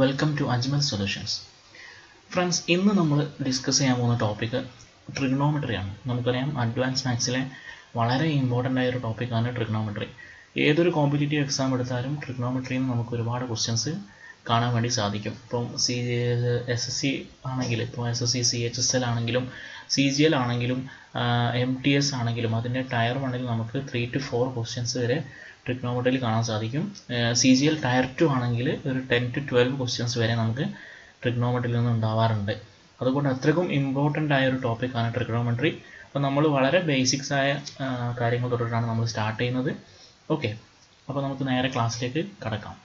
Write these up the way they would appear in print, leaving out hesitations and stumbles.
Welcome to Ajmal solutions. Friends, ഇന്ന് നമ്മൾ discuss ചെയ്യാൻ പോകുന്ന ടോപ്പിക്ക് ട്രിഗ്നോമെട്രിയാണ്. നമുക്കറിയാം അഡ്വാൻസ് മാത്സിലെ വളരെ ഇമ്പോർട്ടൻ്റ് ആയ ഒരു ടോപ്പിക്കാണ് ട്രിഗ്നോമെട്രി. ഏതൊരു കോമ്പറ്റേറ്റീവ് എക്സാം എടുത്താലും ട്രിഗ്നോമെട്രിയിൽ നിന്ന് നമുക്ക് ഒരുപാട് ക്വസ്റ്റ്യൻസ് കാണാൻ വേണ്ടി സാധിക്കും. ഇപ്പം SSC ആണെങ്കിൽ, ഇപ്പോൾ SSC CHSL ആണെങ്കിലും CGL ആണെങ്കിലും MTS ആണെങ്കിലും അതിൻ്റെ ടയർ 1 നമുക്ക് 3 to 4 ക്വസ്റ്റ്യൻസ് വരെ ട്രിഗ്നോമെട്രിയിൽ കാണാൻ സാധിക്കും. CGL ടയർ 2 ആണെങ്കിൽ ഒരു 10 to 12 ക്വസ്റ്റ്യൻസ് വരെ നമുക്ക് ട്രിഗ്നോമെട്രിയിൽ നിന്ന് ഉണ്ടാവാറുണ്ട്. അതുകൊണ്ട് അത്രയ്ക്കും ഇമ്പോർട്ടൻ്റ് ആയ ഒരു ടോപ്പിക്കാണ് ട്രിഗ്നോമെട്രി. അപ്പോൾ നമ്മൾ വളരെ ബേസിക്സ് ആയ കാര്യങ്ങൾ തൊട്ടിട്ടാണ് നമ്മൾ സ്റ്റാർട്ട് ചെയ്യുന്നത്. ഓക്കെ, അപ്പോൾ നമുക്ക് നേരെ ക്ലാസ്സിലേക്ക് കടക്കാം.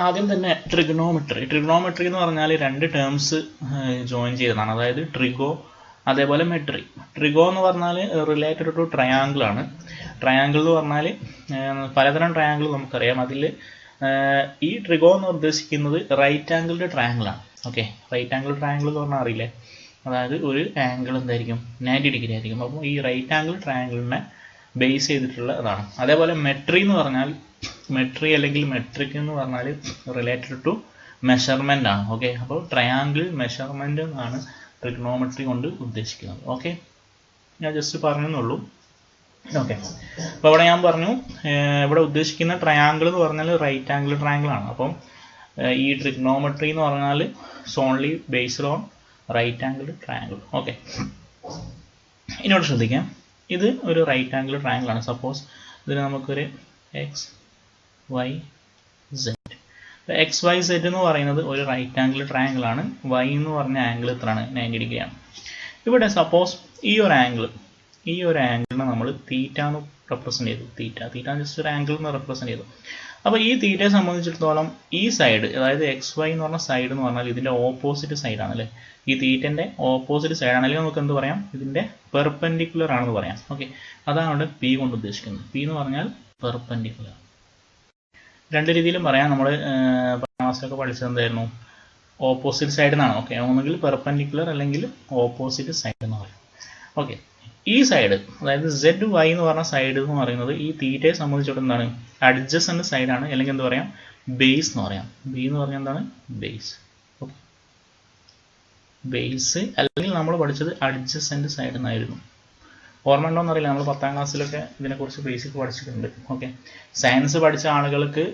ആദ്യം തന്നെ ട്രിഗ്നോമെട്രി എന്ന് പറഞ്ഞാൽ രണ്ട് ടേംസ് ജോയിൻ ചെയ്തതാണ്. അതായത് ട്രിഗോ അതേപോലെ മെട്രി. ട്രിഗോ എന്ന് പറഞ്ഞാൽ റിലേറ്റഡ് ടു ട്രയാങ്കിൾ ആണ്. ട്രയാങ്കിൾ എന്ന് പറഞ്ഞാൽ പലതരം ട്രയാങ്കിൾ നമുക്കറിയാം. അതിൽ ഈ ട്രിഗോ എന്ന് ഉദ്ദേശിക്കുന്നത് റൈറ്റ് ആംഗിൾഡ് ട്രയാങ്കിൾ ആണ്. ഓക്കെ, റൈറ്റ് ആംഗിൾ ട്രയാങ്കിൾ എന്ന് പറഞ്ഞാൽ അറിയില്ലേ? അതായത് ഒരു ആംഗിൾ എന്തായിരിക്കും, 90 ഡിഗ്രി ആയിരിക്കും. അപ്പോൾ ഈ റൈറ്റ് ആംഗിൾ ട്രയാങ്കിളിനെ ബേസ് ചെയ്തിട്ടുള്ള അതാണ്. അതേപോലെ മെട്രി എന്ന് പറഞ്ഞാൽ മെട്രി അല്ലെങ്കിൽ മെട്രിക് എന്ന് പറഞ്ഞാൽ റിലേറ്റഡ് ടു മെഷർമെൻ്റ് ആണ്. ഓക്കെ, അപ്പോൾ ട്രയാങ്കിൾ മെഷർമെൻ്റ് എന്നാണ് ട്രിഗ്നോമെട്രി കൊണ്ട് ഉദ്ദേശിക്കുന്നത്. ഓക്കെ, ഞാൻ ജസ്റ്റ് പറഞ്ഞെന്നുള്ളൂ. ഓക്കെ, അപ്പോൾ ഇവിടെ ഞാൻ പറഞ്ഞു ഇവിടെ ഉദ്ദേശിക്കുന്ന ട്രയാങ്കിൾ എന്ന് പറഞ്ഞാൽ റൈറ്റ് ആംഗിൾ ട്രയാങ്കിൾ ആണ്. അപ്പം ഈ ട്രിഗ്നോമെട്രി എന്ന് പറഞ്ഞാൽ only based on right angle triangle. Okay, ഇനിയോട് ശ്രദ്ധിക്കാം. ഇത് ഒരു റൈറ്റ് ആംഗിൾ ട്രയാങ്കിൾ ആണ്. സപ്പോസ് ഇതിന് നമുക്കൊരു XYZ. XYZ എന്ന് പറയുന്നത് ഒരു റൈറ്റ് ആംഗിൾ ട്രയാങ്കിൾ ആണ്. Y എന്ന് പറഞ്ഞ ആംഗിൾ എത്രയാണ്? 90 ഡിഗ്രിയാണ്. ഇവിടെ സപ്പോസ് ഈ ഒരു ആംഗിളിനെ നമ്മൾ തീറ്റ എന്ന് റെപ്രസെന്റ് ചെയ്തു. തീറ്റ ജസ്റ്റ് ഒരു ആംഗിൾ എന്ന് റെപ്രസെന്റ് ചെയ്തു. അപ്പോൾ ഈ തീറ്റയെ സംബന്ധിച്ചിടത്തോളം ഈ സൈഡ്, അതായത് XY എന്ന് പറഞ്ഞ സൈഡ് എന്ന് പറഞ്ഞാൽ ഇതിന്റെ ഓപ്പോസിറ്റ് സൈഡാണ് അല്ലേ? ഈ തീറ്റന്റെ ഓപ്പോസിറ്റ് സൈഡ് ആണെങ്കിൽ നമുക്ക് എന്ത് പറയാം? ഇതിന്റെ പെർപെൻഡിക്കുലർ ആണെന്ന് പറയാം. ഓക്കെ, അതാണ് അവിടെ P കൊണ്ട് ഉദ്ദേശിക്കുന്നത്. P എന്ന് പറഞ്ഞാൽ പെർപെൻഡിക്കുലർ. രണ്ട് രീതിയിലും പറയാം. നമ്മൾ ക്ലാസ്സിലൊക്കെ പഠിച്ചത് എന്തായിരുന്നു? ഓപ്പോസിറ്റ് സൈഡ് എന്നാണ്. ഓക്കെ, ഒന്നുകിൽ പെർപെൻഡിക്കുലർ അല്ലെങ്കിൽ ഓപ്പോസിറ്റ് സൈഡ് എന്ന് പറയും. ഓക്കെ, ഈ സൈഡ്, അതായത് ZY എന്ന് പറഞ്ഞ സൈഡ് എന്ന് പറയുന്നത് ഈ തീറ്റയെ സംബന്ധിച്ചിടത്തോളം എന്താണ്? അഡ്ജസന്റ് സൈഡാണ്, അല്ലെങ്കിൽ എന്ത് പറയാം? ബേസ് എന്ന് പറയാം. B എന്ന് പറഞ്ഞാൽ എന്താണ്? ബേസ്. ഓക്കെ, ബേസ് അല്ലെങ്കിൽ നമ്മൾ പഠിച്ചത് അഡ്ജസന്റ് സൈഡ് എന്നായിരുന്നു. ഓർമ്മ ഉണ്ടോയെന്ന് അറിയില്ല, നമ്മൾ 10ാം ക്ലാസ്സിലൊക്കെ ഇതിനെക്കുറിച്ച് ബേസിക് പഠിച്ചിട്ടുണ്ട്. ഓക്കെ, സയൻസ് പഠിച്ച ആളുകൾക്ക്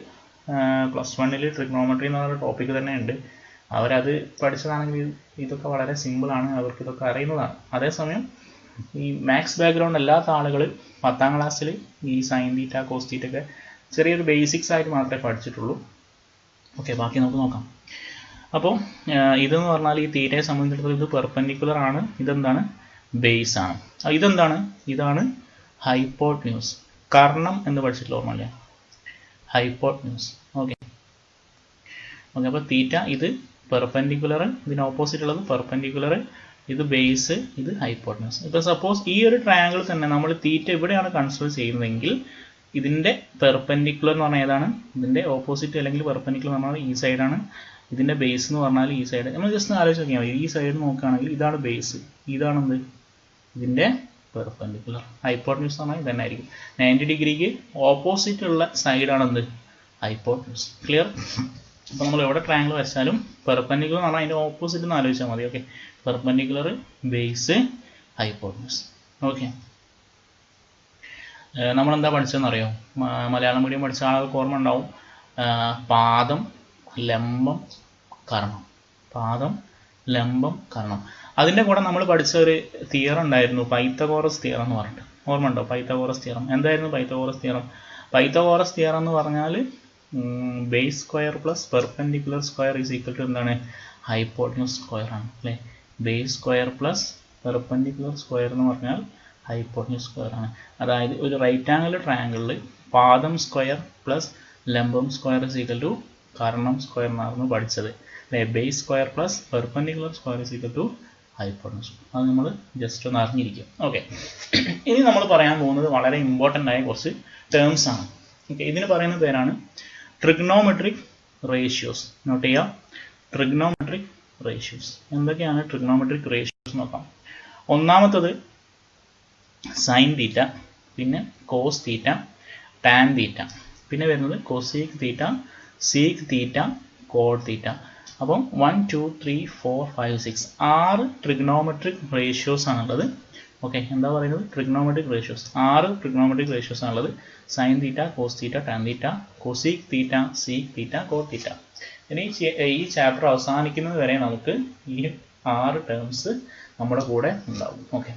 +1 ട്രിഗ്നോമെട്രി എന്ന് പറഞ്ഞ ടോപ്പിക്ക് തന്നെ ഉണ്ട്. അവരത് പഠിച്ചതാണെങ്കിൽ ഇതൊക്കെ വളരെ സിമ്പിളാണ്, അവർക്ക് ഇതൊക്കെ അറിയുന്നതാണ്. അതേസമയം ഈ മാത്സ് ബാക്ക്ഗ്രൗണ്ട് അല്ലാത്ത ആളുകൾ 10ാം ക്ലാസ്സിൽ ഈ സൈൻ തീറ്റ കോസ് തീറ്റ ഒക്കെ ചെറിയൊരു ബേസിക്സ് ആയിട്ട് മാത്രമേ പഠിച്ചിട്ടുള്ളൂ. ഓക്കെ, ബാക്കി നമുക്ക് നോക്കാം. അപ്പോൾ ഇതെന്ന് പറഞ്ഞാൽ ഈ തീറ്റയെ സംബന്ധിച്ചിടത്തോളം ഇത് പെർപെൻഡിക്കുലർ ആണ്. ഇതെന്താണ്? ബേസ് ആണ്. ഇതെന്താണ്? ഇതാണ് ഹൈപ്പോട്ന്യൂസ്. കർണം എന്ന് പഠിച്ചിട്ടുള്ള ഓർമ്മയില്ല? ഹൈപ്പോട്ന്യൂസ്. ഓക്കെ, അപ്പോൾ തീറ്റ ഇത് പെർപെൻഡിക്കുലർ, ഇതിന് ഓപ്പോസിറ്റ് ഉള്ളത് പെർപെൻഡിക്കുലർ, ഇത് ബേസ്, ഇത് ഹൈപ്പോട്ന്യൂസ്. ഇപ്പോൾ സപ്പോസ് ഈ ഒരു ട്രയാങ്കിൾ തന്നെ നമ്മൾ തീറ്റ ഇവിടെയാണ് കൺസിഡർ ചെയ്യുന്നതെങ്കിൽ ഇതിന്റെ പെർപെൻഡിക്കുലർ എന്ന് പറഞ്ഞാൽ ഏതാണ്? ഇതിന്റെ ഓപ്പോസിറ്റ് അല്ലെങ്കിൽ പെർപെൻഡിക്കുലർ എന്ന് പറഞ്ഞാൽ ഈ സൈഡാണ്. ഇതിന്റെ ബേസ് എന്ന് പറഞ്ഞാൽ ഈ സൈഡ്. നമ്മൾ ജസ്റ്റ് ആലോചിച്ച് നോക്കിയാൽ മതി. ഈ സൈഡ് നോക്കുകയാണെങ്കിൽ ഇതാണ് ബേസ്, ഇതാണെന്ത്? ഇതിന്റെ പെർപെൻഡിക്കുലർ. ഹൈപ്പോട്ന്യൂസ് എന്ന് പറഞ്ഞാൽ ഇതന്നെ ആയിരിക്കും. 90 ഡിഗ്രിക്ക് ഓപ്പോസിറ്റ് ഉള്ള സൈഡാണെന്ത്? ഹൈപ്പോട്ന്യൂസ്. ക്ലിയർ? അപ്പോൾ നമ്മൾ എവിടെ ട്രയാങ്കിൾ വരച്ചാലും പെർപെൻഡിക്കുലർ എന്ന് പറഞ്ഞാൽ അതിന്റെ ഓപ്പോസിറ്റ് എന്ന് ആലോചിച്ചാൽ മതി. Okay, perpendicular, base, hypotenuse. Okay, നമ്മളെന്താ പഠിച്ചതെന്ന് അറിയോ? മലയാളം മീഡിയം പഠിച്ച ആളുകൾക്ക് ഓർമ്മ ഉണ്ടാവും. പാദം, ലംബം, കർണം. പാദം, ലംബം, കർണം. അതിൻ്റെ കൂടെ നമ്മൾ പഠിച്ച ഒരു തിയറം ഉണ്ടായിരുന്നു, പൈത്തഗോറസ് തിയറം എന്ന് പറഞ്ഞിട്ട്. ഓർമ്മ ഉണ്ടോ പൈത്തഗോറസ് തിയറം? എന്തായിരുന്നു പൈത്തഗോറസ് തിയറം? പൈത്തഗോറസ് തിയറം എന്ന് പറഞ്ഞാൽ base square plus perpendicular square is equal to എന്താണ്? ഹൈപ്പോട്ന്യൂസ് സ്ക്വയർ ആണ് അല്ലേ? Base square plus perpendicular square എന്ന് പറഞ്ഞാൽ ഹൈപ്പോട്ന്യൂസ് സ്ക്വയർ ആണ്. അതായത് ഒരു റൈറ്റ് ആംഗിൾ ട്രയാങ്കിളിൽ പാദം സ്ക്വയർ പ്ലസ് ലംബം സ്ക്വയർ ഈസ് ഈക്വൽ ടു കർണം സ്ക്വയർ എന്നായിരുന്നു പഠിച്ചത് അല്ലേ? Base square plus perpendicular square is equal to hypotenuse. അത് നമ്മൾ ജസ്റ്റ് ഒന്ന് അറിഞ്ഞിരിക്കും. ഓക്കെ, ഇനി നമ്മൾ പറയാൻ പോകുന്നത് വളരെ ഇമ്പോർട്ടൻ്റ് ആയ കുറച്ച് ടേംസ് ആണ്. ഓക്കെ, ഇതിന് പറയുന്ന പേരാണ് ട്രിഗ്നോമെട്രിക് റേഷ്യോസ്. നോട്ട് ചെയ്യുക, ട്രിഗ്നോമെട്രിക് റേഷ്യോസ്. എന്തൊക്കെയാണ് ട്രിഗ്നോമെട്രിക് റേഷ്യോസ് നോക്കാം. ഒന്നാമത്തത് സൈൻ തീറ്റ, പിന്നെ കോസ് തീറ്റ, ടാൻ തീറ്റ, പിന്നെ വരുന്നത് cosec theta, sec theta cot theta. അപ്പം 1 2 3 4 5 6 6 ട്രിഗ്നോമെട്രിക് റേഷ്യോസ് ആണുള്ളത്. ഓക്കെ, എന്താ പറയുന്നത്? Trigonometric ratios. 6 ട്രിഗ്നോമെട്രിക് റേഷ്യോസ് ആണുള്ളത്. Sine theta, cos theta, tan theta, cosec theta, sec theta, cot theta. ഇനി ഈ ചാപ്റ്റർ അവസാനിക്കുന്നത് വരെ നമുക്ക് ഈ 6 ടേംസ് നമ്മുടെ കൂടെ ഉണ്ടാവും. ഓക്കെ,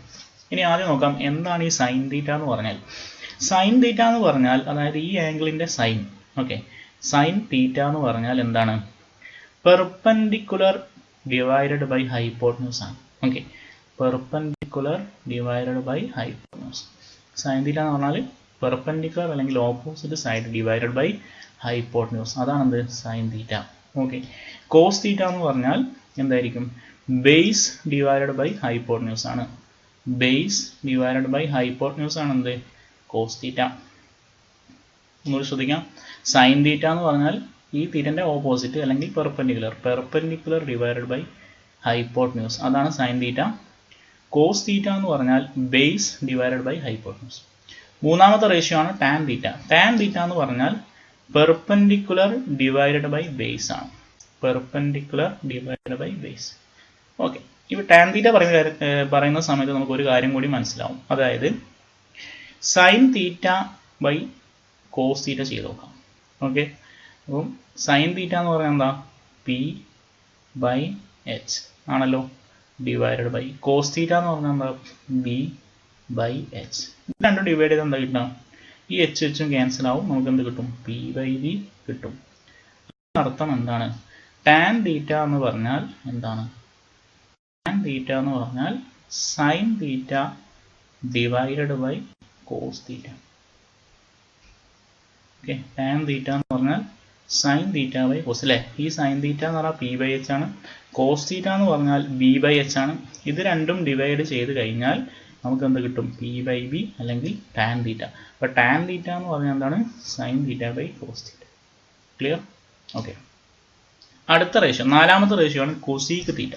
ഇനി ആദ്യം നോക്കാം എന്താണ് ഈ സൈൻ തീറ്റ എന്ന് പറഞ്ഞാൽ. സൈൻ തീറ്റ എന്ന് പറഞ്ഞാൽ അതായത് ഈ ആംഗിളിന്റെ സൈൻ. ഓക്കെ, സൈൻ തീറ്റ എന്ന് പറഞ്ഞാൽ എന്താണ്? പെർപെൻഡിക്കുലർ ഡിവൈഡഡ് ബൈ ഹൈപ്പോട്ടന്യൂസ് ആണ്. Okay, perpendicular divided by hypotenuse. Sine theta എന്ന് പറഞ്ഞാൽ പെർപെൻഡിക്കുലർ അല്ലെങ്കിൽ opposite side divided by hypotenuse. അതാണ് എന്ത്? Sine theta. Okay, cos theta എന്ന് പറഞ്ഞാൽ എന്തായിരിക്കും? ബേസ് ഡിവൈഡഡ് ബൈ ഹൈപ്പോട്ടന്യൂസ് ആണ്. ബേസ് ഡിവൈഡഡ് ബൈ ഹൈപ്പോട്ടന്യൂസ് ആണ് എന്ത്? Cos theta. ഒന്നുകൂടി ശ്രദ്ധിക്കാം. സൈൻ തീറ്റ എന്ന് പറഞ്ഞാൽ ഈ തീറ്റന്റെ ഓപ്പോസിറ്റ് അല്ലെങ്കിൽ പെർപെൻഡിക്കുലർ ഡിവൈഡഡ് ബൈ ഹൈപ്പോട്ടന്യൂസ്, അതാണ് സൈൻ തീറ്റ. കോസ് തീറ്റ എന്ന് പറഞ്ഞാൽ ബേസ് ഡിവൈഡഡ് ബൈ ഹൈപ്പോട്ടന്യൂസ്. മൂന്നാമത്തെ റേഷ്യോ ആണ് ടാൻ തീറ്റ. ടാൻ തീറ്റ എന്ന് പറഞ്ഞാൽ പെർപെൻഡിക്കുലർ ഡിവൈഡഡ് ബൈ ബേസ് ആണ്. Perpendicular divided by base. Okay, ഇപ്പോൾ ടാൻ തീറ്റ പറയുന്ന സമയത്ത് നമുക്ക് ഒരു കാര്യം കൂടി മനസ്സിലാവും. അതായത് sine theta by cos theta ചെയ്ത് നോക്കാം. ഓക്കെ, അപ്പം സൈൻ തീറ്റ എന്ന് പറഞ്ഞാൽ എന്താ? പി ബൈ എച്ച് ആണല്ലോ, ഡിവൈഡഡ് ബൈ കോസ് തീറ്റ എന്ന് പറഞ്ഞാൽ എന്താ? B by H. ഇത് രണ്ടും ഡിവൈഡ് ചെയ്ത് എന്താ കിട്ടുക? ഈ എച്ച് എച്ചും ക്യാൻസൽ ആവും, നമുക്ക് എന്ത് കിട്ടും? പി ബൈ ബി കിട്ടും. അർത്ഥം എന്താണ്? ടാൻ തീറ്റ എന്ന് പറഞ്ഞാൽ എന്താണ്? ടാൻ തീറ്റ എന്ന് പറഞ്ഞാൽ sine theta divided by cos theta. Okay, tan theta എന്ന് പറഞ്ഞാൽ സൈൻ തീറ്റ ബൈ കോസ് അല്ലേ. ഈ സൈൻ തീറ്റ എന്ന് പറഞ്ഞാൽ പി ബൈ എച്ച് ആണ്, കോസ് തീറ്റ എന്ന് പറഞ്ഞാൽ ബി ബൈ എച്ച് ആണ്. ഇത് രണ്ടും ഡിവൈഡ് ചെയ്ത് കഴിഞ്ഞാൽ നമുക്ക് എന്ത് കിട്ടും? പി ബൈ ബി അല്ലെങ്കിൽ ടാൻ തീറ്റ. അപ്പോൾ ടാൻ തീറ്റ എന്ന് പറഞ്ഞാൽ എന്താണ്? Sine theta by cos theta. Clear? Okay, അടുത്ത റേഷ്യോ, നാലാമത്തെ റേഷ്യോ ആണ് കൊസീക് തീറ്റ.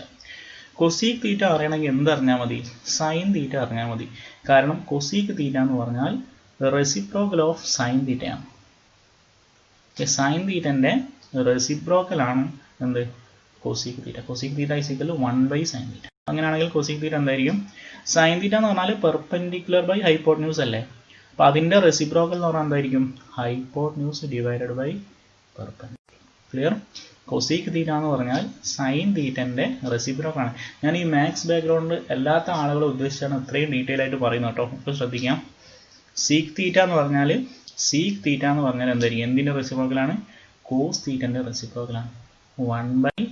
കൊസീക് തീറ്റ അറിയണമെങ്കിൽ എന്തറിഞ്ഞാൽ മതി? സൈൻ തീറ്റ അറിഞ്ഞാൽ മതി. കാരണം കൊസീക് തീറ്റ എന്ന് പറഞ്ഞാൽ റെസിപ്രോക്കൽ ഓഫ് സൈൻ തീറ്റയാണ്. സൈൻ തീറ്റന്റെ റെസിപ്രോക്കൽ ആണ് എന്ത്? Cosec theta. Cosec theta is equal to 1 by sine theta. അങ്ങനെയാണെങ്കിൽ കൊസീക് തീറ്റ എന്തായിരിക്കും? സൈൻ തീറ്റ എന്ന് പറഞ്ഞാൽ പെർപെൻഡിക്കുലർ ബൈ ഹൈപ്പോട്ടന്യൂസ് അല്ലേ. അപ്പൊ അതിന്റെ റെസിപ്രോക്കൽ എന്ന് പറഞ്ഞാൽ എന്തായിരിക്കും? Hypotenuse divided by perpendicular. Clear? Cosec theta എന്ന് പറഞ്ഞാൽ സൈൻ തീറ്റന്റെ റെസിപ്രോക്കൽ ആണ്. ഞാൻ ഈ മാത്സ് ബാക്ക്ഗ്രൗണ്ട് അല്ലാത്ത ആളുകളെ ഉദ്ദേശിച്ചാണ് ഇത്രയും ഡീറ്റെയിൽ ആയിട്ട് പറയുന്നത് കേട്ടോ. ഇപ്പോൾ ശ്രദ്ധിക്കാം. സീക്ക് തീറ്റ എന്ന് പറഞ്ഞാൽ എന്തായിരിക്കും? എന്തിന്റെ റെസിപ്രോക്കൽ ആണ്? കോസ് തീറ്റന്റെ റെസിപ്രോക്കൽ ആണ്. 1 by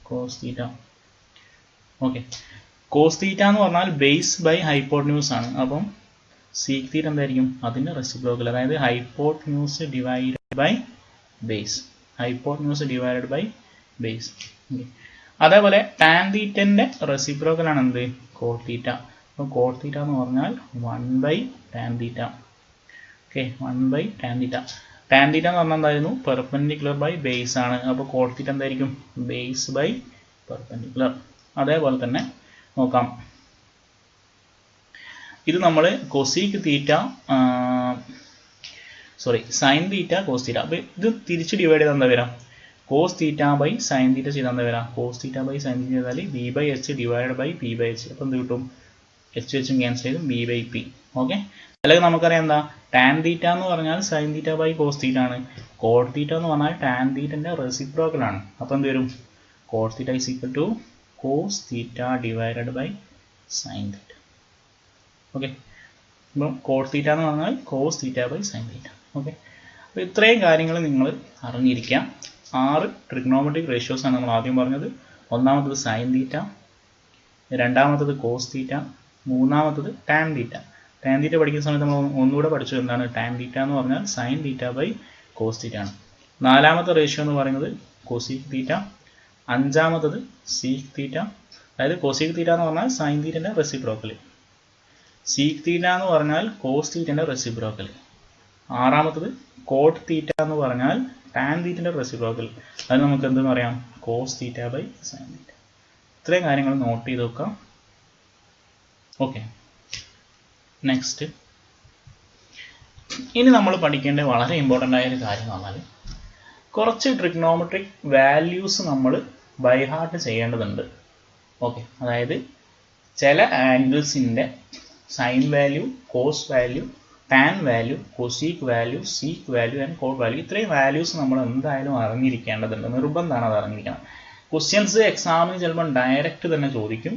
cos theta. Okay, cos theta എന്ന് പറഞ്ഞാൽ ബേസ് ബൈ ഹൈപ്പോട്ടന്യൂസ് ആണ്. അപ്പം സീക്ക് തീറ്റ എന്തായിരിക്കും? അതിന്റെ റെസിപ്രോക്കൽ, അതായത് hypotenuse divided by base. Hypotenuse divided by base. അതേപോലെ ടാൻ തീറ്റന്റെ റെസിപ്രോക്കൽ ആണ് എന്ത്? Cot theta. അപ്പോൾ കോട്ട് തീറ്റ എന്ന് പറഞ്ഞാൽ 1 by tan theta. Okay, 1 by tan theta. Tan theta എന്ന് പറഞ്ഞാൽ എന്തായിരുന്നു? പെർപെൻഡിക്കുലർ ബൈ ബേസ് ആണ്. അപ്പോൾ കോട്ട് തീറ്റ എന്തായിരിക്കും? Base by perpendicular. അതേപോലെ തന്നെ നോക്കാം, ഇത് നമ്മൾ cosec theta sine theta cos theta. അപ്പോൾ ഇത് തിരിച്ച് ഡിവൈഡ് ചെയ്താൽ എന്താ വരാം? Cos theta by sine theta ചെയ്താൽ എന്താ വരാം? Cos theta by sine theta ചെയ്താൽ B by H divide by P by H. അപ്പോൾ എന്ത് കിട്ടും? എച്ച് വെച്ചും ക്യാൻസൽ ചെയ്തും ബി ബൈ പി. ഓക്കെ, അല്ലെങ്കിൽ നമുക്കറിയാം എന്താ? ടാൻ തീറ്റ എന്ന് പറഞ്ഞാൽ sine theta by cos theta ആണ്. കോട്ട് തീറ്റ എന്ന് പറഞ്ഞാൽ ടാൻ തീറ്റന്റെ റെസിപ്രോക്കൽ ആണ്. അപ്പോൾ എന്ത് വരും? Cot theta is equal to cos theta divided by sine theta. Okay, അപ്പം കോട്ട് തീറ്റ എന്ന് പറഞ്ഞാൽ cos theta by sine theta. Okay, അപ്പോൾ ഇത്രയും കാര്യങ്ങൾ നിങ്ങൾ അറിഞ്ഞിരിക്കാം. 6 ട്രിഗ്നോമെട്രിക് റേഷ്യോസ് ആണ് നമ്മൾ ആദ്യം പറഞ്ഞത്. ഒന്നാമത്തത് സൈൻ തീറ്റ, രണ്ടാമത്തത് കോസ് തീറ്റ, മൂന്നാമത്തത് ടാൻ തീറ്റ. ടാൻ തീറ്റ പഠിക്കുന്ന സമയത്ത് നമ്മൾ ഒന്നുകൂടെ പഠിച്ചു എന്താണ് ടാൻ തീറ്റ എന്ന് പറഞ്ഞാൽ sine theta by cos theta ആണ്. നാലാമത്തെ റേഷ്യോ എന്ന് പറയുന്നത് കൊസീക് തീറ്റ, അഞ്ചാമത്തത് സീക്ക് തീറ്റ, അതായത് കൊസീക് തീറ്റ എന്ന് പറഞ്ഞാൽ സൈൻ തീറ്റന്റെ റെസിപ്രോക്കൽ, സീക്ക് തീറ്റ എന്ന് പറഞ്ഞാൽ കോസ് തീറ്റന്റെ റെസിപ്രോക്കൽ, ആറാമത്തത് കോട്ട് തീറ്റ എന്ന് പറഞ്ഞാൽ ടാൻ തീറ്റന്റെ റെസിപ്രോക്കൽ. അത് നമുക്ക് എന്തെന്ന് പറയാം? Cos theta by sine theta. ഇത്രയും കാര്യങ്ങൾ നോട്ട് ചെയ്ത് വെക്കാം. ഓക്കെ, നെക്സ്റ്റ് ഇനി നമ്മൾ പഠിക്കേണ്ട വളരെ ഇമ്പോർട്ടൻ്റ് ആയ ഒരു കാര്യം എന്ന് പറഞ്ഞാൽ കുറച്ച് ട്രിഗ്നോമെട്രിക് വാല്യൂസ് നമ്മൾ ബൈ ഹാർട്ട് ചെയ്യേണ്ടതുണ്ട്. ഓക്കെ, അതായത് ചില ആംഗിൾസിൻ്റെ sine value, cos value, tan value, cosec value, sec value and cot value, ഇത്രയും വാല്യൂസ് നമ്മൾ എന്തായാലും അറിഞ്ഞിരിക്കേണ്ടതുണ്ട്. നിർബന്ധമാണ് അത് അറിഞ്ഞിരിക്കണം. ക്വസ്റ്റ്യൻസ് എക്സാമിന് ചിലപ്പോൾ ഡയറക്റ്റ് തന്നെ ചോദിക്കും,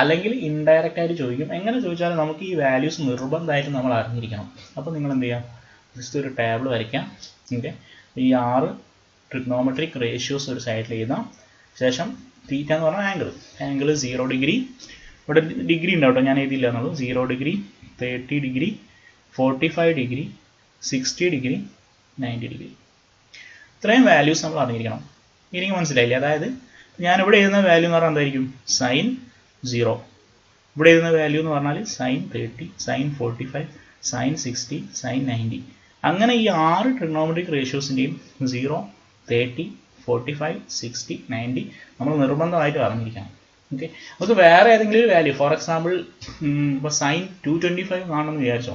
അല്ലെങ്കിൽ ഇൻഡയറക്റ്റ് ആയിട്ട് ചോദിക്കും. എങ്ങനെ ചോദിച്ചാലും നമുക്ക് ഈ വാല്യൂസ് നിർബന്ധമായിട്ട് നമ്മൾ അറിഞ്ഞിരിക്കണം. അപ്പോൾ നിങ്ങൾ എന്ത് ചെയ്യുക, ജസ്റ്റ് ഒരു ടേബിൾ വരയ്ക്കാം. ഓക്കെ, ഈ 6 ട്രിഗ്നോമെട്രിക് റേഷ്യോസ് ഒരു സൈഡിൽ എഴുതാം. ശേഷം തീറ്റ എന്ന് പറഞ്ഞാൽ ആംഗിൾ 0 ഡിഗ്രി, ഇവിടെ ഡിഗ്രി ഉണ്ടാവും കേട്ടോ, ഞാൻ എഴുതിയില്ല എന്നുള്ളൂ. 0 degree, 30 degree, 45 degree, 60 degree, 90 degree, ഇത്രയും വാല്യൂസ് നമ്മൾ അറിഞ്ഞിരിക്കണം. എനിക്ക് മനസ്സിലായില്ലേ? അതായത് ഞാനിവിടെ എഴുതുന്ന വാല്യൂ എന്ന് പറഞ്ഞാൽ എന്തായിരിക്കും? സൈൻ 0. ഇവിടെ എഴുതുന്ന വാല്യൂ എന്ന് പറഞ്ഞാൽ സൈൻ 30, സൈൻ 45, സൈൻ 60, സൈൻ 90. അങ്ങനെ ഈ 6 ട്രിഗ്നോമെട്രിക് റേഷ്യോസിൻ്റെയും 0, 30, 45, 60, 90 നമ്മൾ നിർബന്ധമായിട്ട് അറിഞ്ഞിരിക്കണം. ഓക്കെ, നമുക്ക് വേറെ ഏതെങ്കിലും ഒരു വാല്യൂ, ഫോർ എക്സാമ്പിൾ ഇപ്പോൾ സൈൻ 225 കാണണമെന്ന് വിചാരിച്ചോ,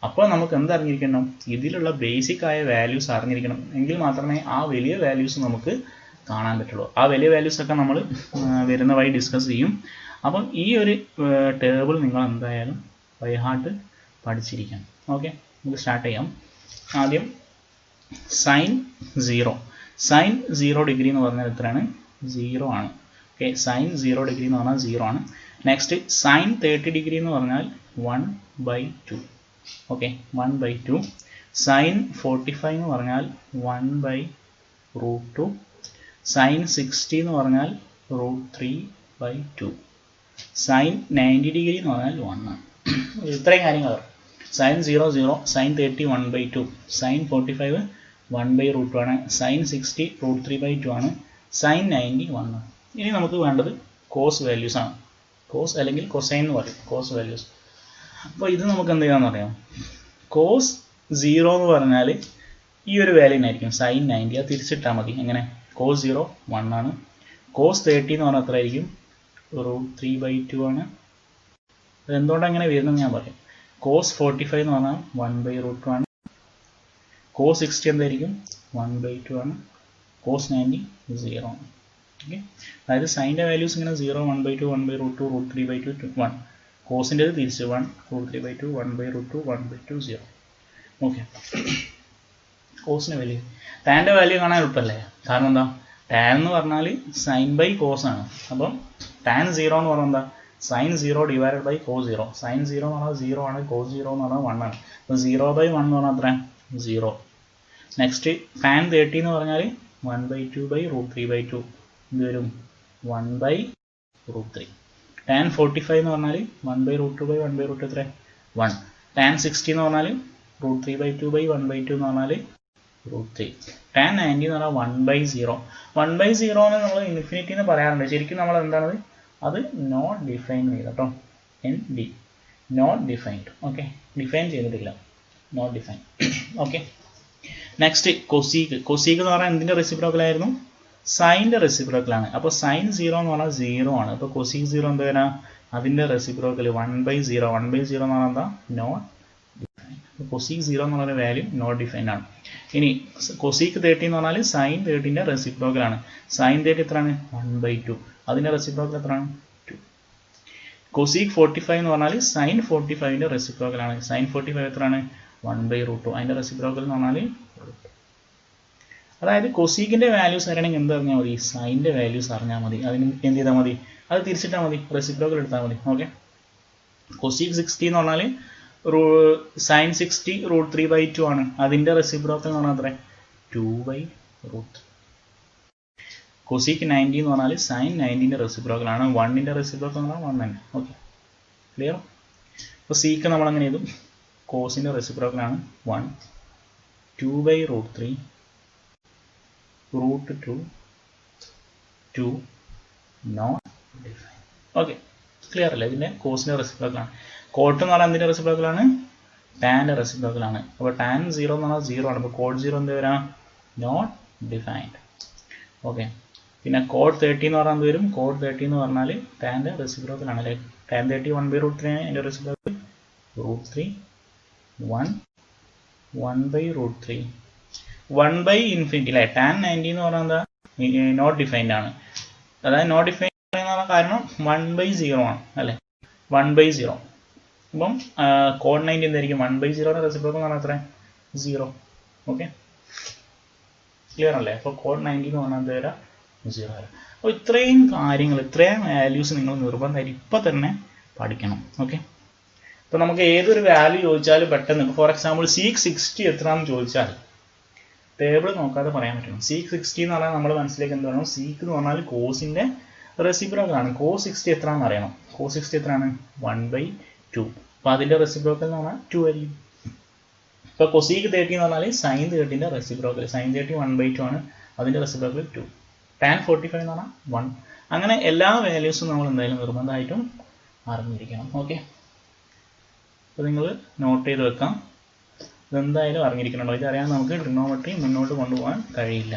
അപ്പോൾ നമുക്ക് എന്തറിഞ്ഞിരിക്കണം? ഇതിലുള്ള ബേസിക് ആയ വാല്യൂസ് അറിഞ്ഞിരിക്കണം. എങ്കിൽ മാത്രമേ ആ വലിയ വാല്യൂസ് നമുക്ക് കാണാൻ പറ്റുള്ളൂ. ആ വലിയ വാല്യൂസ് ഒക്കെ നമ്മൾ വരുന്ന വഴി ഡിസ്കസ് ചെയ്യും. അപ്പം ഈ ഒരു ടേബിൾ നിങ്ങൾ എന്തായാലും ബൈ ഹാർട്ട് പഠിച്ചിരിക്കണം. ഓക്കെ, നമുക്ക് സ്റ്റാർട്ട് ചെയ്യാം. ആദ്യം സൈൻ 0. സൈൻ 0 ഡിഗ്രി എന്ന് പറഞ്ഞാൽ എത്രയാണ്? 0 ആണ്. ഓക്കെ, സൈൻ 0 ഡിഗ്രി എന്ന് പറഞ്ഞാൽ 0 ആണ്. നെക്സ്റ്റ് സൈൻ 30 ഡിഗ്രി എന്ന് പറഞ്ഞാൽ 1/2. ഓക്കെ, 1/2. സൈൻ 45 എന്ന് പറഞ്ഞാൽ 1/√2. സൈൻ 60 എന്ന് പറഞ്ഞാൽ √3/2. സൈൻ 90 ഡിഗ്രി എന്ന് പറഞ്ഞാൽ 1 ആണ്. ഇത്രയും കാര്യങ്ങൾ. സൈൻ 0 0, സൈൻ 30 1/2, സൈൻ 45 1/√2 ആണ്, സൈൻ 60 √3/2 ആണ്, സൈൻ 90 1 ആണ്. ഇനി നമുക്ക് വേണ്ടത് കോസ് വാല്യൂസ് ആണ്. കോസ് അല്ലെങ്കിൽ കൊസൈൻ എന്ന് പറയും, കോസ് വാല്യൂസ്. അപ്പോൾ ഇത് നമുക്ക് എന്ത് ചെയ്യാമെന്ന് അറിയാം. കോസ് 0 എന്ന് പറഞ്ഞാൽ ഈ ഒരു വാല്യൂനായിരിക്കും സൈൻ 90. അത് തിരിച്ചിട്ടാൽ മതി. എങ്ങനെ? കോസ് 0 1 ആണ്. കോസ് 30 എന്ന് പറഞ്ഞാൽ എത്ര ആയിരിക്കും? √3/2 ആണ്. അതെന്തുകൊണ്ടാണ് അങ്ങനെ വരുന്നത് ഞാൻ പറയാം. കോസ് 45 എന്ന് പറഞ്ഞാൽ 1/√2 ആണ്. കോസ് 60 എന്തായിരിക്കും? 1/2 ആണ്. കോസ് 90 0 ആണ്. ഓക്കെ, അതായത് സൈൻ്റെ വാല്യൂസ് ഇങ്ങനെ 0, 1/2, 1/√2, √3/2, 1. കോസിൻ്റെത് തിരിച്ച് 1, √3/2, 1/√2, 1/2, 0. ഓക്കെ, കോസിൻ്റെ വാല്യൂ, ടാൻ്റെ വാല്യൂ കാണാൻ എളുപ്പമല്ലേ? കാരണം എന്താ? ടാൻ എന്ന് പറഞ്ഞാൽ സൈൻ ബൈ കോസ് ആണ്. അപ്പം ടാൻ 0 എന്ന് പറഞ്ഞാൽ എന്താ? Sine 0 divided by cos 0. Sine 0 എന്ന് പറഞ്ഞാൽ 0 ആണ്, കോസ് 0 എന്ന് പറഞ്ഞാൽ 1 ആണ്. അപ്പോൾ 0/1 എന്ന് പറഞ്ഞാൽ എത്ര? 0. നെക്സ്റ്റ് ടാൻ 30 എന്ന് പറഞ്ഞാൽ 1/2/√3/2. ഇത് വരും 1/√3. ടാൻ 45 എന്ന് പറഞ്ഞാൽ 1/√2/1/√2 എത്ര? 1. ടാൻ 60 എന്ന് പറഞ്ഞാൽ √3/2/1/2 എന്ന് പറഞ്ഞാൽ √3. ടാൻ 90 എന്ന് പറഞ്ഞാൽ 1/0. 1/0 എന്ന് നമ്മൾ ഇൻഫിനിറ്റി എന്ന് പറയാറുണ്ട്. ശരിക്കും നമ്മൾ എന്താണത്? അത് നോട്ട് ഡിഫൈൻ ചെയ്ത കേട്ടോ. ND, not defined. Okay, define ചെയ്തിട്ടില്ല, not define. Okay, next cosec. Cosec എന്ന് പറഞ്ഞാൽ എന്തിൻ്റെ റെസിപ്രോക്കലായിരുന്നു? സൈൻ്റെ റെസിപ്രോക്കലാണ്. അപ്പോൾ സൈൻ 0 എന്ന് പറഞ്ഞാൽ 0 ആണ്. അപ്പോൾ കൊസീക്ക് 0 എന്ത് വരാം? അതിൻ്റെ റെസിപ്രോക്കൽ 1/0. 1/0 എന്ന് പറഞ്ഞാൽ എന്താ? Not defined. അപ്പോൾ കൊസീക്ക് 0 എന്ന് പറയുന്ന വാല്യൂ നോട്ട് ഡിഫൈൻഡ് ആണ്. ഇനി കൊസീക്ക് 30 എന്ന് പറഞ്ഞാൽ സൈൻ 30ൻ്റെ റെസിപ്രോക്കലാണ്. സൈൻ 30 എത്രയാണ്? 1/2. അതിൻ്റെ റെസിപ്രോക്കൽ എത്രയാണ്? 2. കൊസീക്ക് 45 എന്ന് പറഞ്ഞാൽ സൈൻ 45ൻ്റെ റെസിപ്രോക്കലാണ്. സൈൻ 45 എത്രയാണ്? 1/√2. അതിൻ്റെ റെസിപ്രോക്കൽ എന്ന് പറഞ്ഞാൽ √2. അതായത് കൊസീക്കിൻ്റെ വാല്യൂസ് അറിയണമെങ്കിൽ എന്ത് അറിഞ്ഞാൽ മതി? സൈൻ്റെ വാല്യൂസ് അറിഞ്ഞാൽ മതി. അതിന് എന്ത് ചെയ്താൽ മതി? അത് തിരിച്ചിട്ടാൽ മതി, റെസിപ്രോക്കൽ എടുത്താൽ മതി. ഓക്കെ, കൊസീക്ക് 60 എന്ന് പറഞ്ഞാൽ സൈൻ 60 √3/2 ആണ്. അതിൻ്റെ റെസിപ്രോക്കൽ എന്ന് പറഞ്ഞാൽ എത്ര? 2/√3. കൊസീക്ക് 90 എന്ന് പറഞ്ഞാൽ സൈൻ 90ൻ്റെ റെസിപ്രോക്കൽ ആണ്. 1ൻ്റെ റെസിപ്രോക്കൽ എന്ന് പറഞ്ഞാൽ 1 തന്നെ. Okay, clear? അപ്പോൾ സീക്ക് നമ്മൾ അങ്ങനെ ചെയ്തു. കോസിൻ്റെ റെസിപ്രോക്കലാണ് 1, 2/√3, √2, 2, നോട്ട് ഡിഫൈൻ. ഓക്കെ, ക്ലിയർ അല്ലേ? ഇതിൻ്റെ കോസിൻ്റെ റെസിപ്രോക്കലാണ്. കോട്ട് എന്ന് പറഞ്ഞാൽ എന്തിൻ്റെ റെസിപ്രോക്കലാണ്? ടാൻ്റെ റെസിപ്രോക്കലാണ്. അപ്പോൾ ടാൻ 0 എന്ന് പറഞ്ഞാൽ 0 ആണ്. അപ്പോൾ കോഡ് 0 എന്ത് വരാം? Not defined. ഓക്കെ, പിന്നെ കോഡ് 30 എന്ന് പറഞ്ഞാൽ എന്ത് വരും? കോഡ് 30 എന്ന് പറഞ്ഞാൽ ടാൻ്റെ റെസിപ്രോക്കലാണ് അല്ലേ? ടാൻ 30 1/√3 ആണ്. എൻ്റെ റെസിപ്രോക്കൽ √3, 1, 1/√3. 1/∞, അല്ലേ? tan 90 എന്ന് പറഞ്ഞാൽ എന്താ? നോട്ട് ഡിഫൈൻഡ് ആണ്. അതായത് നോട്ട് ഡിഫൈൻഡ് പറയുന്ന കാരണം 1/0 ആണ്, അല്ലേ? 1/0. അപ്പം cos 90 എന്തായിരിക്കും? 1/0 റെസിപ്രോക്കൽ എന്ന് പറഞ്ഞാൽ എത്ര? 0. ഓക്കെ, ക്ലിയർ അല്ലേ? അപ്പോൾ cos 90 എന്ന് പറഞ്ഞാൽ എന്താ വരാം? 0 വരാം. അപ്പോൾ ഇത്രയും കാര്യങ്ങൾ, ഇത്രയും വാല്യൂസ് നിങ്ങൾ നിർബന്ധമായിട്ട് ഇപ്പം തന്നെ പഠിക്കണം. ഓക്കെ, അപ്പോൾ നമുക്ക് ഏതൊരു വാല്യൂ ചോദിച്ചാലും പെട്ടെന്ന്, ഫോർ എക്സാമ്പിൾ sec 60 എത്രയാണെന്ന് ചോദിച്ചാൽ ടേബിൾ നോക്കാതെ പറയാൻ പറ്റണം. sec 60 എന്ന് പറഞ്ഞാൽ നമ്മൾ മനസ്സിലേക്ക് എന്ത് പറയണം? sec എന്ന് പറഞ്ഞാൽ കോസിന്റെ റെസിപ്രോക്കൽ ആണ്. cos 60 എത്രയാണെന്ന് അറിയണം. cos 60 എത്രയാണ്? 1/2. അപ്പോൾ അതിന്റെ റെസിപ്രോക്കൽ എന്ന് പറഞ്ഞാൽ 2 ആയിരിക്കും. ഇപ്പോൾ cosec 30 എന്ന് പറഞ്ഞാൽ sin 30ന്റെ റെസിപ്രോക്കൽ. sin 30 1/2 ആണ്, അതിന്റെ റെസിപ്രോക്കൽ 2. tan 45 എന്ന് പറഞ്ഞാൽ 1. അങ്ങനെ എല്ലാ വാല്യൂസും നമ്മൾ എന്തായാലും നിർബന്ധമായിട്ടും അറിഞ്ഞിരിക്കണം. ഓക്കെ, അപ്പോൾ നിങ്ങൾ നോട്ട് ചെയ്ത് വെക്കാം. ഇതെന്തായാലും അറിഞ്ഞിരിക്കണമല്ലോ. ഇതറിയാൻ നമുക്ക് ട്രിഗ്നോമെട്രി മുന്നോട്ട് കൊണ്ടുപോകാൻ കഴിയില്ല.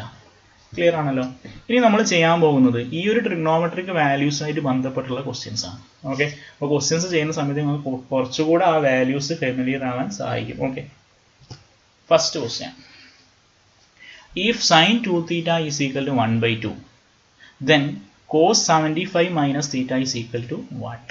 ക്ലിയർ ആണല്ലോ? ഇനി നമ്മൾ ചെയ്യാൻ പോകുന്നത് ഈ ഒരു ട്രിഗ്നോമെട്രിക് വാല്യൂസായിട്ട് ബന്ധപ്പെട്ടുള്ള ക്വസ്റ്റ്യൻസ് ആണ്. ഓക്കെ, അപ്പോൾ ക്വസ്റ്റ്യൻസ് ചെയ്യുന്ന സമയത്ത് നിങ്ങൾക്ക് കുറച്ചുകൂടെ ആ വാല്യൂസ് ഫെമിലിയർ ആവാൻ സഹായിക്കും. Okay, first question. If sin 2 theta is equal to 1/2, then cos 75 minus theta is equal to what?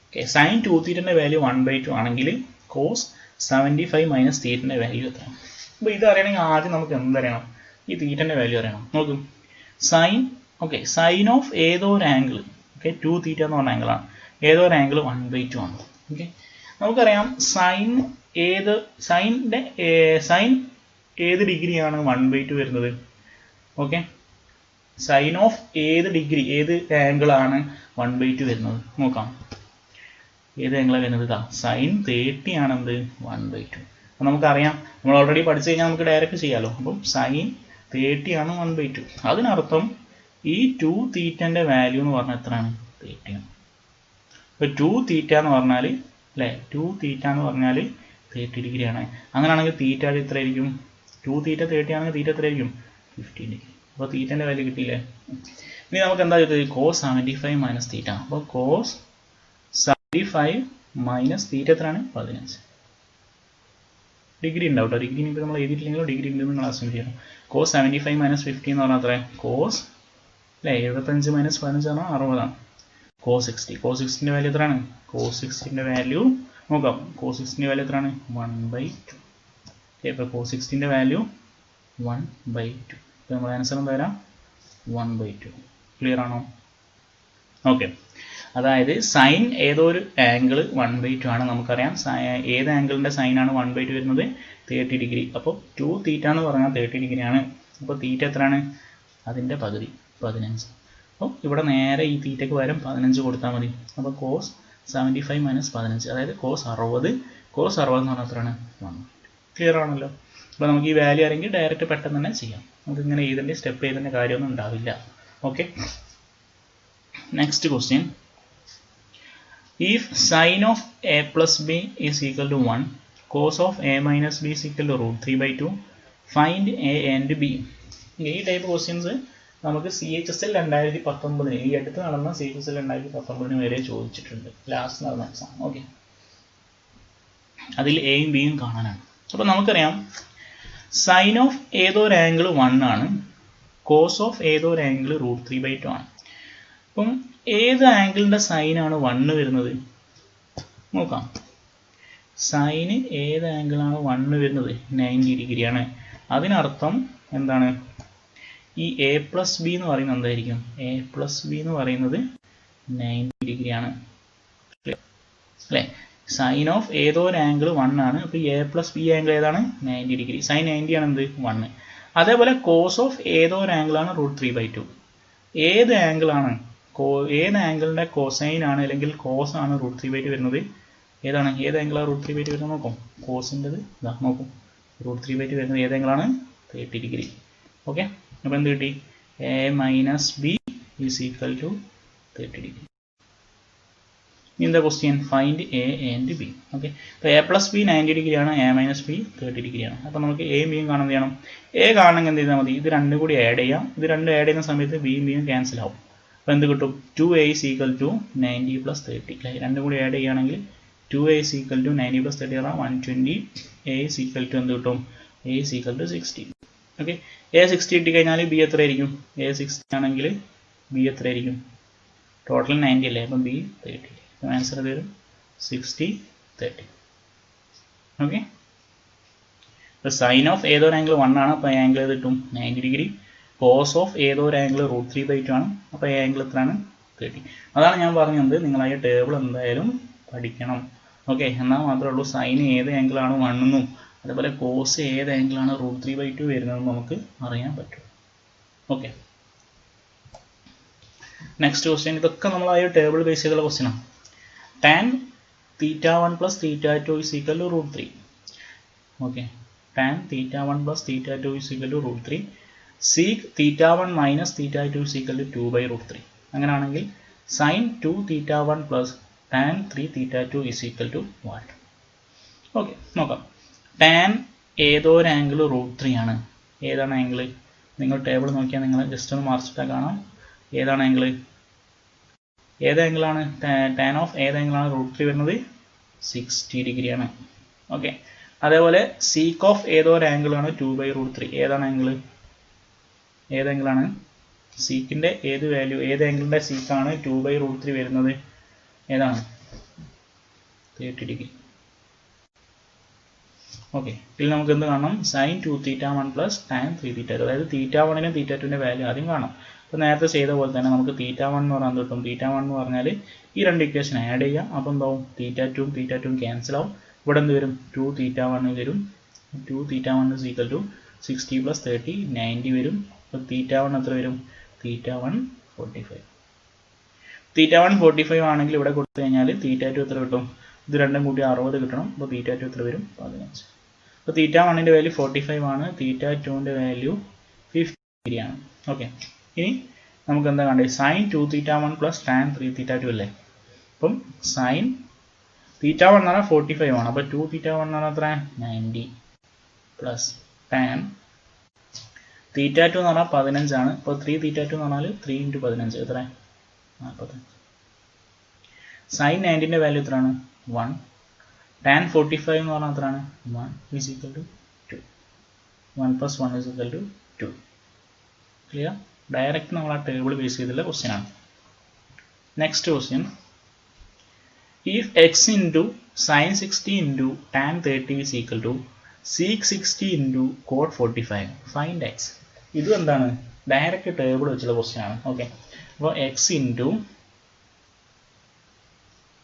Okay, sin 2 theta value 1/2 ആണെങ്കിൽ cos 75 minus theta വാല്യൂ എത്രയാണ്? അപ്പോൾ ഇത് അറിയണമെങ്കിൽ ആദ്യം നമുക്ക് എന്തറിയണം? ഈ തീറ്റന്റെ വാല്യൂ അറിയണം. നോക്കും, സൈൻ, ഓക്കെ, സൈൻ ഓഫ് ഏതോ ഒരു ആംഗിൾ, ഓക്കെ, 2 theta എന്ന് പറഞ്ഞ ആംഗിളാണ്, ഏതോ ഒരു ആംഗിൾ 1/2 ആണ്. ഓക്കെ, നമുക്കറിയാം സൈൻ ഏത് ഡിഗ്രിയാണ് 1/2 വരുന്നത്? ഓക്കെ, സൈൻ ഓഫ് ഏത് ഡിഗ്രി, ഏത് ആംഗിൾ ആണ് 1/2 വരുന്നത്? നോക്കാം, ഏത് ആംഗിളാണ് വരുന്നത്? ഇതാ സൈൻ 30 ആണെന്ത് 1/2. അപ്പം നമുക്കറിയാം, നമ്മൾ ഓൾറെഡി പഠിച്ചു കഴിഞ്ഞാൽ നമുക്ക് ഡയറക്റ്റ് ചെയ്യാമല്ലോ. അപ്പം സൈൻ 30 ആണ് 1/2. അതിനർത്ഥം ഈ 2 തീറ്റൻ്റെ വാല്യൂ എന്ന് പറഞ്ഞാൽ എത്രയാണ്? 30 ആണ്. അപ്പോൾ 2 തീറ്റ എന്ന് പറഞ്ഞാൽ, അല്ലേ, 2 തീറ്റ എന്ന് പറഞ്ഞാൽ 30 ഡിഗ്രി ആണ്. അങ്ങനെയാണെങ്കിൽ തീറ്റ എത്ര ആയിരിക്കും? 2 തീറ്റ 30 ആണെങ്കിൽ തീറ്റ എത്ര ആയിരിക്കും? 15 ഡിഗ്രി. അപ്പോൾ തീറ്റൻ്റെ വാല്യൂ കിട്ടിയില്ലേ? ഇനി നമുക്ക് എന്താ കിട്ടുന്നത്? cos 75 minus theta. അപ്പോൾ cos 75 മൈനസ് തീറ്റ എത്രയാണ്? 15 ഡിഗ്രി ഉണ്ടാവും കേട്ടോ. ഡിഗ്രി ഇപ്പോൾ നമ്മൾ എഴുതിയിട്ടില്ലെങ്കിലും ഡിഗ്രി ഉണ്ടെന്ന് നിങ്ങൾ അസ്യൂം ചെയ്യണം. cos 75 മൈനസ് 15 എന്ന് പറഞ്ഞാൽ എത്ര? cos, അല്ലേ, 75 മൈനസ് 15 പറഞ്ഞാൽ 60 ആണ്. cos 60. cos 60ൻ്റെ വാല്യൂ എത്രയാണ്? cos 60ൻ്റെ വാല്യൂ നോക്കാം. cos 60ൻ്റെ വാല്യൂ എത്രയാണ്? 1/2. ഇപ്പോൾ cos 60ൻ്റെ വാല്യൂ 1/2. ഇപ്പോൾ നമ്മുടെ ആൻസർ എന്താ വരാം? 1/2. ക്ലിയർ ആണോ? ഓക്കെ, അതായത് സൈൻ ഏതോ ഒരു ആംഗിൾ 1/2 ആണ്. നമുക്കറിയാം ഏത് ആംഗിളിൻ്റെ സൈനാണ് 1/2 വരുന്നത്? 30 ഡിഗ്രി. അപ്പോൾ 2 തീറ്റ എന്ന് പറഞ്ഞാൽ 30 ഡിഗ്രി ആണ്. അപ്പോൾ തീറ്റ എത്രയാണ്? അതിൻ്റെ പകുതി, 15. അപ്പോൾ ഇവിടെ നേരെ ഈ തീറ്റയ്ക്ക് പകരം 15 കൊടുത്താൽ മതി. അപ്പോൾ cos 75 മൈനസ് 15, അതായത് cos 60. cos 60 എന്ന് പറഞ്ഞാൽ എത്രയാണ്? 1. ക്ലിയർ ആണല്ലോ? അപ്പോൾ നമുക്ക് ഈ വാല്യൂ ആണെങ്കിൽ ഡയറക്റ്റ് പെട്ടെന്ന് തന്നെ ചെയ്യാം. നമുക്ക് ഇങ്ങനെ എഴുതേണ്ട സ്റ്റെപ്പ് എഴുതേണ്ട കാര്യമൊന്നും ഉണ്ടാവില്ല. Okay, next question. If sin of a plus b is equal to 1, cos of a minus b is equal to √3/2, find a and b. ഈ ടൈപ്പ് ക്വസ്റ്റ്യൻസ് നമുക്ക് CHSL 2019, ഈ അടുത്ത് നടന്ന CHSL 2019 വരെ ചോദിച്ചിട്ടുണ്ട്, ലാസ്റ്റ് നടന്ന എക്സാം. ഓക്കെ, അതിൽ എയും ബിയും കാണാനാണ്. അപ്പോൾ നമുക്കറിയാം സൈൻ ഓഫ് ഏതോ ഒരു ആംഗിൾ 1 ആണ്, കോസ് ഓഫ് ഏതോ ഒരു ആംഗിൾ √3/2 ആണ്. അപ്പം ഏത് ആംഗിളിൻ്റെ സൈനാണ് 1 വരുന്നത്? നോക്കാം, സൈന് ഏത് ആംഗിളാണ് 1 വരുന്നത്? 90 ഡിഗ്രിയാണ്. അതിനർത്ഥം എന്താണ്? ഈ a പ്ലസ് ബി എന്ന് പറയുന്നത് എന്തായിരിക്കും? a പ്ലസ് ബി എന്ന് പറയുന്നത് 90 ഡിഗ്രിയാണ്, അല്ലേ? സൈൻ ഓഫ് ഏതോ ഒരു ആംഗിൾ 1 ആണ്. അപ്പോൾ a പ്ലസ് ബി ആംഗിൾ ഏതാണ്? 90 ഡിഗ്രി. സൈൻ 90 ആണ് എന്ത്? 1. അതേപോലെ കോസ് ഓഫ് ഏതോ ഒരു ആംഗിളാണ് √3/2. ഏത് ആംഗിളാണ്? ഏത് ആംഗിളിൻ്റെ കോസൈൻ ആണ് അല്ലെങ്കിൽ കോസ് ആണ് √3/2 വരുന്നത്? ഏതാണ്? ഏത് ആംഗിളാണ് √3/2 വരുന്നത്? നോക്കും, കോസിൻ്റെത് ഇതാ നോക്കും. √3/2 വരുന്നത് ഏത് ആംഗിളാണ്? 30 ഡിഗ്രി. ഓക്കെ, അപ്പോൾ എന്ത് കിട്ടി? a minus B is equal to 30 degree. In the question, find a and b. Okay, അപ്പോൾ a പ്ലസ് ബി 90 ഡിഗ്രിയാണ്, a മൈനസ് ബി 30 ഡിഗ്രിയാണ്. അപ്പോൾ നമുക്ക് എയും ബിയും കാണാൻ ചെയ്യണം. a കാണണമെങ്കിൽ എന്ത് ചെയ്താൽ മതി? ഇത് രണ്ടും കൂടി ആഡ് ചെയ്യാം. ഇത് രണ്ടും ആഡ് ചെയ്യുന്ന സമയത്ത് ബിയും ബിയും ക്യാൻസൽ ആവും. അപ്പോൾ എന്ത് കിട്ടും? 2a is equal to 90 plus 30. അല്ലേ, രണ്ടും കൂടി ആഡ് ചെയ്യുകയാണെങ്കിൽ 2a is equal to 90 plus 30 പറഞ്ഞാൽ 120. a is equal to എന്ത് കിട്ടും? a is equal to 60. Okay, A 60 കിട്ടിക്കഴിഞ്ഞാൽ ബി എത്ര ആയിരിക്കും? എ 60 ആണെങ്കിൽ ബി എത്ര ആയിരിക്കും? ടോട്ടൽ 90 അല്ലേ, അപ്പം ബി 30. അപ്പം ആൻസർ വരും 60 30. ഓക്കെ, അപ്പോൾ സൈൻ ഓഫ് ഏതൊരു ആംഗിൾ 1 ആണ്, അപ്പോൾ ആംഗിൾ ഏത് കിട്ടും? 90 ഡിഗ്രി. കോസ് ഓഫ് ഏതൊരു ആംഗിൾ √3/2 ആണ്, അപ്പോൾ ആംഗിൾ എത്രയാണ്? 30. അതാണ് ഞാൻ പറഞ്ഞത്, നിങ്ങൾ ആ ടേബിൾ എന്തായാലും പഠിക്കണം. ഓക്കെ, എന്നാൽ മാത്രമേ ഉള്ളൂ സൈൻ ഏത് ആംഗിളാണ് 1 എന്നും അതുപോലെ കോസ് ഏത് ആംഗിളാണ് √3/2 വരുന്നതെന്ന് നമുക്ക് അറിയാൻ പറ്റും. Okay, next question. ഇതൊക്കെ നമ്മൾ ആ ടേബിൾ ബേസ് ചെയ്തുള്ള ക്വസ്റ്റ്യനാണ്. tan θ1 + θ2 = √3. Okay, tan θ1 + θ2 = √3. sec θ1 - θ2 = 2/√3. അങ്ങനെയാണെങ്കിൽ sin 2θ1 + tan 3θ2 = what? ഓക്കെ, നോക്കാം. tan ഏതൊരു ആംഗിൾ √3 ആണ്. ഏതാണ് ആംഗിൾ? നിങ്ങൾ ടേബിൾ നോക്കിയാൽ നിങ്ങൾ ജസ്റ്റ് ഒന്ന് മറിച്ചിട്ടാൽ കാണാം. ഏതാണ് ആംഗിൾ? ഏത് ആംഗിളാണ്? tan ഓഫ് ഏത് ആംഗിളാണ് √3 വരുന്നത്? 60 ഡിഗ്രിയാണ്. ഓക്കെ, അതേപോലെ സീക്ക് ഓഫ് ഏതൊരു ആംഗിളാണ് 2/√3. ഏതാണ് ആംഗിൾ? ഏത് ആംഗിളാണ്? സീക്കിൻ്റെ ഏത് വാല്യൂ, ഏത് ആംഗിളിൻ്റെ സീക്കാണ് 2/√3 വരുന്നത്? ഏതാണ്? 30 ഡിഗ്രി. ഓക്കെ, ഇതിൽ നമുക്ക് എന്ത് കാണണം? sin 2θ1 + tan 3θ2. അതായത് θ1നും θ2ൻ്റെ വാല്യൂ ആദ്യം കാണാം. അപ്പോൾ നേരത്തെ ചെയ്ത പോലെ തന്നെ നമുക്ക് θ1 എന്ന് പറഞ്ഞാൽ കിട്ടും. θ1 എന്ന് പറഞ്ഞാൽ ഈ രണ്ട് ഇക്വേഷൻ ആഡ് ചെയ്യാം. അപ്പോൾ എന്താവും? θ2 θ2 ക്യാൻസൽ ആവും. ഇവിടെ എന്ത് വരും? 2θ1 വരും. 2θ1 = 60 + 30 90 വരും. അപ്പോൾ θ1 എത്ര വരും? θ1 45. θ1 45 ആണെങ്കിൽ ഇവിടെ കൊടുത്തു കഴിഞ്ഞാൽ θ2 എത്ര കിട്ടും? ഇത് രണ്ടും കൂടി 60 കിട്ടണം. അപ്പോൾ θ2 എത്ര വരും? 15. അപ്പോൾ θ1ൻ്റെ വാല്യൂ 45 ആണ്, θ2ൻ്റെ വാല്യൂ 50 ഡിഗ്രി ആണ്. ഓക്കെ, ഇനി നമുക്ക് എന്താ കണ്ടത്? sin 2θ1 + tan 3θ2 അല്ലേ. അപ്പം sin θ1 എന്ന് പറഞ്ഞാൽ 45 ആണ്. അപ്പോൾ 2θ1 എന്ന് പറഞ്ഞാൽ എത്ര? 90 പ്ലസ് tan θ2 എന്ന് പറഞ്ഞാൽ 15 ആണ്. അപ്പോൾ 3θ2 എന്ന് പറഞ്ഞാൽ 3 × 15 എത്ര? 45. sin 90ൻ്റെ വാല്യൂ എത്രയാണ്? 1. tan 45 എന്ന് പറഞ്ഞാൽ എത്രയാണ്? 1 = 2. 1 + 1 = 2. ക്ലിയർ? ഡയറക്റ്റ് നമ്മൾ ആ ടേബിൾ ബേസ് ചെയ്തുള്ള ക്വസ്റ്റ്യൻ ആണ്. Next question. If x × sin 60 × tan 30 = sec 60 × cot 45, find x. ഇതും എന്താണ്? ഡയറക്റ്റ് ടേബിൾ വെച്ചുള്ള ക്വസ്റ്റ്യൻ ആണ്. ഓക്കെ, അപ്പോൾ x ×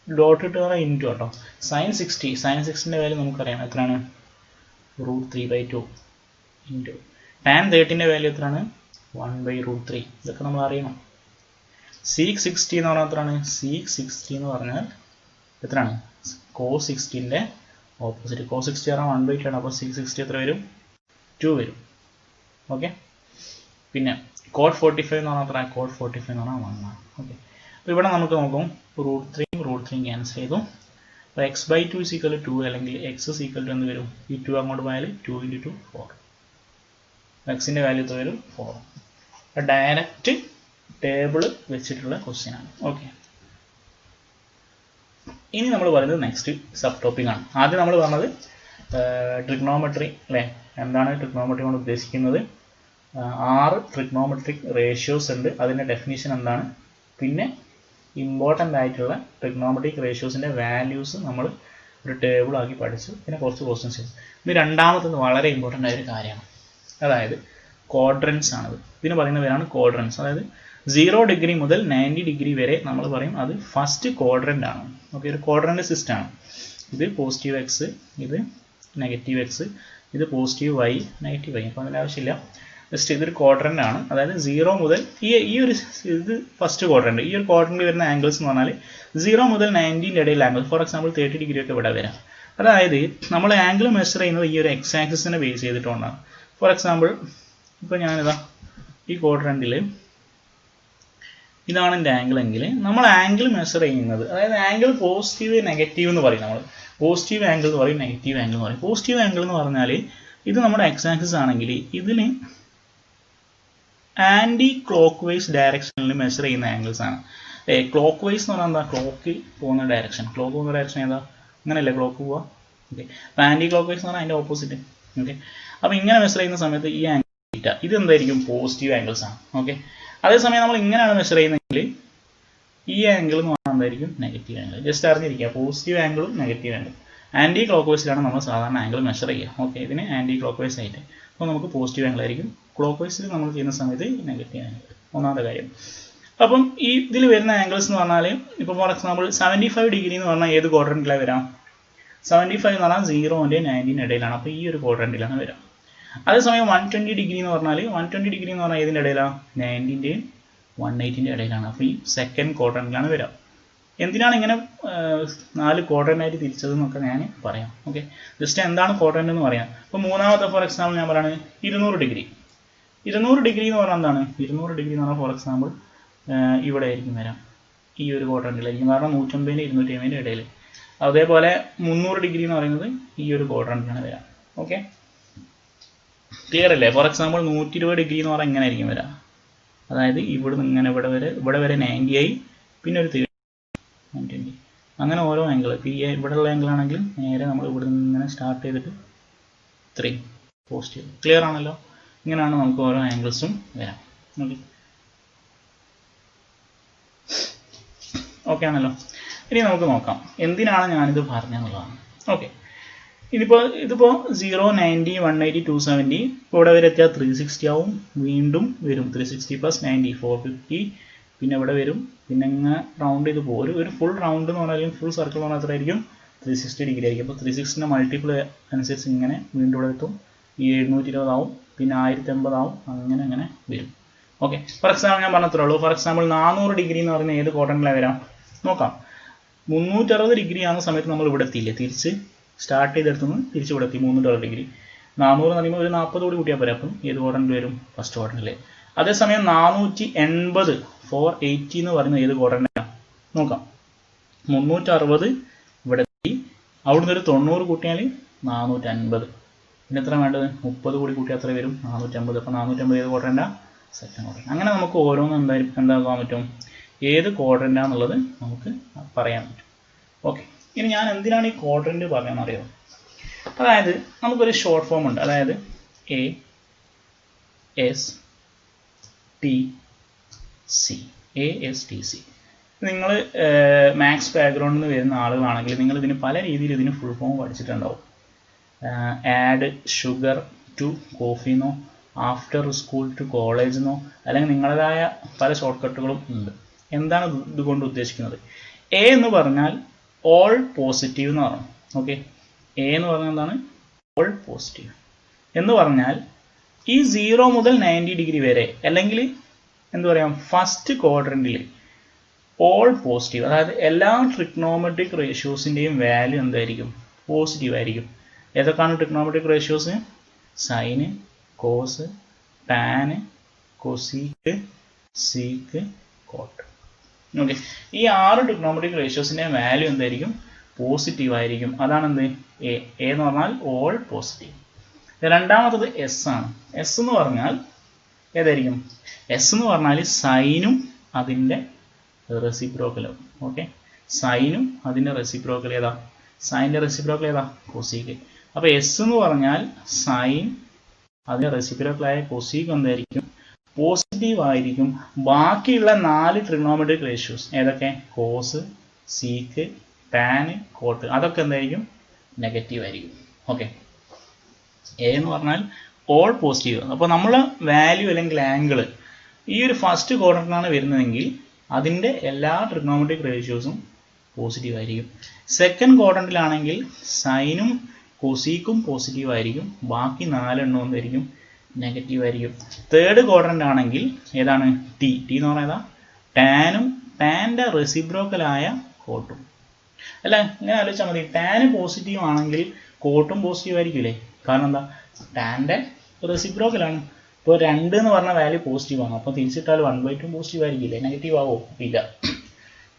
ഡോട്ട് ഇട്ട് ഇൻറ്റു കേട്ടോ. sin 60ൻ്റെ വാല്യൂ നമുക്കറിയാം എത്രയാണ്? √3/2 ഇൻറ്റു tan 30ൻ്റെ വാല്യൂ എത്രയാണ്? 1/√3. ഇതൊക്കെ നമ്മൾ അറിയണം. sec 60 എന്ന് പറഞ്ഞാൽ എത്രയാണ്? sec 60 എന്ന് പറഞ്ഞാൽ എത്രയാണ്? cos 60ൻ്റെ opposite. cos 60 പറഞ്ഞാൽ 1/2 ആണ്. അപ്പോൾ sec 60 എത്ര വരും? 2 വരും. ഓക്കെ, പിന്നെ cot 45 എന്ന് പറഞ്ഞാൽ എത്ര? cot 45 എന്ന് പറഞ്ഞാൽ 1 ആണ്. ഓക്കെ, അപ്പോൾ ഇവിടെ നമുക്ക് നോക്കും √3 ക്യാൻസൽ ചെയ്തു. അപ്പോൾ x/2 = 2 അല്ലെങ്കിൽ x = എന്ത് വരും? ഈ 2 അങ്ങോട്ട് പോയാൽ 2 × 2 4. എക്സിൻ്റെ വാല്യൂ എത്ര വരും? 4. ഡയറക്റ്റ് ടേബിൾ വെച്ചിട്ടുള്ള ക്വസ്റ്റ്യൻ ആണ്. ഓക്കെ, ഇനി നമ്മൾ പറയുന്നത് നെക്സ്റ്റ് സബ് ടോപ്പിക് ആണ്. ആദ്യം നമ്മൾ പറഞ്ഞത് ട്രിഗ്നോമെട്രി അല്ലേ. എന്താണ് ട്രിഗ്നോമെട്രി കൊണ്ട് ഉദ്ദേശിക്കുന്നത്? 6 ട്രിഗ്നോമെട്രിക് റേഷ്യോസ് ഉണ്ട്. അതിൻ്റെ ഡെഫിനിഷൻ എന്താണ്? പിന്നെ ഇമ്പോർട്ടൻ്റ് ആയിട്ടുള്ള ട്രിഗ്നോമെട്രിക് റേഷ്യോസിൻ്റെ വാല്യൂസ് നമ്മൾ ഒരു ടേബിൾ ആക്കി പഠിച്ചു. പിന്നെ കുറച്ച് ക്വസ്റ്റ്യൻസ് ചെയ്തു. ഇനി രണ്ടാമത്തത് വളരെ ഇമ്പോർട്ടൻ്റ് ആയൊരു കാര്യമാണ്. അതായത് ക്വാഡ്രൻസ് ആണത്. ഇതിന് പറയുന്ന പേരാണ് ക്വാഡ്രൻസ്. അതായത് 0 ഡിഗ്രി മുതൽ 90 ഡിഗ്രി വരെ നമ്മൾ പറയും അത് ഫസ്റ്റ് ക്വാഡ്രൻ്റ് ആണ്. ഓക്കെ, ഒരു ക്വാഡ്രൻ്റ് സിസ്റ്റം ആണ്. ഇത് പോസിറ്റീവ് എക്സ്, ഇത് നെഗറ്റീവ് എക്സ്, ഇത് പോസിറ്റീവ് വൈ, നെഗറ്റീവ് വൈ. അപ്പോൾ അതിൻ്റെ ആവശ്യമില്ല. ജസ്റ്റ് ഇതൊരു ക്വാഡ്രൻ്റ് ആണ്. അതായത് 0 മുതൽ ഈ ഒരു ഇത് ഫസ്റ്റ് ക്വാഡ്രൻ്റ്. ഈ ഒരു ക്വാഡ്രൻ്റിൽ വരുന്ന ആംഗിൾസ് എന്ന് പറഞ്ഞാൽ 0 മുതൽ 90ൻ്റെ ഇടയിൽ ആംഗിൾ. ഫോർ എക്സാമ്പിൾ 30 ഡിഗ്രി ഒക്കെ ഇവിടെ വരാം. അതായത് നമ്മൾ ആംഗിൾ മെഷർ ചെയ്യുന്നത് ഈ ഒരു എക്സ് ആക്സിസിനെ ബേസ് ചെയ്തിട്ടുകൊണ്ടാണ്. ഫോർ എക്സാമ്പിൾ ഇപ്പോൾ ഞാനിതാ ഈ ക്വാഡ്രൻ്റിൽ ഇതാണ് എൻ്റെ ആംഗിൾ എങ്കിൽ നമ്മൾ ആംഗിൾ മെഷർ ചെയ്യുന്നത്, അതായത് ആംഗിൾ പോസിറ്റീവ് നെഗറ്റീവ് എന്ന് പറയും. നമ്മൾ പോസിറ്റീവ് ആംഗിൾ എന്ന് പറയും, നെഗറ്റീവ് ആംഗിൾ എന്ന് പറയും. പോസിറ്റീവ് ആംഗിൾ എന്ന് പറഞ്ഞാൽ ഇത് നമ്മുടെ എക്സ് ആക്സിസ് ആണെങ്കിൽ ഇതിന് ആൻറ്റി ക്ലോക്ക് വൈസ് ഡയറക്ഷനിൽ മെഷർ ചെയ്യുന്ന ആംഗിൾസ് ആണ്. ക്ലോക്ക് വൈസ് എന്ന് പറഞ്ഞാൽ എന്താ? ക്ലോക്ക് പോകുന്ന ഡയറക്ഷൻ. ക്ലോക്ക് പോകുന്ന ഡയറക്ഷൻ ഏതാ? അങ്ങനെയല്ലേ ക്ലോക്ക് പോവുക. ഓക്കെ, അപ്പോൾ ആൻറ്റി ക്ലോക്ക് വൈസ് എന്ന് പറഞ്ഞാൽ അതിൻ്റെ ഓപ്പോസിറ്റ്. ഓക്കെ, അപ്പോൾ ഇങ്ങനെ മെഷർ ചെയ്യുന്ന സമയത്ത് ഈ ആംഗിൾ ബീറ്റ. ഇത് എന്തായിരിക്കും? പോസിറ്റീവ് ആംഗിൾസ് ആണ്. ഓക്കെ, അതേസമയം നമ്മൾ ഇങ്ങനെയാണ് മെഷർ ചെയ്യുന്നതെങ്കിൽ ഈ ആംഗിൾ എന്ന് പറഞ്ഞാൽ എന്തായിരിക്കും? Negative angle. ജസ്റ്റ് അറിഞ്ഞിരിക്കുക, പോസിറ്റീവ് ആംഗിളും നെഗറ്റീവ് ആംഗിൾ. ആൻറ്റി ക്ലോക്ക് വൈസിലാണ് നമ്മൾ സാധാരണ ആംഗിൾ മെഷർ ചെയ്യുക. ഓക്കെ, ഇതിന് ആൻറ്റി ക്ലോക്ക് വൈസ് ആയിട്ട്. അപ്പോൾ നമുക്ക് പോസിറ്റീവ് ആംഗിൾ ആയിരിക്കും. ക്ലോക്ക് വൈസിൽ നമ്മൾ ചെയ്യുന്ന സമയത്ത് നെഗറ്റീവ് ആംഗിൾ. ഒന്നാമത്തെ കാര്യം. അപ്പം ഈ ഇതിൽ വരുന്ന ആംഗിൾസ് എന്ന് പറഞ്ഞാൽ ഇപ്പോൾ ഫോർ എക്സാമ്പിൾ 75 ഡിഗ്രി എന്ന് പറഞ്ഞാൽ ഏത് ക്വാഡ്രന്റിലാണ് വരാം? 75 എന്ന് പറഞ്ഞാൽ 0-ന്റെ 90 ഇടയിലാണ്. അപ്പോൾ ഈ ഒരു ക്വാഡ്രന്റിലാണ് വരാം. അതേസമയം 120 ഡിഗ്രി എന്ന് പറഞ്ഞാൽ 120 ഡിഗ്രി എന്ന് പറഞ്ഞാൽ ഏതിൻ്റെ ഇടയിലാണ്? 90-ന്റെയും 180-ന്റെ ഇടയിലാണ്. അപ്പോൾ ഈ സെക്കൻഡ് ക്വാഡ്രന്റിലാണ് വരാം. എന്തിനാണ് ഇങ്ങനെ 4 ക്വാഡ്രന്റായിട്ട് തിരിച്ചത് എന്നൊക്കെ ഞാൻ പറയാം. ഓക്കെ, ജസ്റ്റ് എന്താണ് ക്വാഡ്രന്റ് എന്ന് പറയാം. അപ്പോൾ മൂന്നാമത്തെ ഫോർ എക്സാമ്പിൾ ഞാൻ പറയുന്നത് 200 ഡിഗ്രി. 200 ഡിഗ്രി എന്ന് പറഞ്ഞാൽ എന്താണ്? 200 ഡിഗ്രി എന്ന് പറഞ്ഞാൽ ഫോർ എക്സാമ്പിൾ ഇവിടെ ആയിരിക്കും വരാം, ഈ ഒരു ക്വാഡ്രന്റിലായിരിക്കും. കാരണം 150-നും 250-നും ഇടയിൽ. അതേപോലെ 300 ഡിഗ്രി എന്ന് പറയുന്നത് ഈ ഒരു ക്വാഡ്രന്റിലാണ് വരാം. ഓക്കെ, ക്ലിയർ അല്ലേ? ഫോർ എക്സാമ്പിൾ 120 ഡിഗ്രി എന്ന് പറഞ്ഞാൽ ഇങ്ങനെ ആയിരിക്കും വരാം. അതായത് ഇവിടെ നിന്ന് ഇങ്ങനെ ഇവിടെ വരെ 90 ആയി, പിന്നെ ഒരു 120. അങ്ങനെ ഓരോ ആംഗിൾ. ഇപ്പോൾ ഈ ഇവിടെയുള്ള ആംഗിൾ ആണെങ്കിൽ നേരെ നമ്മൾ ഇവിടെ നിന്ന് ഇങ്ങനെ സ്റ്റാർട്ട് ചെയ്തിട്ട് 3 പോസിറ്റീവ്. ക്ലിയർ ആണല്ലോ? ഇങ്ങനെയാണ് നമുക്ക് ഓരോ ആംഗിൾസും വരാം. ഓക്കെ, ഓക്കെ ആണല്ലോ? ഇനി നമുക്ക് നോക്കാം എന്തിനാണ് ഞാനിത് പറഞ്ഞതെന്നുള്ളതാണ്. ഓക്കെ, ഇതിപ്പോൾ 0, 90, 180, 270 ഇപ്പോൾ ഇവിടെ വരെ എത്തിയാൽ 360 ആവും. വീണ്ടും വരും 360 + 90 450. പിന്നെ ഇവിടെ വരും. പിന്നെ ഇങ്ങനെ റൗണ്ട് ചെയ്ത് പോകും. ഒരു ഫുൾ റൗണ്ട് എന്ന് പറഞ്ഞാൽ ഫുൾ സർക്കിൾ എന്ന് പറഞ്ഞാൽ എത്രയായിരിക്കും? 360 ഡിഗ്രി ആയിരിക്കും. അപ്പോൾ 360-ന്റെ മൾട്ടിപ്പിൾ അനുസരിച്ച് ഇങ്ങനെ വീണ്ടും ഇവിടെ എത്തും. ഈ 720 ആവും, പിന്നെ 1080 ആവും. അങ്ങനെ അങ്ങനെ വരും. ഓക്കെ, ഫോർ എക്സാമ്പിൾ ഞാൻ പറഞ്ഞത്രേ ഉള്ളൂ. ഫോർ എക്സാമ്പിൾ 400 ഡിഗ്രി എന്ന് പറയുന്നത് ഏത് ക്വാഡ്രന്റിലാണ് വരാം? നോക്കാം. 360 ഡിഗ്രി ആകുന്ന സമയത്ത് നമ്മൾ ഇവിടെ എത്തിയില്ലേ? തിരിച്ച് സ്റ്റാർട്ട് ചെയ്തെടുത്തുനിന്ന് തിരിച്ച് ഇവിടെ എത്തി 360 ഡിഗ്രി. 400 എന്ന് പറയുമ്പോൾ ഒരു 40 കൂടി കൂട്ടിയാൽ പോരാ. അപ്പം ഏത് ക്വാഡ്രന്റിൽ വരും? ഫസ്റ്റ് ക്വാഡ്രന്റിൽ. അതേസമയം 480 480 എന്ന് പറയുന്നത് ഏത് ക്വാഡ്രന്റിലാണ്? നോക്കാം. 360 ഇവിടെ എത്തി, അവിടുന്ന് ഒരു 90 കൂട്ടിയാൽ 450. പിന്നെ എത്ര വേണ്ടത്? 30 കൂടി കൂട്ടിയാൽ എത്ര വരും? 450. അപ്പോൾ 450 ഏത് ക്വാഡ്രന്റാണ്? Second quadrant. അങ്ങനെ നമുക്ക് ഓരോന്നും എന്താക്കാൻ പറ്റും? ഏത് ക്വാഡ്രന്റാന്നുള്ളത് നമുക്ക് പറയാൻ പറ്റും. ഓക്കെ, ഇനി ഞാൻ എന്തിനാണ് ഈ ക്വാഡ്രന്റ് പറയാൻ അറിയോ? അതായത് നമുക്കൊരു ഷോർട്ട് ഫോം ഉണ്ട്. അതായത് ASTC. ASTC. നിങ്ങൾ മാത്സ് ബാക്ക്ഗ്രൗണ്ടിൽ നിന്ന് വരുന്ന ആളുകളാണെങ്കിൽ നിങ്ങൾ ഇതിന് പല രീതിയിൽ ഇതിന് ഫുൾ ഫോം പഠിച്ചിട്ടുണ്ടാവും. ആഡ് ഷുഗർ ടു കോഫിന്നോ, ആഫ്റ്റർ സ്കൂൾ ടു കോളേജ് എന്നോ, അല്ലെങ്കിൽ നിങ്ങളുടേതായ പല ഷോർട്ട് കട്ടുകളും ഉണ്ട്. എന്താണ് ഇതുകൊണ്ട് ഉദ്ദേശിക്കുന്നത്? എ എന്ന് പറഞ്ഞാൽ ഓൾ പോസിറ്റീവ് എന്ന് പറഞ്ഞു. ഓക്കെ, എ എന്ന് പറഞ്ഞാൽ എന്താണ്? ഓൾ പോസിറ്റീവ് എന്ന് പറഞ്ഞാൽ ഈ 0 മുതൽ 90 ഡിഗ്രി വരെ, അല്ലെങ്കിൽ എന്ത് പറയാം, ഫസ്റ്റ് ക്വാഡ്രന്റിൽ ഓൾ പോസിറ്റീവ്, അതായത് എല്ലാ ട്രിഗ്നോമെട്രിക് റേഷ്യോസിൻ്റെയും വാല്യൂ എന്തായിരിക്കും? പോസിറ്റീവ് ആയിരിക്കും. ഏതൊക്കെയാണ് trigonometric ratios? Sine, cos, tan, cosec, sec, cot. Okay, ഈ 6 ട്രിഗ്നോമെട്രിക് റേഷ്യോസിൻ്റെ വാല്യൂ എന്തായിരിക്കും? പോസിറ്റീവ് ആയിരിക്കും. അതാണ് എന്ത്? എ എന്ന് പറഞ്ഞാൽ ഓൾ പോസിറ്റീവ്. രണ്ടാമത്തത് എസ് ആണ്. എസ് എന്ന് പറഞ്ഞാൽ ഏതായിരിക്കും? എസ് എന്ന് പറഞ്ഞാൽ സൈനും അതിൻ്റെ റെസിപ്രോക്കലും. ഓക്കെ, സൈനും അതിൻ്റെ റെസിപ്രോക്കൽ ഏതാ? സൈൻ്റെ റെസിപ്രോക്കൽ ഏതാ? കൊസീക്ക്. അപ്പോൾ എസ് എന്ന് പറഞ്ഞാൽ സൈൻ, അതിൻ്റെ റെസിപ്രോക്കലായ കൊസീക്ക് എന്തായിരിക്കും? പോസിറ്റീവ് ആയിരിക്കും. ബാക്കിയുള്ള 4 ട്രിഗ്നോമെട്രിക് റേഷ്യോസ് ഏതൊക്കെ? കോസ്, സീക്ക്, ടാന്, കോട്ട്, അതൊക്കെ എന്തായിരിക്കും? നെഗറ്റീവ് ആയിരിക്കും. ഓക്കെ, എ എന്ന് പറഞ്ഞാൽ ഓൾ പോസിറ്റീവ്. അപ്പോൾ നമ്മൾ വാല്യൂ അല്ലെങ്കിൽ ആംഗിൾ ഈ ഒരു ഫസ്റ്റ് ക്വാഡ്രന്റിലാണ് വരുന്നതെങ്കിൽ അതിൻ്റെ എല്ലാ ട്രിഗ്നോമെട്രിക് റേഷ്യോസും പോസിറ്റീവ് ആയിരിക്കും. സെക്കൻഡ് ക്വാഡ്രന്റിലാണെങ്കിൽ സൈനും കൊസീക്കും പോസിറ്റീവ് ആയിരിക്കും. ബാക്കി 4 എണ്ണം എന്തായിരിക്കും? നെഗറ്റീവ് ആയിരിക്കും. തേർഡ് ക്വാഡ്രന്റ് ആണെങ്കിൽ ഏതാണ്? ടി. ടി എന്ന് പറയുന്നത് ടാനും ടാൻ്റെ റെസിപ്രോക്കലായ കോട്ടും. അല്ല, ഇങ്ങനെ ആലോചിച്ചാൽ മതി. ടാന് പോസിറ്റീവ് ആണെങ്കിൽ കോട്ടും പോസിറ്റീവ് ആയിരിക്കില്ലേ? കാരണം എന്താ? ടാൻ്റെ റെസിപ്രോക്കലാണ്. ഇപ്പോൾ 2 എന്ന് പറഞ്ഞ വാല്യൂ പോസിറ്റീവ് ആണ്. അപ്പോൾ തിരിച്ചിട്ടാൽ 1/2 പോസിറ്റീവ് ആയിരിക്കില്ലേ? നെഗറ്റീവ് ആവോ? ഇല്ല.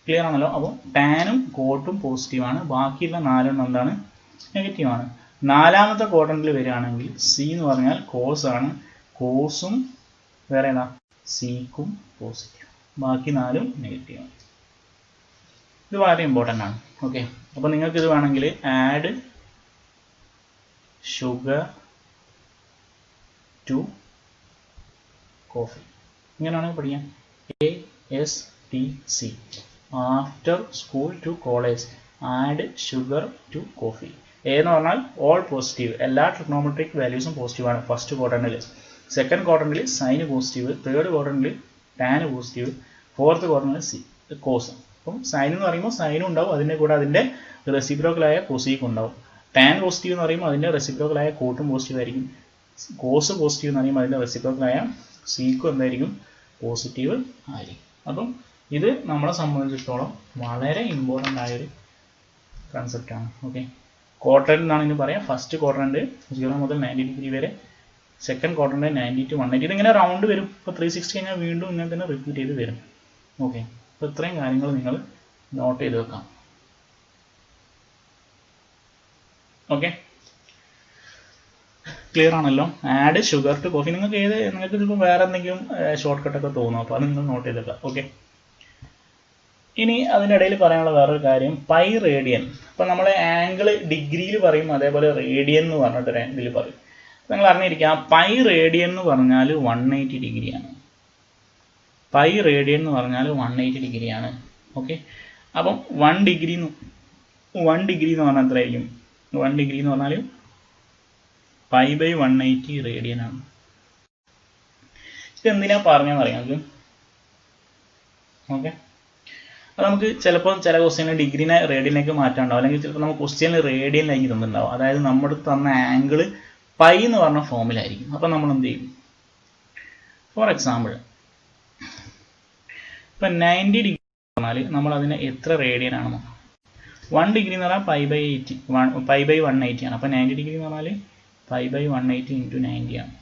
ക്ലിയർ ആണല്ലോ? അപ്പോൾ ടാനും കോട്ടും പോസിറ്റീവാണ്. ബാക്കിയുള്ള 4 എണ്ണം എന്താണ്? നെഗറ്റീവാണ്. നാലാമത്തെ ക്വാഡ്രന്റിൽ വരികയാണെങ്കിൽ സി എന്ന് പറഞ്ഞാൽ കോസ് ആണ്. കോസും വേറെ ഏതാ? സീക്കും പോസിറ്റീവ്. ബാക്കി 4ഉം നെഗറ്റീവാണ്. ഇത് വളരെ ഇമ്പോർട്ടൻ്റ് ആണ്. ഓക്കെ, അപ്പോൾ നിങ്ങൾക്ക് ഇത് വേണമെങ്കിൽ ആഡ് ഷുഗർ ടു കോഫി. ഇങ്ങനെയാണ് പഠിക്കാം. ASTC after school to college add sugar to coffee. A എന്ന് പറഞ്ഞാൽ ഓൾ പോസിറ്റീവ്, എല്ലാ ട്രിഗ്നോമെട്രിക് വാല്യൂസും പോസിറ്റീവാണ് ഫസ്റ്റ് ക്വാഡ്രന്റിൽ. സെക്കൻഡ് ക്വാഡ്രന്റിൽ സൈന് പോസിറ്റീവ്, തേർഡ് ക്വാഡ്രന്റിൽ ടാന് പോസിറ്റീവ്, ഫോർത്ത് ക്വാഡ്രന്റിൽ കോസ്. അപ്പം സൈൻ എന്ന് പറയുമ്പോൾ സൈനും ഉണ്ടാവും, അതിൻ്റെ കൂടെ അതിൻ്റെ റെസിപ്രോക്കലായ കൊസീക്കും ഉണ്ടാവും. ടാൻ പോസിറ്റീവ് എന്ന് പറയുമ്പോൾ അതിൻ്റെ റെസിപ്രോക്കലായ കോട്ടും പോസിറ്റീവ് ആയിരിക്കും. കോസ് പോസിറ്റീവ് എന്ന് പറയുമ്പോൾ അതിൻ്റെ റെസിപ്രോക്കലായ സീക്കും എന്തായിരിക്കും? പോസിറ്റീവ് ആയിരിക്കും. അപ്പം ഇത് നമ്മളെ സംബന്ധിച്ചിടത്തോളം വളരെ ഇമ്പോർട്ടൻ്റ് ആയൊരു കൺസെപ്റ്റാണ്. ഓക്കെ, ക്വാഡ്രന്റ് എന്നാണ് ഇതിന് പറയാം. ഫസ്റ്റ് ക്വാഡ്രന്റ് 0 മുതൽ 90 ഡിഗ്രി വരെ, സെക്കൻഡ് ക്വാഡ്രന്റ് 90 to 180. ഇതിങ്ങനെ റൗണ്ട് വരും. ഇപ്പോൾ 360 കഴിഞ്ഞാൽ വീണ്ടും ഇങ്ങനെ തന്നെ റിപ്പീറ്റ് ചെയ്ത് വരും. ഓക്കെ, അപ്പോൾ ഇത്രയും കാര്യങ്ങൾ നിങ്ങൾ നോട്ട് ചെയ്ത് വെക്കാം. ഓക്കെ, ക്ലിയർ ആണല്ലോ? Add sugar to coffee. നിങ്ങൾക്ക് ചിലപ്പോൾ വേറെ എന്തെങ്കിലും ഷോർട്ട് കട്ടൊക്കെ തോന്നും, അപ്പോൾ അത് നിങ്ങൾ നോട്ട് ചെയ്ത് വെക്കാം. ഓക്കെ, ഇനി അതിനിടയിൽ പറയാനുള്ള വേറൊരു കാര്യം, പൈ റേഡിയൻ. അപ്പോൾ നമ്മൾ ആംഗിൾ ഡിഗ്രിയിൽ പറയും, അതേപോലെ റേഡിയൻ എന്ന് പറഞ്ഞിട്ട് ഇതിൽ പറയും. നിങ്ങൾ അറിഞ്ഞിരിക്കുക, പൈ റേഡിയൻ എന്ന് പറഞ്ഞാൽ 180 ഡിഗ്രിയാണ്. പൈ റേഡിയൻ എന്ന് പറഞ്ഞാൽ 180 ഡിഗ്രിയാണ്. ഓക്കെ, അപ്പം 1 ഡിഗ്രി എന്ന് പറഞ്ഞാൽ എത്രയായിരിക്കും? 1 ഡിഗ്രി എന്ന് പറഞ്ഞാൽ π/180 റേഡിയൻ ആണ്. ഇത് എന്തിനാ പറഞ്ഞതെന്ന് അറിയാം നമുക്ക്? ഓക്കെ, അത് നമുക്ക് ചിലപ്പോൾ ചില ക്വസ്റ്റ്യനിൽ ഡിഗ്രിനെ റേഡിയനിലേക്ക് മാറ്റാണ്ടാവും, അല്ലെങ്കിൽ ചിലപ്പോൾ നമുക്ക് ക്വസ്റ്റ്യനിൽ റേഡിയനിലേക്ക് തന്നിട്ടുണ്ടാവും. അതായത് നമ്മുടെ തന്ന ആംഗിൾ പൈ എന്ന് പറഞ്ഞ ഫോമിലായിരിക്കും. അപ്പം നമ്മൾ എന്ത് ചെയ്യും? ഫോർ എക്സാമ്പിൾ, ഇപ്പം 90 ഡിഗ്രി പറഞ്ഞാൽ നമ്മൾ അതിനെ എത്ര റേഡിയൻ ആണെന്ന് 1 ഡിഗ്രി എന്ന് പറഞ്ഞാൽ π/180 ആണ്. അപ്പം 90 ഡിഗ്രി എന്ന് പറഞ്ഞാൽ π/180 × 90 ആണ്.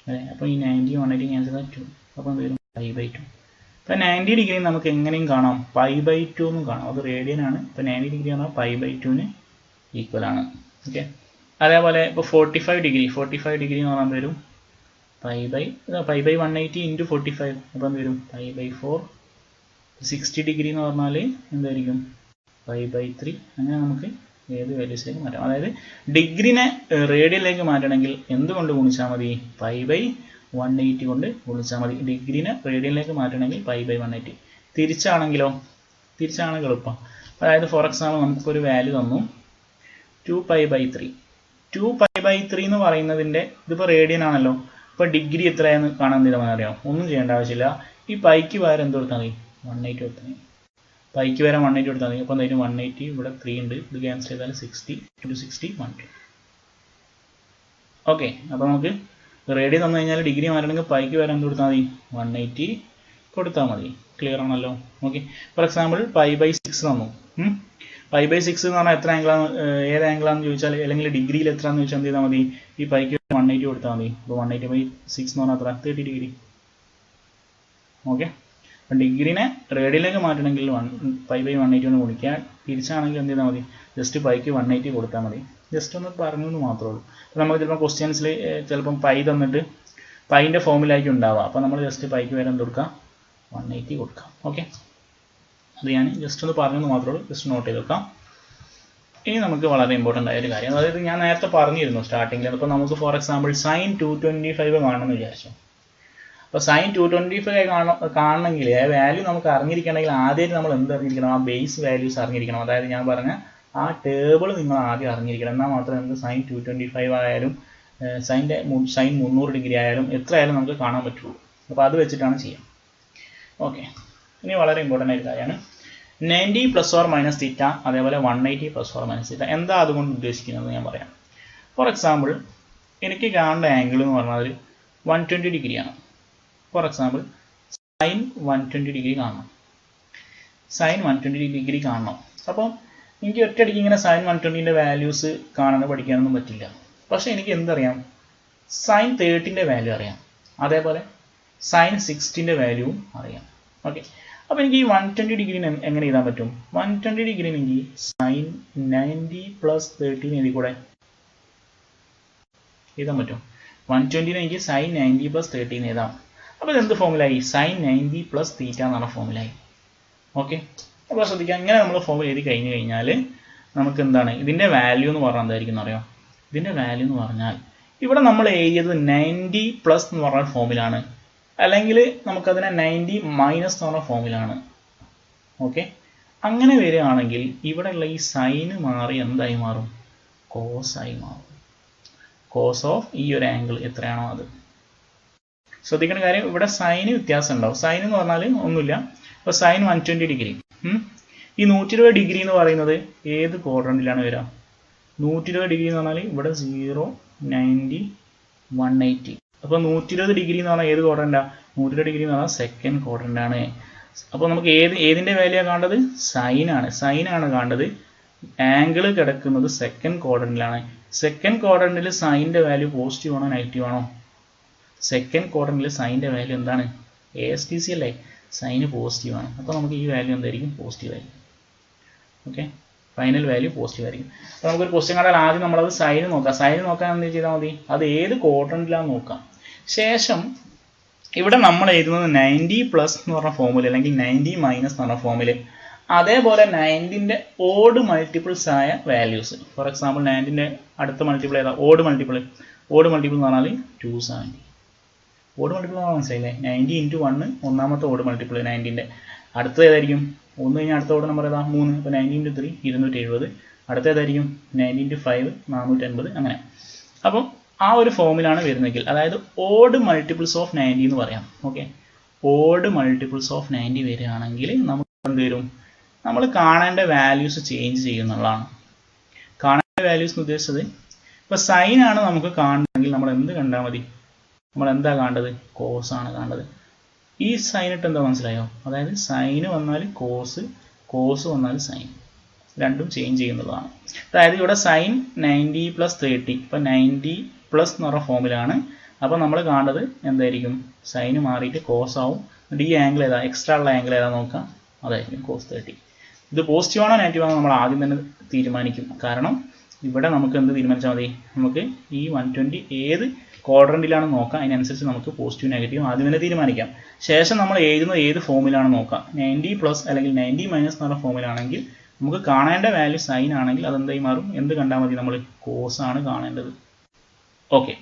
അതെ, അപ്പോൾ ഈ 90 180 ക്യാൻസൽ ചെയ്താൽ 2, അപ്പോൾ എന്ത് വരും? π/2. ഇപ്പം 90 ഡിഗ്രി നമുക്ക് എങ്ങനെയും കാണാം, π/2 എന്നും കാണാം. അത് റേഡിയൻ ആണ്. ഇപ്പം 90 ഡിഗ്രി പറഞ്ഞാൽ π/2 ഈക്വൽ ആണ്. ഓക്കെ, അതേപോലെ ഇപ്പോൾ 45 ഡിഗ്രി എന്ന് പറഞ്ഞാൽ വരും π/180 × 45, അപ്പോൾ എന്ത് വരും? π/4. 60 ഡിഗ്രി എന്ന് പറഞ്ഞാൽ എന്തായിരിക്കും? π/3. അങ്ങനെ നമുക്ക് ഏത് വാല്യൂസിലേക്ക് മാറ്റാം. അതായത് ഡിഗ്രിനെ റേഡിയനിലേക്ക് മാറ്റണമെങ്കിൽ എന്തുകൊണ്ട് ഗുണിച്ചാൽ മതി? π/180 കൊണ്ട് ഗുണിച്ചാൽ മതി. ഡിഗ്രിനെ റേഡിയനിലേക്ക് മാറ്റണമെങ്കിൽ π/180. തിരിച്ചാണെങ്കിലോ? തിരിച്ചാണെങ്കിൽ എളുപ്പം. അതായത് ഫോർ എക്സാമ്പിൾ നമുക്കിപ്പോൾ ഒരു വാല്യൂ തന്നു 2π/3. 2π/3 എന്ന് പറയുന്നതിൻ്റെ ഇതിപ്പോൾ റേഡിയൻ ആണല്ലോ. ഇപ്പോൾ ഡിഗ്രി എത്രയാണെന്ന് കാണാൻ തീരുമാനം അറിയാം. ഒന്നും ചെയ്യേണ്ട ആവശ്യമില്ല. ഈ പൈക്ക് പകരം എന്ത് കൊടുത്താൽ മതി? 180 കൊടുത്താൽ മതി. പൈക്ക് വരെ 180 കൊടുത്താൽ മതി. അപ്പോൾ എന്തായാലും 180, ഇവിടെ 3 ഉണ്ട്, ഇത് ക്യാൻസൽ ചെയ്താൽ 60 × 60 120. ഓക്കെ, അപ്പോൾ നമുക്ക് റേഡിയൻ തന്നു കഴിഞ്ഞാൽ ഡിഗ്രി മാറ്റണമെങ്കിൽ പൈക്ക് വരെ എന്ത് കൊടുത്താൽ മതി? 180 കൊടുത്താൽ മതി. ക്ലിയർ ആണല്ലോ? ഓക്കെ, ഫോർ എക്സാമ്പിൾ π/6 തന്നു. π/6 എന്ന് പറഞ്ഞാൽ എത്ര ആംഗിളാണ്, ഏത് ആംഗിളാണെന്ന് ചോദിച്ചാൽ, അല്ലെങ്കിൽ ഡിഗ്രിയിൽ എത്രയാണെന്ന് ചോദിച്ചാൽ എന്ത് ചെയ്താൽ മതി? ഈ പൈക്ക് 180 കൊടുത്താൽ മതി. അപ്പോൾ 180/6 എന്ന് പറഞ്ഞാൽ എത്ര? 30 ഡിഗ്രി. ഓക്കെ, അപ്പം ഡിഗ്രിനെ റേഡിയനിലേക്ക് മാറ്റണമെങ്കിൽ π/180 കൊണ്ട് ഗുണിക്കുക. തിരിച്ചാണെങ്കിൽ എന്ത് ചെയ്താൽ മതി? ജസ്റ്റ് പൈക്ക് 180 കൊടുത്താൽ മതി. ജസ്റ്റ് ഒന്ന് പറഞ്ഞു എന്ന് മാത്രമേ ഉള്ളൂ. അപ്പോൾ നമുക്ക് ചിലപ്പോൾ ക്വസ്റ്റ്യൻസിൽ ചിലപ്പം പൈ തന്നിട്ട് പൈൻ്റെ ഫോമിലായിരിക്കും ഉണ്ടാവുക. അപ്പോൾ നമ്മൾ ജസ്റ്റ് പൈക്ക് വരെ എന്ത് കൊടുക്കാം? 180 കൊടുക്കാം. ഓക്കെ, അത് ഞാൻ ജസ്റ്റ് ഒന്ന് പറഞ്ഞെന്ന് മാത്രമേ ഉള്ളൂ. ജസ്റ്റ് നോട്ട് ചെയ്ത് വെക്കാം. ഇനി നമുക്ക് വളരെ ഇമ്പോർട്ടൻ്റ് ആയ ഒരു കാര്യം, അതായത് ഞാൻ നേരത്തെ പറഞ്ഞിരുന്നു സ്റ്റാർട്ടിങ്ങിൽ. അപ്പോൾ നമുക്ക് ഫോർ എക്സാമ്പിൾ sin 225 കാണണമെന്ന് വിചാരിച്ചു. അപ്പോൾ sin 225 കാണണമെങ്കിൽ ആ വാല്യൂ നമുക്ക് അറിഞ്ഞിരിക്കണമെങ്കിൽ ആദ്യമായിട്ട് നമ്മൾ എന്ത് അറിഞ്ഞിരിക്കണം? ആ ബേസ് വാല്യൂസ് അറിഞ്ഞിരിക്കണം. അതായത് ഞാൻ പറഞ്ഞ ആ ടേബിൾ നിങ്ങൾ ആദ്യം അറിഞ്ഞിരിക്കണം. എന്നാൽ മാത്രമേ നമുക്ക് sin 225 ആയാലും sin 300 ഡിഗ്രി ആയാലും എത്രയായാലും നമുക്ക് കാണാൻ പറ്റുള്ളൂ. അപ്പോൾ അത് വെച്ചിട്ടാണ് ചെയ്യാം. ഓക്കെ, ഇനി വളരെ ഇമ്പോർട്ടൻ്റ് ആയ കാര്യമാണ് 90 ± θ, അതേപോലെ 180 ± θ. എന്താ അതുകൊണ്ട് ഉദ്ദേശിക്കുന്നത് ഞാൻ പറയാം. ഫോർ എക്സാമ്പിൾ, എനിക്ക് കാണേണ്ട ആംഗിൾ എന്ന് പറഞ്ഞാൽ 120 ഡിഗ്രിയാണ്. ഫോർ എക്സാമ്പിൾ sin 120 ഡിഗ്രി കാണണം. sin 120 ഡിഗ്രി കാണണം. അപ്പം എനിക്ക് ഒറ്റയടിക്ക് ഇങ്ങനെ sin 120ൻ്റെ വാല്യൂസ് കാണാനോ പഠിക്കാനൊന്നും പറ്റില്ല. പക്ഷേ എനിക്ക് എന്തറിയാം? sin 30ൻ്റെ വാല്യൂ അറിയാം, അതേപോലെ sin 60ൻ്റെ വാല്യൂവും അറിയാം. ഓക്കെ, അപ്പോൾ എനിക്ക് ഈ 120 ഡിഗ്രിന് എങ്ങനെ എഴുതാൻ പറ്റും? 120 ഡിഗ്രി എനിക്ക് sin 90 + 13 എഴുതി കൂടെ എഴുതാൻ പറ്റും. 120 എനിക്ക് sin 90 + 13 എഴുതാം. അപ്പോൾ ഇതെന്ത് ഫോമിലായി? sin 90 + θ എന്ന് പറഞ്ഞ ഫോമിലായി. ഓക്കെ, അപ്പോൾ ശ്രദ്ധിക്കാം, ഇങ്ങനെ നമ്മൾ ഫോമിൽ എഴുതി കഴിഞ്ഞ് കഴിഞ്ഞാൽ നമുക്ക് എന്താണ് ഇതിൻ്റെ വാല്യൂ എന്ന് പറഞ്ഞാൽ എന്തായിരിക്കും അറിയാം? ഇതിൻ്റെ വാല്യൂ എന്ന് പറഞ്ഞാൽ ഇവിടെ നമ്മൾ എഴുതിയത് 90 പ്ലസ് എന്ന് പറഞ്ഞ ഫോമിലാണ്, അല്ലെങ്കിൽ നമുക്കതിനെ 90 മൈനസ് എന്ന് പറഞ്ഞ ഫോമിലാണ്. ഓക്കെ, അങ്ങനെ വരികയാണെങ്കിൽ ഇവിടെയുള്ള ഈ സൈന് മാറി എന്തായി മാറും? കോസ് ആയി മാറും. കോസ് ഓഫ് ഈ ഒരു ആംഗിൾ എത്രയാണോ അത്. ശ്രദ്ധിക്കേണ്ട കാര്യം, ഇവിടെ സൈന് വ്യത്യാസം ഉണ്ടാവും. സൈൻ എന്ന് പറഞ്ഞാൽ ഒന്നുമില്ല, ഇപ്പോൾ സൈൻ 120 ഡിഗ്രി. ഈ 120 ഡിഗ്രി എന്ന് പറയുന്നത് ഏത് ക്വാഡ്രന്റിലാണ് വരിക? 120 ഡിഗ്രി എന്ന് പറഞ്ഞാൽ ഇവിടെ 0, 90, 180. അപ്പോൾ 120 ഡിഗ്രി എന്ന് പറഞ്ഞാൽ ഏത് ക്വാഡ്രന്റാണ്? 120 ഡിഗ്രി എന്ന് പറഞ്ഞാൽ സെക്കൻഡ് ക്വാഡ്രന്റ് ആണ്. അപ്പോൾ നമുക്ക് ഏതിൻ്റെ വാല്യൂയാണ് കാണേണ്ടത്? സൈനാണ്. സൈനാണ് കാണേണ്ടത്. ആംഗിൾ കിടക്കുന്നത് സെക്കൻഡ് ക്വാഡ്രന്റിലാണ്. സെക്കൻഡ് ക്വാഡ്രന്റിൽ സൈൻ്റെ വാല്യൂ പോസിറ്റീവ് ആണോ നെഗറ്റീവ് ആണോ? സെക്കൻഡ് ക്വാഡ്രന്റിൽ സൈൻ്റെ വാല്യൂ എന്താണ്? ASTC അല്ലേ? സൈന് പോസിറ്റീവ് ആണ്. അപ്പോൾ നമുക്ക് ഈ വാല്യൂ എന്തായിരിക്കും? പോസിറ്റീവ് ആയിരിക്കും. ഓക്കെ, ഫൈനൽ വാല്യൂ പോസിറ്റീവ് ആയിരിക്കും. അപ്പോൾ നമുക്കൊരു ക്വസ്റ്റ്യൻ കണ്ടാൽ ആദ്യം നമ്മളത് സൈന് നോക്കാം. സൈന് നോക്കാൻ എന്ത് ചെയ്താൽ മതി? അത് ഏത് ക്വാഡ്രന്റിലാണെന്ന് നോക്കാം. ശേഷം ഇവിടെ നമ്മൾ എഴുതുന്നത് 90 പ്ലസ് എന്ന് പറഞ്ഞ ഫോമിൽ, അല്ലെങ്കിൽ 90 മൈനസ് എന്ന് പറഞ്ഞ ഫോമിൽ, അതേപോലെ 90ൻ്റെ ഓഡ് മൾട്ടിപ്പിൾസ് ആയ വാല്യൂസ്. ഫോർ എക്സാമ്പിൾ 90ൻ്റെ അടുത്ത മൾട്ടിപ്പിൾ ഏതാ? Odd multiple. ഓഡ് മൾട്ടിപ്പിൾ എന്ന് പറഞ്ഞാൽ 270. ഓഡ് മൾട്ടിപ്പിൾ എന്ന് മനസ്സിലായില്ലേ? 90 × 1 ഒന്നാമത്തെ ഓഡ് മൾട്ടിപ്പിൾ 90ൻ്റെ. അടുത്തത് ഏതായിരിക്കും? 1 കഴിഞ്ഞാൽ അടുത്ത ഓഡ് നമ്പർ ഏതാ? 3. അപ്പോൾ 90 × 3 270. അടുത്ത ഏതായിരിക്കും? 90 × 5 480. അങ്ങനെ. അപ്പം ആ ഒരു ഫോമിലാണ് വരുന്നതെങ്കിൽ, അതായത് ഓഡ് മൾട്ടിപ്പിൾസ് ഓഫ് 90 എന്ന് പറയാം. ഓക്കെ, ഓഡ് മൾട്ടിപ്പിൾസ് ഓഫ് 90 വരികയാണെങ്കിൽ നമുക്ക് എന്ത് വരും? നമ്മൾ കാണേണ്ട വാല്യൂസ് ചേഞ്ച് ചെയ്യുന്നതാണ്. കാണേണ്ട വാല്യൂസ് എന്ന് ഉദ്ദേശിച്ചത്, ഇപ്പോൾ സൈനാണ് നമുക്ക് കാണണമെങ്കിൽ നമ്മൾ എന്ത് കണ്ടാൽ മതി? നമ്മൾ എന്താ കാണേണ്ടത്? കോസ് ആണ് കാണേണ്ടത്. ഈ സൈൻ ഇട്ട് എന്താ മനസ്സിലായോ? അതായത് സൈന് വന്നാൽ കോസ്, കോസ് വന്നാൽ സൈൻ, രണ്ടും ചേഞ്ച് ചെയ്യുന്നതാണ്. അതായത് ഇവിടെ സൈൻ 90 + 30, ഇപ്പം 90 പ്ലസ് എന്ന് പറഞ്ഞ ഫോമിലാണ്. അപ്പോൾ നമ്മൾ കാണേണ്ടത് എന്തായിരിക്കും? സൈന് മാറിയിട്ട് കോസ് ആവും. ഈ ആംഗിൾ ഏതാ? എക്സ്ട്രാ ഉള്ള ആംഗിൾ ഏതാ നോക്കാം, അതായിരിക്കും കോസ് 30. ഇത് പോസിറ്റീവ് ആണോ നെഗറ്റീവ് ആണോ നമ്മൾ ആദ്യം തന്നെ തീരുമാനിക്കും. കാരണം ഇവിടെ നമുക്ക് എന്ത് തീരുമാനിച്ചാൽ മതി? നമുക്ക് ഈ 120 ഏത് ക്വാഡ്രന്റിലാണ് നോക്കാം, അതിനനുസരിച്ച് നമുക്ക് പോസിറ്റീവ് നെഗറ്റീവ് ആദ്യം തന്നെ തീരുമാനിക്കാം. ശേഷം നമ്മൾ എഴുതുന്നത് ഏത് ഫോമിലാണ് നോക്കാം. 90 പ്ലസ് അല്ലെങ്കിൽ 90 മൈനസ് എന്ന് പറഞ്ഞ ഫോമിലാണെങ്കിൽ നമുക്ക് കാണേണ്ട വാല്യൂ സൈൻ ആണെങ്കിൽ അതെന്തായി മാറും? എന്ത് കണ്ടാൽ മതി? നമ്മൾ കോസ് ആണ് കാണേണ്ടത്. ഓക്കെ,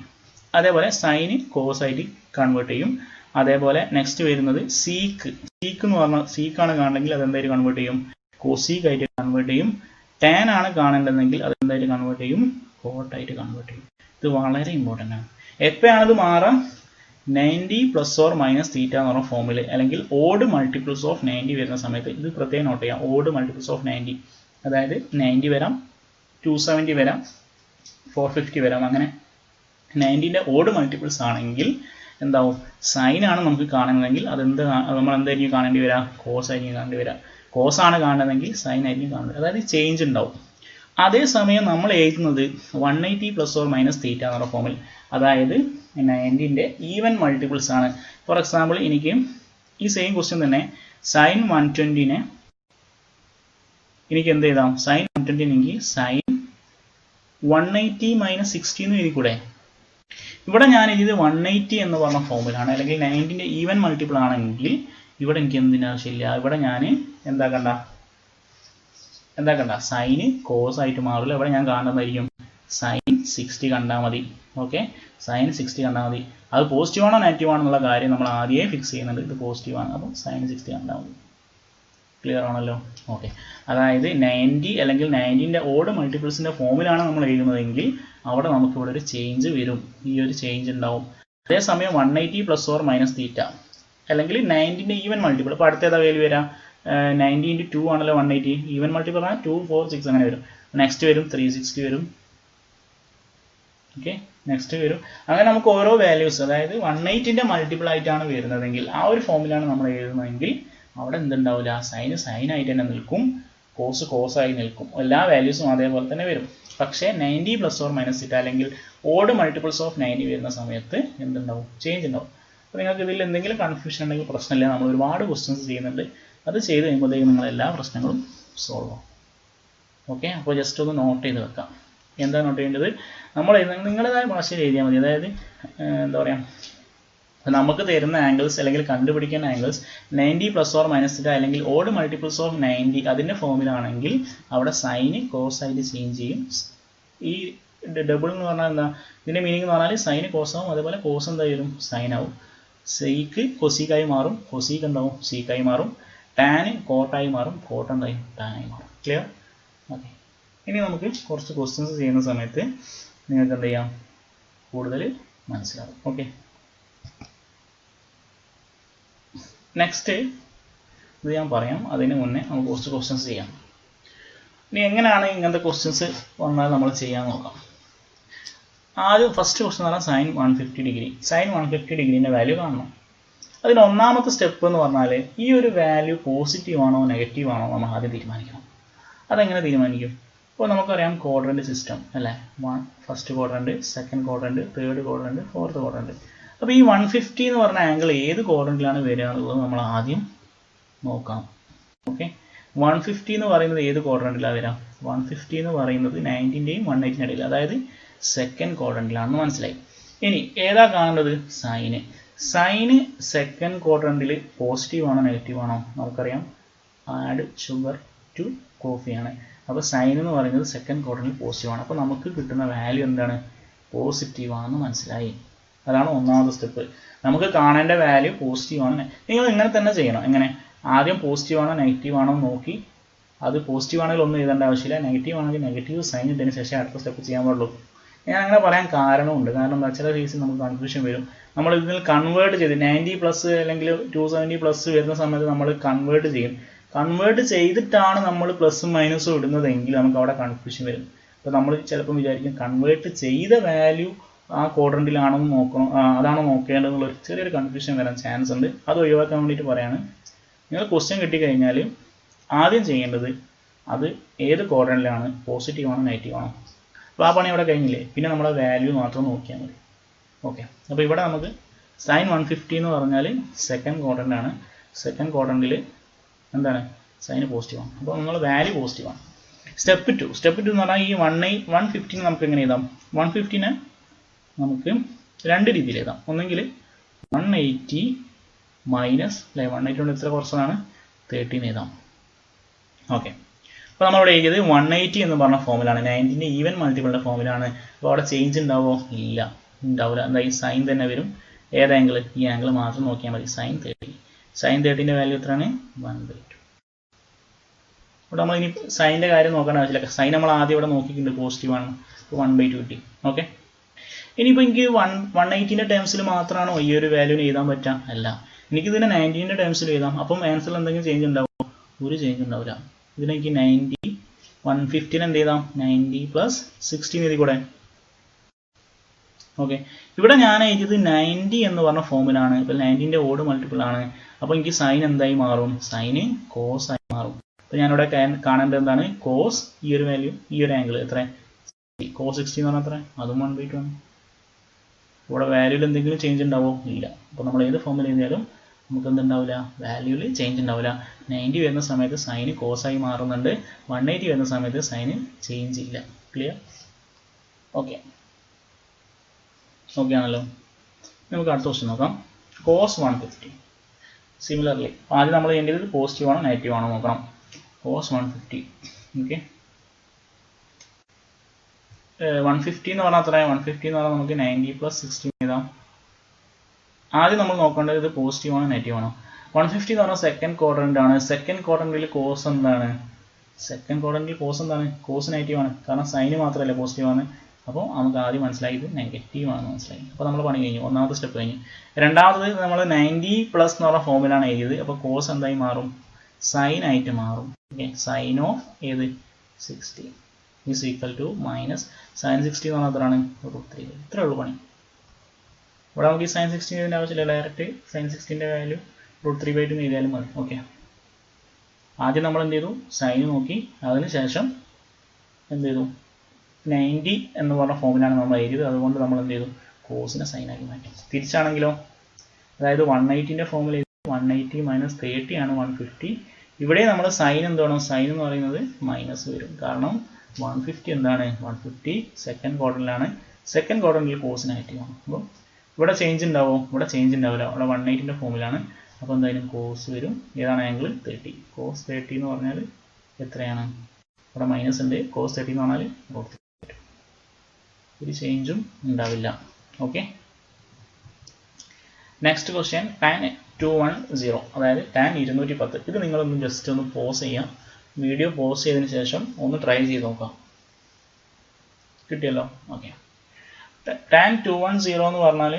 അതേപോലെ സൈന് കോസ് ആയിട്ട് കൺവേർട്ട് ചെയ്യും. അതേപോലെ നെക്സ്റ്റ് വരുന്നത് സീക്ക്. സീക്ക് എന്ന് പറഞ്ഞാൽ സീക്കാണ് കാണണമെങ്കിൽ അതെന്തായിട്ട് കൺവേർട്ട് ചെയ്യും? കോസീക്ക് ആയിട്ട് കൺവേർട്ട് ചെയ്യും. ടാൻ ആണ് കാണേണ്ടതെങ്കിൽ അതെന്തായിട്ട് കൺവേർട്ട് ചെയ്യും? കോട്ടായിട്ട് കൺവേർട്ട് ചെയ്യും. ഇത് വളരെ ഇമ്പോർട്ടൻ്റ് ആണ്. എപ്പോഴാണിത് മാറാം? 90 പ്ലസ് ഓർ മൈനസ് തീറ്റ എന്ന് പറഞ്ഞ ഫോമിൽ, അല്ലെങ്കിൽ ഓഡ് മൾട്ടിപ്പിൾസ് ഓഫ് 90 വരുന്ന സമയത്ത് ഇത് പ്രത്യേകം നോട്ട് ചെയ്യാം. ഓഡ് മൾട്ടിപ്പിൾസ് ഓഫ് 90, അതായത് 90 വരാം, 270 വരാം, 450 വരാം. അങ്ങനെ 90ൻ്റെ ഓഡ് മൾട്ടിപ്പിൾസ് ആണെങ്കിൽ എന്താവും? സൈനാണ് നമുക്ക് കാണുന്നതെങ്കിൽ നമ്മൾ എന്തായിരിക്കും കാണേണ്ടി വരിക? കോസ് ആയിരിക്കും കാണേണ്ടി വരിക. കോസ് ആണ് കാണുന്നതെങ്കിൽ സൈൻ ആയിരിക്കും കാണുന്നത്. അതായത് ചേഞ്ച് ഉണ്ടാവും. അതേസമയം നമ്മൾ എഴുതുന്നത് 180 പ്ലസ് ഓർ മൈനസ് തീറ്റ എന്ന് പറഞ്ഞ ഫോമിൽ, അതായത് 90ൻ്റെ ഈവൻ മൾട്ടിപ്പിൾസ് ആണ്. ഫോർ എക്സാമ്പിൾ എനിക്ക് ഈ സെയിം ക്വസ്റ്റ്യൻ തന്നെ സൈൻ 120നെ എനിക്ക് എന്ത് എഴുതാം? സൈൻ 120 എനിക്ക് സൈൻ 180 മൈനസ് 60 എന്ന് എഴുതിക്കൂടെ? ഇവിടെ ഞാൻ എഴുതിയത് 180 എന്ന് പറഞ്ഞ ഫോമിലാണ്, അല്ലെങ്കിൽ 90ൻ്റെ ഈവൻ മൾട്ടിപ്പിൾ ആണെങ്കിൽ ഇവിടെ എനിക്ക് എന്തിനാവശ്യമില്ല. ഇവിടെ ഞാൻ എന്താക്കണ്ട സൈന് കോസ് ആയിട്ട് മാറില്ല. ഇവിടെ ഞാൻ കാണുന്നതായിരിക്കും സൈൻ 60 കണ്ടാൽ മതി. ഓക്കെ, സൈൻ 60 കണ്ടാൽ മതി. അത് പോസിറ്റീവ് ആണോ നെഗറ്റീവ് ആണോ എന്നുള്ള കാര്യം നമ്മൾ ആദ്യമേ ഫിക്സ് ചെയ്യുന്നുണ്ട്. ഇത് പോസിറ്റീവ് ആണ്, അപ്പോൾ സൈൻ 60 കണ്ടാൽ മതി. ക്ലിയർ ആണല്ലോ? ഓക്കെ, അതായത് 90 അല്ലെങ്കിൽ 90ൻ്റെ ഓഡ് മൾട്ടിപ്പിൾസിൻ്റെ ഫോമിലാണ് നമ്മൾ എഴുതുന്നതെങ്കിൽ അവിടെ നമുക്ക് ഇവിടെ ഒരു ചേഞ്ച് വരും. ഈ ഒരു ചേഞ്ച് ഉണ്ടാവും. അതേസമയം 180 പ്ലസ് ഓർ മൈനസ് തീറ്റ അല്ലെങ്കിൽ 90ൻ്റെ ഈവൻ മൾട്ടിപ്പിൾ, ഇപ്പോൾ അടുത്ത ഏതാ വാല്യൂ വരാം? 90 × 2 ആണല്ലോ 180. ഈവൻ മൾട്ടിപ്പിൾ ആണ് 2, 4, 6 അങ്ങനെ വരും. നെക്സ്റ്റ് വരും 360 വരും. ഓക്കെ, നെക്സ്റ്റ് വരും. അങ്ങനെ നമുക്ക് ഓരോ വാല്യൂസ്, അതായത് 180ൻ്റെ മൾട്ടിപ്പിൾ ആയിട്ടാണ് വരുന്നതെങ്കിൽ ആ ഒരു ഫോമിലാണ് നമ്മൾ എഴുതുന്നതെങ്കിൽ അവിടെ എന്തുണ്ടാവില്ല? സൈന് സൈനായിട്ട് തന്നെ നിൽക്കും, കോസ് കോസായി നിൽക്കും. എല്ലാ വാല്യൂസും അതേപോലെ തന്നെ വരും. പക്ഷേ 90 പ്ലസ് ഓർ മൈനസ് തീറ്റ അല്ലെങ്കിൽ ഓഡ് മൾട്ടിപ്പിൾസ് ഓഫ് 90 വരുന്ന സമയത്ത് എന്തുണ്ടാവും? ചേഞ്ച് ഉണ്ടാവും. അപ്പോൾ നിങ്ങൾക്ക് ഇതിൽ എന്തെങ്കിലും കൺഫ്യൂഷൻ ഉണ്ടെങ്കിൽ പ്രശ്നമില്ല. നമ്മൾ ഒരുപാട് ക്വസ്റ്റ്യൻസ് ചെയ്യുന്നുണ്ട്. അത് ചെയ്ത് കഴിയുമ്പോഴത്തേക്കും നിങ്ങൾ എല്ലാ പ്രശ്നങ്ങളും സോൾവ് ആവും. ഓക്കെ, അപ്പോൾ ജസ്റ്റ് ഒന്ന് നോട്ട് ചെയ്ത് വെക്കാം. എന്താ നോട്ട് ചെയ്യേണ്ടത്? നമ്മൾ നിങ്ങളുടേതായ ഭാഷയിൽ എഴുതിയാൽ മതി. അതായത് എന്താ പറയുക, നമുക്ക് തരുന്ന ആംഗിൾസ് അല്ലെങ്കിൽ കണ്ടുപിടിക്കുന്ന angles 90 plus or minus theta അല്ലെങ്കിൽ ഓഡ് മൾട്ടിപ്പിൾസ് ഓഫ് 90 അതിൻ്റെ ഫോമിലാണെങ്കിൽ അവിടെ സൈന് കോസ് ആയിട്ട് ചേഞ്ച് ചെയ്യും. ഈ ഡബിൾ എന്ന് പറഞ്ഞാൽ എന്താ, ഇതിൻ്റെ മീനിങ് എന്ന് പറഞ്ഞാൽ സൈന് കോസ് ആവും, അതേപോലെ കോസ് എന്താ വരും, സൈൻ ആവും. സീക്ക് കൊസീക്കായി മാറും, കൊസീക്ക് എന്താവും, സീക്കായി മാറും. ടാന് കോട്ടായി മാറും, കോട്ട് എന്തായി, ടാനായി മാറും. ക്ലിയർ? ഓക്കെ. ഇനി നമുക്ക് കുറച്ച് ക്വസ്റ്റ്യൻസ് ചെയ്യുന്ന സമയത്ത് നിങ്ങൾക്ക് എന്ത് ചെയ്യാം, കൂടുതൽ മനസ്സിലാവും. ഓക്കെ. നെക്സ്റ്റ് ഇത് ഞാൻ പറയാം, അതിന് മുന്നേ നമുക്ക് കുറച്ച് ക്വസ്റ്റ്യൻസ് ചെയ്യാം. ഇനി എങ്ങനെയാണ് ഇങ്ങനത്തെ ക്വസ്റ്റ്യൻസ് വന്നാൽ നമ്മൾ ചെയ്യാൻ നോക്കാം. ആദ്യം ഫസ്റ്റ് ക്വസ്റ്റ്യൻ എന്ന് പറഞ്ഞാൽ സൈൻ 150 ഡിഗ്രി. സൈൻ 150 ഡിഗ്രീൻ്റെ വാല്യൂ കാണണം. അതിന് ഒന്നാമത്തെ സ്റ്റെപ്പ് എന്ന് പറഞ്ഞാൽ ഈ ഒരു വാല്യൂ പോസിറ്റീവ് ആണോ നെഗറ്റീവ് ആണോ നമ്മൾ ആദ്യം തീരുമാനിക്കണം. അതെങ്ങനെ തീരുമാനിക്കും? ഇപ്പോൾ നമുക്കറിയാം ക്വാഡ്രന്റ് സിസ്റ്റം അല്ലേ, first quadrant, second quadrant, third quadrant, fourth quadrant. അപ്പോൾ ഈ 150 എന്ന് പറഞ്ഞ ആംഗിൾ ഏത് ക്വാഡ്രന്റിലാണ് വരിക എന്നുള്ളത് നമ്മൾ ആദ്യം നോക്കാം. ഓക്കെ. 150 എന്ന് പറയുന്നത് ഏത് ക്വാഡ്രന്റിലാണ് വരിക? 150 എന്ന് പറയുന്നത് 90ൻ്റെയും 180ൻ്റെയും ഇടയിൽ, അതായത് സെക്കൻഡ് ക്വാഡ്രന്റിലാണെന്ന് മനസ്സിലായി. ഇനി ഏതാ കാണേണ്ടത്? സൈന്. സൈന് സെക്കൻഡ് ക്വാഡ്രന്റിൽ പോസിറ്റീവ് ആണോ നെഗറ്റീവ് ആണോ? നമുക്കറിയാം ആഡ് ഷുഗർ ടു കോഫിയാണ്. അപ്പോൾ സൈൻ എന്ന് പറയുന്നത് സെക്കൻഡ് ക്വാഡ്രന്റിൽ പോസിറ്റീവ് ആണ്. അപ്പോൾ നമുക്ക് കിട്ടുന്ന വാല്യൂ എന്താണ്? പോസിറ്റീവ് ആണെന്ന് മനസ്സിലായി. അതാണ് ഒന്നാമത്തെ സ്റ്റെപ്പ്. നമുക്ക് കാണേണ്ട വാല്യൂ പോസിറ്റീവ് ആണ്. നിങ്ങൾ ഇങ്ങനെ തന്നെ ചെയ്യണം. എങ്ങനെ? ആദ്യം പോസിറ്റീവ് ആണോ നെഗറ്റീവ് ആണോ നോക്കി, അത് പോസിറ്റീവ് ആണെങ്കിൽ ഒന്നും എഴുതേണ്ട ആവശ്യമില്ല, നെഗറ്റീവ് ആണെങ്കിൽ നെഗറ്റീവ് സൈൻ ഇട്ടതിന് ശേഷം അടുത്ത സ്റ്റെപ്പ് ചെയ്യാൻ പാടുള്ളൂ. ഞാൻ അങ്ങനെ പറയാൻ കാരണമുണ്ട്. കാരണം എന്താ, ചില കേസിൽ നമുക്ക് കൺഫ്യൂഷൻ വരും. നമ്മൾ ഇതിൽ കൺവേർട്ട് ചെയ്ത് 90 പ്ലസ് അല്ലെങ്കിൽ 270 പ്ലസ് വരുന്ന സമയത്ത് നമ്മൾ കൺവേർട്ട് ചെയ്യും. കൺവേർട്ട് ചെയ്തിട്ടാണ് നമ്മൾ പ്ലസും മൈനസും ഇടുന്നതെങ്കിൽ നമുക്ക് അവിടെ കൺഫ്യൂഷൻ വരും. അപ്പോൾ നമ്മൾ ചിലപ്പോൾ വിചാരിക്കും കൺവേർട്ട് ചെയ്ത വാല്യൂ ആ ക്വാഡ്രന്റിലാണെന്ന് നോക്കണം, അതാണോ നോക്കേണ്ടതെന്നുള്ള ഒരു ചെറിയൊരു കൺഫ്യൂഷൻ വരാൻ ചാൻസ് ഉണ്ട്. അത് ഒഴിവാക്കാൻ വേണ്ടിയിട്ട് പറയാണ്. നിങ്ങൾ ക്വസ്റ്റ്യൻ കിട്ടിക്കഴിഞ്ഞാൽ ആദ്യം ചെയ്യേണ്ടത് അത് ഏത് ക്വാഡ്രന്റിലാണ്, പോസിറ്റീവ് ആണോ നെഗറ്റീവ് ആണോ. അപ്പോൾ ആ പണി അവിടെ കഴിഞ്ഞില്ലേ, പിന്നെ നമ്മുടെ വാല്യൂ മാത്രം നോക്കിയാൽ മതി. ഓക്കെ. അപ്പോൾ ഇവിടെ നമുക്ക് സൈൻ 150 എന്ന് പറഞ്ഞാൽ സെക്കൻഡ് ക്വാഡ്രന്റ് ആണ്. സെക്കൻഡ് ക്വാഡ്രന്റിൽ എന്താണ്, സൈന് പോസിറ്റീവ് ആണ്. അപ്പോൾ നിങ്ങൾ വാല്യൂ പോസിറ്റീവ് ആണ്. സ്റ്റെപ്പ് 2 എന്ന് പറഞ്ഞാൽ ഈ 150 നമുക്ക് എങ്ങനെ എഴുതാം? 150 നമുക്ക് രണ്ട് രീതിയിൽ എഴുതാം. ഒന്നെങ്കിൽ 180 മൈനസ്, അല്ലെ 180 കൊണ്ട് ഇത്ര കുറച്ചതാണ് 30 എഴുതാം. ഓക്കെ. അപ്പോൾ നമ്മളിവിടെ എഴുതിയത് 180 എന്ന് പറഞ്ഞ ഫോമിലാണ്, 90ൻ്റെ ഈവൻ മൾട്ടിപ്പിളിൻ്റെ ഫോമിലാണ്. അപ്പോൾ അവിടെ ചേഞ്ച് ഉണ്ടാവോ? ഇല്ല, ഉണ്ടാവില്ല. എന്താ, ഈ സൈൻ തന്നെ വരും. ഏത് ആംഗിൾ? ഈ ആംഗിൾ മാത്രം നോക്കിയാൽ മതി. സൈൻ 30. സൈൻ 30ൻ്റെ വാല്യൂ എത്രയാണ്? 1/2. ഇവിടെ നമ്മൾ ഇനി സൈൻ്റെ കാര്യം നോക്കേണ്ട ആവശ്യമില്ല. സൈൻ നമ്മൾ ആദ്യം ഇവിടെ നോക്കിയിട്ടുണ്ട്, പോസിറ്റീവ് ആണ്. അപ്പോൾ 1/2 കിട്ടി. ഓക്കെ. ഇനിയിപ്പോൾ എനിക്ക് 180ൻ്റെ ടേംസിൽ മാത്രമാണോ ഈ ഒരു വാല്യൂന് എഴുതാൻ പറ്റുക? അല്ല, എനിക്കിതിനെ 90ൻ്റെ ടേംസിൽ എഴുതാം. അപ്പം ആൻസറിൽ എന്തെങ്കിലും ചേഞ്ച് ഉണ്ടാവുമോ? ഒരു ചേഞ്ച് ഉണ്ടാവില്ല. ഇതിനെനിക്ക് 90, 150 എന്ത് ചെയ്താം? 90 പ്ലസ് 16 എഴുതി കൂടെ. ഓക്കെ. ഇവിടെ ഞാൻ എഴുതിയത് 90 എന്ന് പറഞ്ഞ ഫോമിലാണ്. ഇപ്പോൾ 90ൻ്റെ ഓഡ് മൾട്ടിപ്പിൾ ആണ്. അപ്പോൾ എനിക്ക് സൈൻ എന്തായി മാറും? സൈന് കോസ് ആയി മാറും. അപ്പോൾ ഞാനിവിടെ കാണേണ്ടത് എന്താണ്? കോസ് ഈ ഒരു വാല്യൂ, ഈ ഒരു ആംഗിൾ എത്ര? കോസ് 60 എന്ന് പറഞ്ഞാൽ എത്ര? അതും 1/2 ആണ്. ഇവിടെ വാല്യൂവിൽ എന്തെങ്കിലും ചേഞ്ച് ഉണ്ടാവോ? ഇല്ല. അപ്പോൾ നമ്മൾ ഏത് ഫോമിൽ എഴുതിയാലും നമുക്ക് എന്തുണ്ടാവില്ല? വാല്യൂവിൽ ചേഞ്ച് ഉണ്ടാവില്ല. 90 വരുന്ന സമയത്ത് സൈന് കോസായി മാറുന്നുണ്ട്, 180 വരുന്ന സമയത്ത് സൈന് ചേഞ്ച് ഇല്ല. ക്ലിയർ? ഓക്കെ. ഓക്കെ ആണല്ലോ. നമുക്ക് അടുത്ത ക്വസ്റ്റ്യൻ നോക്കാം. കോസ് 150. സിമിലർലി ആദ്യം നമ്മൾ ചെയ്യേണ്ടത് പോസിറ്റീവ് ആണോ നെഗറ്റീവ് ആണോ നോക്കണം. കോസ് 150. ഓക്കെ. 150 എന്ന് പറഞ്ഞാൽ അത്ര? 150 എന്ന് പറഞ്ഞാൽ നമുക്ക് 90 പ്ലസ് 16 എഴുതാം. ആദ്യം നമ്മൾ നോക്കേണ്ടത് ഇത് പോസിറ്റീവ് ആണോ നെഗറ്റീവ് ആണോ. 150 എന്ന് പറഞ്ഞാൽ സെക്കൻഡ് ക്വാഡ്രന്റ് ആണ്. സെക്കൻഡ് ക്വാഡ്രന്റിൽ കോസ് എന്താണ്? സെക്കൻഡ് ക്വാഡ്രന്റിൽ കോസ് എന്താണ്? കോസ് നെഗറ്റീവ് ആണ്. കാരണം സൈന് മാത്രമല്ല പോസിറ്റീവ് ആണ്. അപ്പോൾ നമുക്ക് ആദ്യം മനസ്സിലായി ഇത് നെഗറ്റീവ് ആണെന്ന് മനസ്സിലായി. അപ്പോൾ നമ്മൾ പണി കഴിഞ്ഞു, ഒന്നാമത്തെ സ്റ്റെപ്പ് കഴിഞ്ഞു. രണ്ടാമത് നമ്മൾ 90 പ്ലസ് എന്ന് പറഞ്ഞ ഫോമിലാണ് എഴുതിയത്. അപ്പോൾ കോസ് എന്തായി മാറും? സൈൻ ആയിട്ട് മാറും. ഓക്കെ. സൈൻ ഓഫ് ഏത്? 60 is equal to minus sine 60 എന്ന് പറഞ്ഞാൽ എത്രയാണ്? √3. ഇത്രേ ഉള്ളൂ പണി. ഇവിടെ നമുക്ക് ഈ സൈൻ 16 ഇതിൻ്റെ ആവശ്യമില്ല, ഡയറക്റ്റ് സൈൻ 16ൻ്റെ വാല്യൂ √3/2 എഴുതിയാലും മതി. ഓക്കെ. ആദ്യം നമ്മൾ എന്ത് ചെയ്തു? സൈൻ നോക്കി, അതിനുശേഷം എന്ത് ചെയ്തു? 90 എന്ന് പറഞ്ഞ ഫോമിലാണ് നമ്മൾ എഴുതിയത്. അതുകൊണ്ട് നമ്മൾ എന്ത് ചെയ്തു? കോസിനെ സൈനാക്കി മാറ്റി. തിരിച്ചാണെങ്കിലോ, അതായത് 180ൻ്റെ ഫോമിൽ 180 മൈനസ് 30 ആണ് 150. ഇവിടെ നമ്മൾ സൈൻ എന്ത് വേണം? സൈൻ എന്ന് പറയുന്നത് മൈനസ് വരും. കാരണം 150 എന്താണ്? 150 സെക്കൻഡ് ക്വാഡ്രന്റിലാണ്. സെക്കൻഡ് ക്വാഡ്രന്റിൽ കോസ് നെഗറ്റീവ് ആണ്. അപ്പോൾ ഇവിടെ ചേഞ്ച് ഉണ്ടാവും? ഇവിടെ ചേഞ്ച് ഉണ്ടാവില്ല. ഇവിടെ 180ൻ്റെ ഫോമിലാണ്. അപ്പോൾ എന്തായാലും കോസ് വരും. ഏതാണ് ആംഗിൾ? 30. കോസ് 30 എന്ന് പറഞ്ഞാൽ എത്രയാണ്? ഇവിടെ മൈനസ് ഉണ്ട്. കോസ് 30 എന്ന് പറഞ്ഞാൽ √3. ഒരു ചേഞ്ചും ഉണ്ടാവില്ല. ഓക്കെ. നെക്സ്റ്റ് ക്വസ്റ്റ്യൻ tan 210, അതായത് tan 210. ഇത് നിങ്ങളൊന്ന് ജസ്റ്റ് ഒന്ന് പോസ് ചെയ്യാം. വീഡിയോ പോസ് ചെയ്തതിന് ശേഷം ഒന്ന് ട്രൈ ചെയ്ത് നോക്കാം. കിട്ടിയല്ലോ? ഓക്കെ. tan 210 എന്ന് പറഞ്ഞാൽ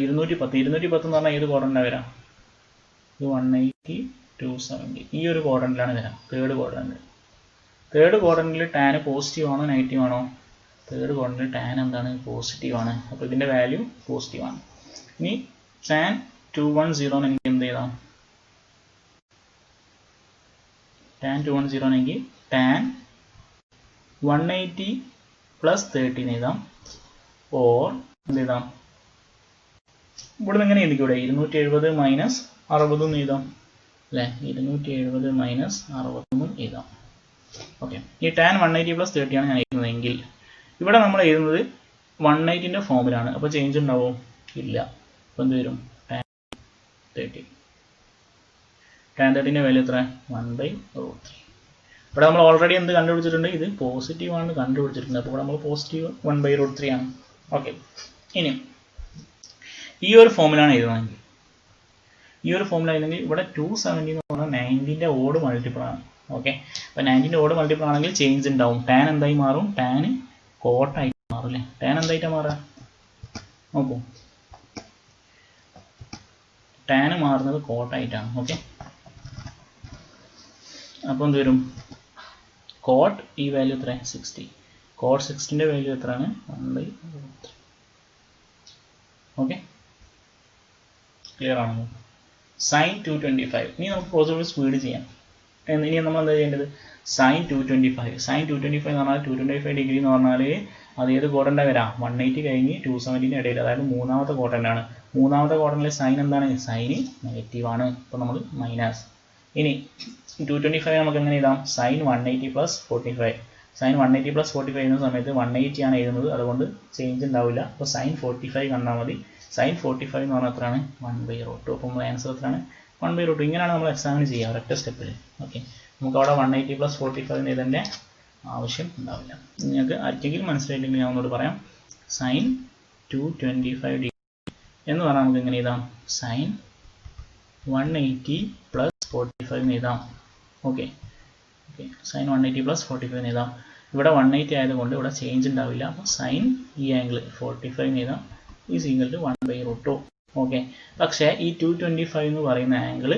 210 എന്ന് പറഞ്ഞാൽ ഏത് ക്വാഡ്രന്റാണ് വരാം? ഇത് 180, 270 ഈ ഒരു ക്വാഡ്രന്റിലാണ് വരാം. Third quadrant. തേർഡ് ക്വാഡ്രന്റിൽ ടാൻ പോസിറ്റീവ് ആണോ നെഗറ്റീവ് ആണോ? തേർഡ് ക്വാഡ്രന്റിൽ ടാൻ എന്താണ്? പോസിറ്റീവ് ആണ്. അപ്പോൾ ഇതിൻ്റെ വാല്യൂ പോസിറ്റീവ് ആണ്. ഇനി tan 210 എനിക്ക് എന്ത് ചെയ്താം? tan 210 എനിക്ക് tan 180 plus 30 എന്ന് എഴുതാം. ഓർ എന്ത് എഴുതാം? ഇവിടെ എങ്ങനെ എഴുതിക്കൂടെ? 270 മൈനസ് 60 എന്ന് എഴുതാം അല്ലേ? 270 മൈനസ് 60 എന്നും എഴുതാം. ഓക്കെ. ഈ tan 180 plus 30 ആണ് ഞാൻ എഴുതുന്നതെങ്കിൽ ഇവിടെ നമ്മൾ എഴുതുന്നത് 180ൻ്റെ ഫോമിലാണ്. അപ്പോൾ ചേഞ്ച് ഉണ്ടാവും? ഇല്ല. അപ്പോൾ എന്ത് വരും? tan 30. tan 30ൻ്റെ വാല്യൂ എത്ര? 1/√3. ഇവിടെ നമ്മൾ ഓൾറെഡി എന്ത് കണ്ടുപിടിച്ചിട്ടുണ്ട്? ഇത് പോസിറ്റീവ് ആണ് കണ്ടുപിടിച്ചിട്ടുണ്ട്. അപ്പോൾ ഇവിടെ നമ്മൾ പോസിറ്റീവ് 1/√3 ആണ്. ഓക്കെ. ഇനി ഈ ഒരു ഫോമിലാണ് എഴുതുന്നതെങ്കിൽ, ഈ ഒരു ഫോമിൽ ആയിരുന്നെങ്കിൽ ഇവിടെ 270 എന്ന് പറഞ്ഞാൽ 90ൻ്റെ ഓഡ് മൾട്ടിപ്പിൾ ആണ്. ഓക്കെ. അപ്പോൾ 90ൻ്റെ ഓഡ് മൾട്ടിപ്പിൾ ആണെങ്കിൽ ചേഞ്ച് ഉണ്ടാവും. ടാൻ എന്തായി മാറും? ടാൻ കോട്ടായിട്ട് മാറും അല്ലേ? ടാൻ എന്തായിട്ടാണ് മാറുക? നോക്കൂ, ടാൻ മാറുന്നത് കോട്ടായിട്ടാണ്. ഓക്കെ. അപ്പോൾ എന്ത് വരും? കോട്ട് ഈ വാല്യൂ എത്ര? 60. കോട്ട് 60ൻ്റെ വാല്യൂ എത്രയാണ്? 1/√3. ഓക്കെ. ക്ലിയർ ആണോ? sin 225. ഇനി നമുക്ക് കുറച്ചുകൂടി സ്പീഡ് ചെയ്യാം. ഇനി നമ്മൾ എന്താ ചെയ്യേണ്ടത്? sin 225. sin 225 എന്ന് പറഞ്ഞാൽ 225 ഡിഗ്രി എന്ന് പറഞ്ഞാൽ അത് ഏത് ക്വാഡ്രന്റാണ് വരാം? 180 കഴിഞ്ഞ് 270ൻ്റെ ഇടയിൽ, അതായത് മൂന്നാമത്തെ ക്വാഡ്രന്റാണ്. മൂന്നാമത്തെ ക്വാഡ്രന്റിലെ സൈൻ എന്താണ്? സൈൻ നെഗറ്റീവ് ആണ്. അപ്പോൾ നമ്മൾ മൈനസ്. ഇനി 225 നമുക്ക് എങ്ങനെ എഴുതാം? sin 180 plus 45. sin 180 plus 45 എഴുതുന്ന സമയത്ത് 180 ആണ് എഴുതുന്നത്, അതുകൊണ്ട് ചേഞ്ച് ഉണ്ടാവില്ല. അപ്പോൾ sin 45 കണ്ടാൽ മതി. sin 45 എന്ന് പറഞ്ഞാൽ എത്രയാണ്? 1/√2. അപ്പോൾ നമ്മൾ ആൻസർ എത്രയാണ്? 1/√2. ഇങ്ങനെയാണ് നമ്മൾ എക്സാമിന് ചെയ്യുക ഒരൊറ്റ സ്റ്റെപ്പിൽ. ഓക്കെ. നമുക്ക് അവിടെ 180 plus 45 എഴുതേണ്ട ആവശ്യം ഉണ്ടാവില്ല. നിങ്ങൾക്ക് ആർക്കെങ്കിലും മനസ്സിലായില്ലെങ്കിൽ ഞാൻ ഒന്നുകൂടി പറയാം. sin 225 ഡിഗ്രി എന്ന് പറഞ്ഞാൽ നമുക്ക് എങ്ങനെ എഴുതാം? sin 180 plus 45 എന്ന് എഴുതാം. ഓക്കെ. ഓക്കെ. sin 180 plus 45 എന്ന് എഴുതാം. ഇവിടെ 180 ആയതുകൊണ്ട് ഇവിടെ ചേഞ്ച് ഉണ്ടാവില്ല. അപ്പോൾ sin ഈ ആംഗിൾ 45 എന്ന് എഴുതാം ഈസ് ഈക്വൽ ടു 1/√2. ഓക്കെ. പക്ഷേ ഈ 225 എന്ന് പറയുന്ന ആംഗിൾ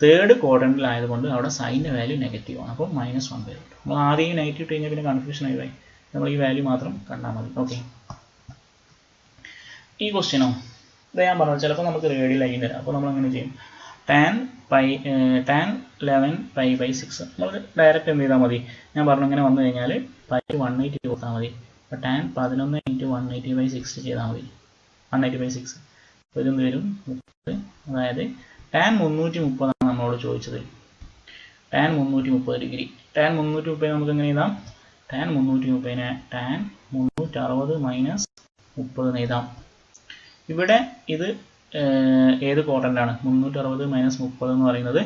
തേർഡ് ക്വാഡ്രന്റിലായതുകൊണ്ട് അവിടെ സൈൻ്റെ വാല്യൂ നെഗറ്റീവ് ആണ്. അപ്പോൾ -1/√2. നമ്മൾ ആദ്യം നെഗറ്റീവ് ഇട്ട് കഴിഞ്ഞാൽ പിന്നെ കൺഫ്യൂഷൻ ആയി. നമ്മൾ ഈ വാല്യൂ മാത്രം കണ്ടാൽ മതി. ഓക്കെ. ഈ ക്വസ്റ്റ്യനോ ഇത് ഞാൻ പറഞ്ഞു, ചിലപ്പോൾ നമുക്ക് റേഡിയൽ ലൈൻ തരാം. അപ്പോൾ നമ്മൾ അങ്ങനെ ചെയ്യും? tan 11 π/6 നമ്മൾ ഡയറക്റ്റ് എന്ത് ചെയ്താൽ മതി? ഞാൻ പറഞ്ഞു ഇങ്ങനെ വന്നു കഴിഞ്ഞാൽ π 180 കൊടുത്താൽ മതി. അപ്പോൾ tan 11 × 180/6 ചെയ്താൽ മതി. 180/6. അപ്പോൾ ഇതെന്ത് വരും? 30. അതായത് tan 330 ആണ് നമ്മളോട് ചോദിച്ചത്. tan 330 degree. tan 330 നമുക്ക് എങ്ങനെ എഴുതാം? tan 330നെ tan 360 മൈനസ് 30 എന്ന് എഴുതാം. ഇവിടെ ഇത് ഏത് ക്വാഡ്രന്റാണ്? 360 മൈനസ് 30 എന്ന് പറയുന്നത്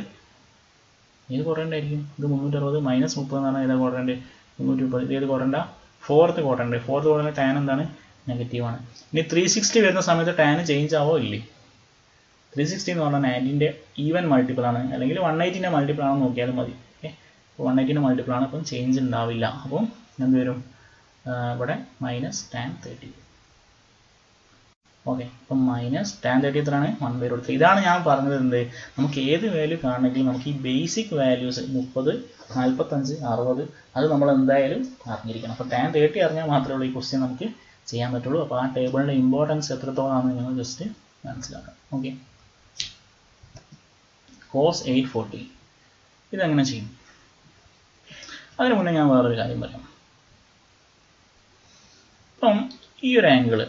ഏത് ക്വാഡ്രന്റ് ആയിരിക്കും? ഇത് 360 മൈനസ് 30 എന്ന് പറഞ്ഞാൽ ഏതാ ക്വാഡ്രന്റ്? 330. ഇത് ഏത് ക്വാഡ്രന്റാ? Fourth quadrant. Fourth quadrant tan എന്താണ്? നെഗറ്റീവ് ആണ്. ഇനി 360 വരുന്ന സമയത്ത് ടാൻ ചേഞ്ച് ആവോ ഇല്ലേ? 360 എന്ന് പറഞ്ഞാൽ 90ൻ്റെ ഈവൻ മൾട്ടിപ്പിൾ ആണ്, അല്ലെങ്കിൽ 180ൻ്റെ മൾട്ടിപ്പിൾ ആണെന്ന് നോക്കിയാലും മതി. ഓക്കെ. അപ്പോൾ 180ൻ്റെ മൾട്ടിപ്പിൾ ആണ്, അപ്പം ചേഞ്ച് ഉണ്ടാവില്ല. അപ്പം എന്ത് വരും? ഇവിടെ -tan 30. ഓക്കെ. അപ്പം -tan 30 എത്രയാണ്? 1/√3. ഇതാണ് ഞാൻ പറഞ്ഞത്. എന്ത്? നമുക്ക് ഏത് വാല്യൂ കാണണമെങ്കിലും നമുക്ക് ഈ ബേസിക് വാല്യൂസ് 30, 45, 60 അത് നമ്മൾ എന്തായാലും അറിഞ്ഞിരിക്കണം. അപ്പോൾ tan 30 അറിഞ്ഞാൽ മാത്രമേ ഉള്ളൂ ഈ ക്വസ്റ്റ്യൻ നമുക്ക് ചെയ്യാൻ പറ്റുള്ളൂ. അപ്പോൾ ആ ടേബിളിൻ്റെ ഇമ്പോർട്ടൻസ് എത്രത്തോളമാണെന്ന് നിങ്ങൾ ജസ്റ്റ് മനസ്സിലാക്കാം. ഓക്കെ. cos 840 ഇതെങ്ങനെ ചെയ്യും? അതിന് മുന്നേ ഞാൻ വേറൊരു കാര്യം പറയാം. അപ്പം ഈ ഒരു ആംഗിൾ,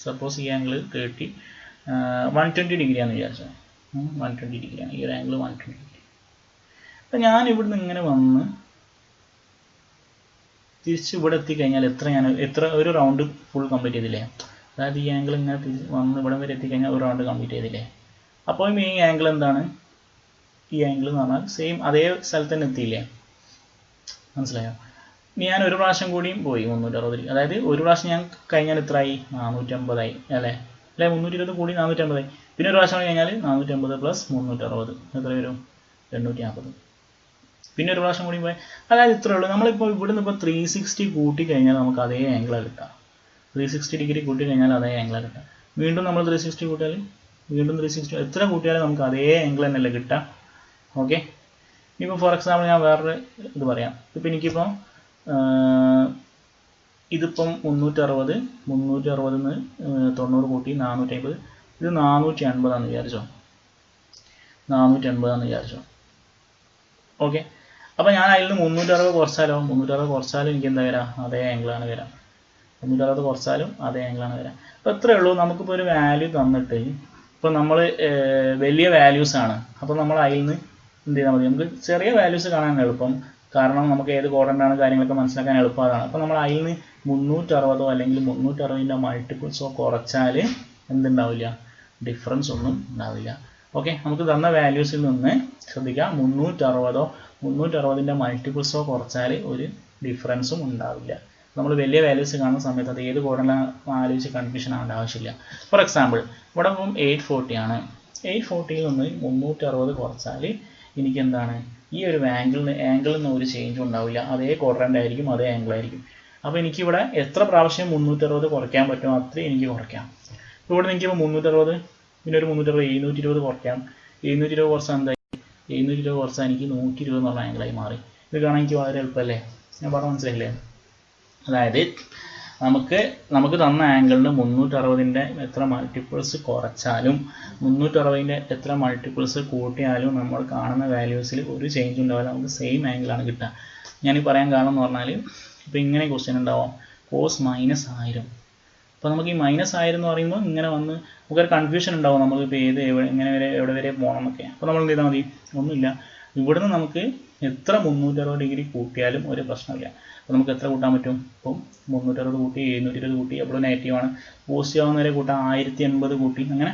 സപ്പോസ് ഈ ആംഗിൾ 120 ഡിഗ്രിയാണെന്ന് വിചാരിച്ചോ. 120 ഡിഗ്രിയാണ് ഈ ഒരു ആംഗിൾ. 120 ഡിഗ്രി. അപ്പം ഞാൻ ഇവിടുന്ന് ഇങ്ങനെ വന്ന് തിരിച്ച് ഇവിടെ എത്തിക്കഴിഞ്ഞാൽ എത്ര ഒരു റൗണ്ട് ഫുൾ കംപ്ലീറ്റ് ചെയ്തില്ലേ? അതായത് ഈ ആംഗിൾ ഇങ്ങനെ വന്ന് ഇവിടെ വരെ എത്തിക്കഴിഞ്ഞാൽ ഒരു റൗണ്ട് കംപ്ലീറ്റ് ചെയ്തില്ലേ? അപ്പോൾ ഈ ആംഗിൾ എന്താണ്? ഈ ആംഗിൾ എന്ന് പറഞ്ഞാൽ സെയിം അതേ സ്ഥലത്ത് തന്നെ എത്തിയില്ലേ? മനസ്സിലായോ? ഇനി ഞാൻ ഒരു പ്രാവശ്യം കൂടിയും പോയി 360, അതായത് ഒരു പ്രാവശ്യം ഞാൻ കഴിഞ്ഞാൽ എത്രയായി 450 അല്ലേ 320 കൂടി 450. പിന്നെ ഒരു പ്രാവശ്യം കഴിഞ്ഞാൽ 450 പ്ലസ് 360 എത്ര വരും 840. പിന്നെ ഒരു പ്രാവശ്യം കൂടി പോയി, അതായത് ഇത്രയേ ഉള്ളൂ. നമ്മളിപ്പോൾ ഇവിടുന്ന് ഇപ്പോൾ 360 കൂട്ടി കഴിഞ്ഞാൽ നമുക്ക് അതേ ആംഗിളാണ് കിട്ടുക. 360 ഡിഗ്രി കൂട്ടി കഴിഞ്ഞാൽ അതേ ആംഗിളാണ് കിട്ടുക. വീണ്ടും നമ്മൾ 360 കൂട്ടിയാൽ വീണ്ടും 360 എത്ര കൂട്ടിയാലും നമുക്ക് അതേ ആംഗിൾ തന്നെയല്ലേ കിട്ടുക. ഓക്കെ, ഇപ്പോൾ ഫോർ എക്സാമ്പിൾ ഞാൻ വേറൊരു ഇത് പറയാം. ഇപ്പം എനിക്കിപ്പോൾ ഇതിപ്പം 360 360 90 കൂട്ടി 450, ഇത് 480 വിചാരിച്ചോ, 480 വിചാരിച്ചോ. ഓക്കെ, അപ്പോൾ ഞാൻ അതിൽ നിന്ന് 360 കുറച്ചാലും എനിക്ക് എന്താ വരാം, അതേ ആംഗിളാണ് വരാം. 360 കുറച്ചാലും അതേ ആംഗിളാണ് വരാം. അപ്പോൾ ഇത്രയേ ഉള്ളൂ. നമുക്കിപ്പോൾ ഒരു വാല്യൂ തന്നിട്ട് ഇപ്പോൾ നമ്മൾ വലിയ വാല്യൂസ് ആണ്, അപ്പോൾ നമ്മൾ അതിൽ നിന്ന് എന്ത് ചെയ്താൽ മതി, നമുക്ക് ചെറിയ വാല്യൂസ് കാണാൻ എളുപ്പം, കാരണം നമുക്ക് ഏത് ക്വാഡ്രൻ്റാണ് കാര്യങ്ങളൊക്കെ മനസ്സിലാക്കാൻ എളുപ്പമാണ്. അപ്പോൾ നമ്മൾ അതിൽ നിന്ന് 360 അല്ലെങ്കിൽ 360ൻ്റെ മൾട്ടിപ്പിൾസോ കുറച്ചാൽ എന്തുണ്ടാവില്ല, ഡിഫറൻസ് ഒന്നും ഉണ്ടാവില്ല. ഓക്കെ, നമുക്ക് തന്ന വാല്യൂസിൽ നിന്ന് ശ്രദ്ധിക്കുക, 360ൻ്റെ മൾട്ടിപ്പിൾസോ കുറച്ചാൽ ഒരു ഡിഫറൻസും ഉണ്ടാവില്ല. നമ്മൾ വലിയ വാല്യൂസ് കാണുന്ന സമയത്ത് അത് ഏത് ക്വാഡ്രൻ്റാണ് ആലോചിച്ച് കൺഫ്യൂഷൻ ആവേണ്ട ആവശ്യമില്ല. ഫോർ എക്സാമ്പിൾ ഇവിടെ ഇപ്പം 840 ആണ്. 840ൽ നിന്ന് 360 കുറച്ചാൽ എനിക്ക് എന്താണ്, ഈ ഒരു ആംഗിളിൽ നിന്ന് ഒരു ചേഞ്ചും ഉണ്ടാവില്ല, അതേ ക്വാഡ്രൻ്റ് ആയിരിക്കും, അതേ ആംഗിൾ ആയിരിക്കും. അപ്പോൾ എനിക്കിവിടെ എത്ര പ്രാവശ്യം 360 കുറയ്ക്കാൻ പറ്റുമോ അത്രയും എനിക്ക് കുറയ്ക്കാം. ഇവിടെ എനിക്കിപ്പോൾ 360 പിന്നെ ഒരു 360 720 കുറയ്ക്കാം. 720 കുറച്ചാൽ എന്തായി, 720 കുറച്ചാൽ എനിക്ക് 120 എന്ന് പറഞ്ഞ ആംഗിളായി മാറി. ഇത് കാണാൻ എനിക്ക് വളരെ എളുപ്പമല്ലേ, ഞാൻ പറഞ്ഞ മനസ്സിലായില്ലേ. അതായത് നമുക്ക് തന്ന ആംഗിളിന് 360ൻ്റെ എത്ര മൾട്ടിപ്പിൾസ് കുറച്ചാലും 360ൻ്റെ എത്ര മൾട്ടിപ്പിൾസ് കൂട്ടിയാലും നമ്മൾ കാണുന്ന വാല്യൂസിൽ ഒരു ചേഞ്ച് ഉണ്ടാവില്ല, നമുക്ക് സെയിം ആംഗിളാണ് കിട്ടുക. ഞാൻ പറയാൻ കാരണം എന്ന് പറഞ്ഞാൽ ഇപ്പോൾ ഇങ്ങനെ ക്വസ്റ്റ്യൻ ഉണ്ടാവാം, cos -1000. അപ്പോൾ നമുക്ക് ഈ -1000 എന്ന് പറയുമ്പോൾ ഇങ്ങനെ വന്ന് നമുക്കൊരു കൺഫ്യൂഷൻ ഉണ്ടാവും, നമുക്കിപ്പോൾ എവിടെ വരെ പോകണം എന്നൊക്കെ. അപ്പോൾ നമ്മൾ എന്ത് ചെയ്താൽ മതി, ഒന്നുമില്ല, ഇവിടുന്ന് നമുക്ക് എത്ര 360 ഡിഗ്രി കൂട്ടിയാലും ഒരു പ്രശ്നമില്ല. അപ്പോൾ നമുക്ക് എത്ര കൂട്ടാൻ പറ്റും, ഇപ്പം 360 കൂട്ടി 720 കൂട്ടി, അപ്പോൾ നെഗറ്റീവാണ്, പോസിറ്റീവ് ആവുന്നവരെ കൂട്ടാം 1080 കൂട്ടി, അങ്ങനെ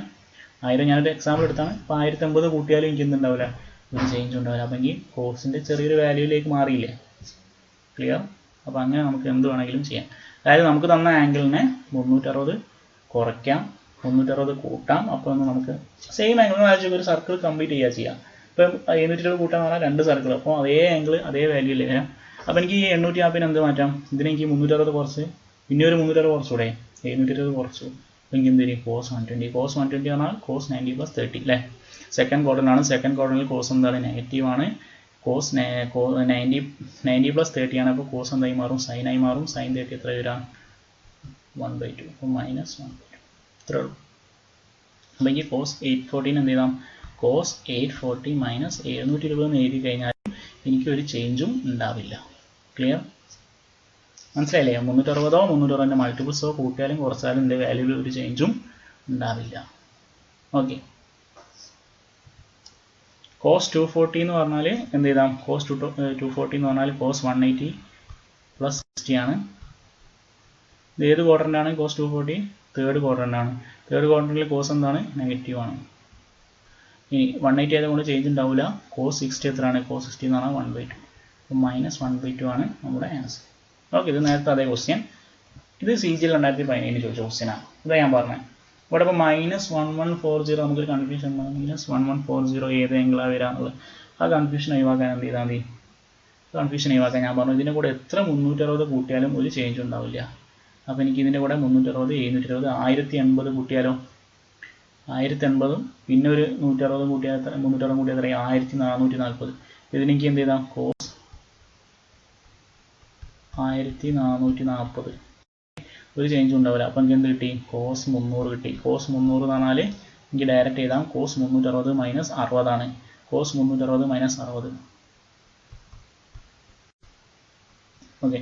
1000 ഞാനൊരു എക്സാമ്പിൾ എടുത്താണ്. അപ്പോൾ 1080 കൂട്ടിയാലും എനിക്ക് എന്തുണ്ടാവില്ല, ഒരു ചേഞ്ച് ഉണ്ടാവില്ല. അപ്പോൾ എനിക്ക് കോസിൻ്റെ ചെറിയൊരു വാല്യൂയിലേക്ക് മാറിയില്ലേ, ക്ലിയർ. അപ്പോൾ അങ്ങനെ നമുക്ക് എന്ത് വേണമെങ്കിലും ചെയ്യാം. അതായത് നമുക്ക് തന്ന ആംഗിളിനെ 360 കുറയ്ക്കാം, 360 കൂട്ടാം, അപ്പോൾ ഒന്ന് നമുക്ക് സെയിം ആംഗിൾ ആലോചിച്ച് ഒരു സർക്കിൾ കംപ്ലീറ്റ് ചെയ്യാം. ഇപ്പം 720 കൂട്ടാന്ന് പറഞ്ഞാൽ 2 സർക്കിൾ, അപ്പോൾ അതേ ആംഗിൾ അതേ വാല്യൂ അല്ലേ വരാം. അപ്പോൾ എനിക്ക് ഈ 850 എന്ത് മാറ്റാം, ഇതിനെനിക്ക് 360 കുറച്ച് പിന്നെ ഒരു 360 കുറച്ചുകൂടെ, 720 കുറച്ചു, അപ്പോൾ എനിക്ക് എന്ത് ചെയ്യും, cos 120. cos 120 പറഞ്ഞാൽ cos 90 + 30 അല്ലേ. സെക്കൻഡ് ക്വാഡ്രൻ്റാണ്, സെക്കൻഡ് ക്വാഡ്രൻ്റിൽ കോസ് എന്താണ്, നെഗറ്റീവാണ്. cos 90 + 30 ആണ്, അപ്പോൾ കോസ് എന്തായി മാറും, സൈനായി മാറും. sin 30 എത്ര വരാം, 1/2, അപ്പോൾ -1/2 ഇത്രേ ഉള്ളൂ. അപ്പോൾ എനിക്ക് cos 840 എന്ത് ചെയ്താം, cos 840 - 720 എന്ന് എഴുതി കഴിഞ്ഞാൽ എനിക്കൊരു ചേഞ്ചും ഉണ്ടാവില്ല. ക്ലിയർ, മനസ്സിലായില്ലേ. 360 360ൻ്റെ മൾട്ടിപ്പിൾസോ കൂട്ടിയാലും കുറച്ചാലും ഇതിൻ്റെ വാല്യൂവിൽ ഒരു ചേഞ്ചും ഉണ്ടാവില്ല. ഓക്കെ, cos 240 എന്ന് പറഞ്ഞാൽ എന്ത് ചെയ്താം, cos 240 എന്ന് പറഞ്ഞാൽ cos 180 + 60 ആണ്. ഇത് ഏത് ക്വാഡ്രൻ്റാണ്, cos 240 തേർഡ് ക്വാഡ്രൻ്റാണ്. തേർഡ് ക്വാഡ്രൻ്റിൽ കോസ് എന്താണ്, നെഗറ്റീവാണ്. ഇനി 180 ആയതുകൊണ്ട് ചേഞ്ച് ഉണ്ടാവില്ല. cos 60 എത്രയാണ്, cos 60 എന്ന് പറഞ്ഞാൽ 1/2, അപ്പോൾ -1/2 ആണ് നമ്മുടെ ആൻസർ. ഓക്കെ, ഇത് നേരത്തെ അതേ ക്വസ്റ്റ്യൻ, ഇത് CGL 2017 ചോദിച്ച ക്വസ്റ്റ്യനാണ്. ഇതാ ഞാൻ പറഞ്ഞത്. ഇവിടെ ഇപ്പോൾ -1140 നമുക്കൊരു കൺഫ്യൂഷൻ, -1140 ഏത് ആംഗിളാണ് വരാന്നുള്ളത്. ആ കൺഫ്യൂഷൻ ഒഴിവാക്കാൻ എന്ത് ചെയ്താൽ മതി, കൺഫ്യൂഷൻ ഒഴിവാക്കാൻ ഞാൻ പറഞ്ഞു ഇതിൻ്റെ കൂടെ എത്ര 360 കൂട്ടിയാലും ഒരു ചേഞ്ച് ഉണ്ടാവില്ല. അപ്പോൾ എനിക്ക് ഇതിൻ്റെ കൂടെ 360 720 1080 കൂട്ടിയാലോ, 1080 പിന്നെ ഒരു 160 കൂട്ടിയാൽ 360 കൂട്ടിയാൽ എത്രയും 1440. ഇതിനെനിക്ക് എന്ത് ചെയ്താൽ cos 1440 ഒരു ചേഞ്ച് ഉണ്ടാവില്ല. അപ്പോൾ എനിക്ക് എന്ത് കിട്ടി, cos 300 കിട്ടി. cos 300 എന്ന് പറഞ്ഞാൽ എനിക്ക് ഡയറക്റ്റ് ചെയ്താൽ cos 360 - 60 ആണ്. cos 360 - 60. ഓക്കെ,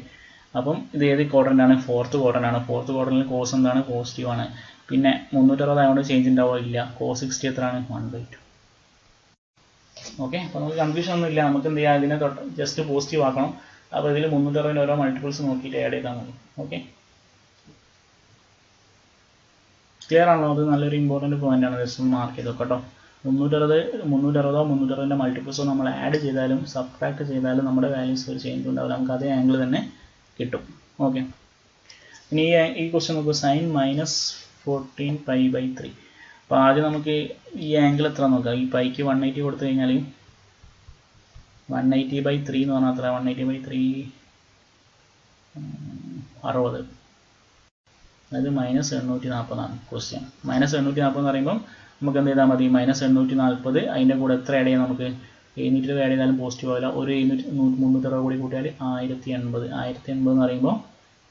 അപ്പം ഇത് ഏത് ക്വാഡ്രൻ്റാണ്, ഫോർത്ത് ക്വാഡ്രൻ്റാണ്. ഫോർത്ത് ക്വാഡ്രൻ്റിൽ കോസ് എന്താണ്, പോസിറ്റീവ് ആണ്. പിന്നെ 360 ആയതുകൊണ്ട് ചേഞ്ച് ഉണ്ടാവില്ല. cos 60 എത്രയാണ്, 1/2. ഓക്കെ, അപ്പോൾ നമുക്ക് കൺഫ്യൂഷൻ ഒന്നും ഇല്ല. നമുക്ക് എന്ത് ചെയ്യാം, ഇതിനെ ജസ്റ്റ് പോസിറ്റീവ് ആക്കണം. അപ്പോൾ ഇതിൽ 360 ഓരോ മൾട്ടിപ്പിൾസ് നോക്കിയിട്ട് ആഡ് ചെയ്താൽ മതി. ഓക്കെ, ക്ലിയർ ആണല്ലോ. അത് നല്ലൊരു ഇമ്പോർട്ടൻറ്റ് പോയിന്റ് ആണ്, ജസ്റ്റ് മാർക്ക് ചെയ്ത് കേട്ടോ. 360ൻ്റെ മൾട്ടിപ്പിൾസോ നമ്മൾ ആഡ് ചെയ്താലും സബ്ട്രാക്ട് ചെയ്താലും നമ്മുടെ വാല്യൂസ് ഒരു ചേഞ്ച് ഉണ്ടാവില്ല, നമുക്ക് അതേ ആംഗിൾ തന്നെ കിട്ടും. ഓക്കെ, ഇനി ഈ ക്വസ്റ്റ്യൻ നോക്കൂ. സൈൻ -14π/3. അപ്പോൾ ആദ്യം നമുക്ക് ഈ ആംഗിൾ എത്ര നോക്കാം. ഈ പൈക്ക് 180 കൊടുത്തു കഴിഞ്ഞാൽ 180/3 എന്ന് പറഞ്ഞാൽ എത്ര? 180/3 60, അതായത് -840 ക്വസ്റ്റ്യൻ. -840 എന്ന് പറയുമ്പോൾ നമുക്ക് എന്ത് ചെയ്താൽ മതി? -840 അതിൻ്റെ കൂടെ എത്ര ആഡ് ചെയ്യാം നമുക്ക്? 720 ആഡ് ചെയ്താലും പോസിറ്റീവ് ആവില്ല. ഒരു 360 കൂടി കൂട്ടിയാൽ 1080. 1080 എന്ന് പറയുമ്പോൾ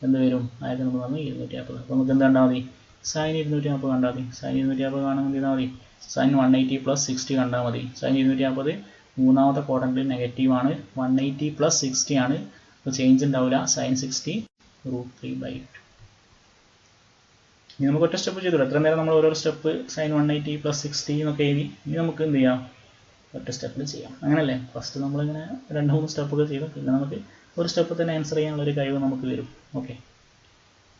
എന്ത് വരും? 1080 പറഞ്ഞാൽ 240. അപ്പോൾ നമുക്ക് എന്താ കണ്ടാൽ മതി? സൈൻ 240 കണ്ടാൽ മതി. സൈൻ 240 കാണാൻ എന്ത് ചെയ്താൽ മതി? സൈൻ 180 + 60 കണ്ടാൽ മതി. സൈൻ 240 മൂന്നാമത്തെ ക്വാഡ്രന്റിൽ നെഗറ്റീവ് ആണ്. 180 + 60 ആണ്, അപ്പോൾ ചേഞ്ച് ഉണ്ടാവില്ല. സൈൻ 60 √3/2. ഇനി നമുക്ക് ഒറ്റ സ്റ്റെപ്പ് ചെയ്തു. എത്ര നേരം നമ്മൾ ഓരോ സ്റ്റെപ്പ് സൈൻ 180 + 60 എന്നൊക്കെ എഴുതി. ഇനി നമുക്ക് എന്ത് ചെയ്യാം? ഒറ്റ സ്റ്റെപ്പിൽ ചെയ്യാം. അങ്ങനല്ലേ? ഫസ്റ്റ് നമ്മളിങ്ങനെ 2-3 സ്റ്റെപ്പൊക്കെ ചെയ്തു, പിന്നെ നമുക്ക് ഒരു സ്റ്റെപ്പ് തന്നെ ആൻസർ ചെയ്യാനുള്ള ഒരു കഴിവ് നമുക്ക് വരും. ഓക്കെ,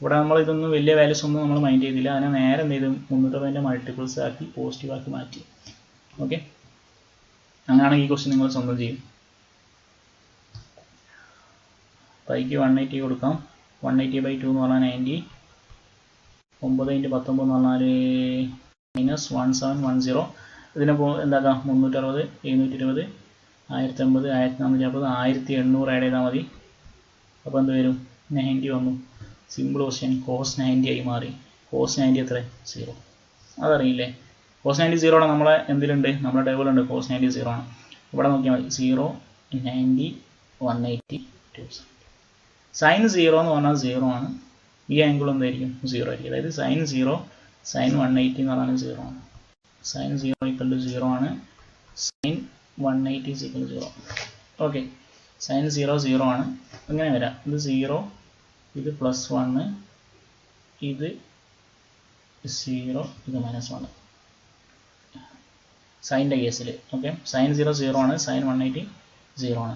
ഇവിടെ നമ്മൾ ഇതൊന്നും വലിയ വാല്യൂസ് ഒന്നും നമ്മൾ മൈൻഡ് ചെയ്തില്ല. അതിനെ നേരെ എന്ത് ചെയ്തു? 360 മൾട്ടിപ്പിൾസ് ആക്കി പോസിറ്റീവ് ആക്കി മാറ്റി. ഓക്കെ, അങ്ങനെയാണെങ്കിൽ ഈ ക്വസ്റ്റ്യൻ നിങ്ങൾ സ്വന്തം ചെയ്യും. പൈക്ക് 180 കൊടുക്കാം. 180/2 എന്ന് പറഞ്ഞാൽ 90. 9 × 19 എന്ന് പറഞ്ഞാൽ -1710. ഇതിനിപ്പോൾ എന്താക്കാം? 360, 720, 1080, 1440, 1800 ആഡ് ചെയ്താൽ മതി. അപ്പോൾ എന്ത് വരും? 90 വന്നു. Simple question. cos 90 ആയി മാറി. cos 90 എത്ര? 0. അതറിയില്ലേ? cos 90 0 ആണ്. നമ്മളെ എന്തിലുണ്ട്? നമ്മുടെ ടേബിളുണ്ട്. cos 90 0 ആണ്. ഇവിടെ നോക്കിയാൽ മതി. 0, 90, 180, 270. സൈൻ 0 എന്ന് പറഞ്ഞാൽ 0 ആണ്. ഈ ആംഗിൾ എന്തായിരിക്കും? 0 ആയിരിക്കും. അതായത് സൈൻ 0 സൈൻ 180 എന്ന് പറഞ്ഞാൽ 0 ആണ്. സൈൻ 0 = 0 ആണ്. സൈൻ 180 = 0. ഓക്കെ, സൈൻ 0 0 ആണ്. അങ്ങനെ വരാം. ഇത് 0, ഇത് +1, ഇത് 0, ഇത് -1 സൈൻ്റെ കേസിൽ. ഓക്കെ, സൈൻ 0 0 ആണ്. സൈൻ 180 0 ആണ്.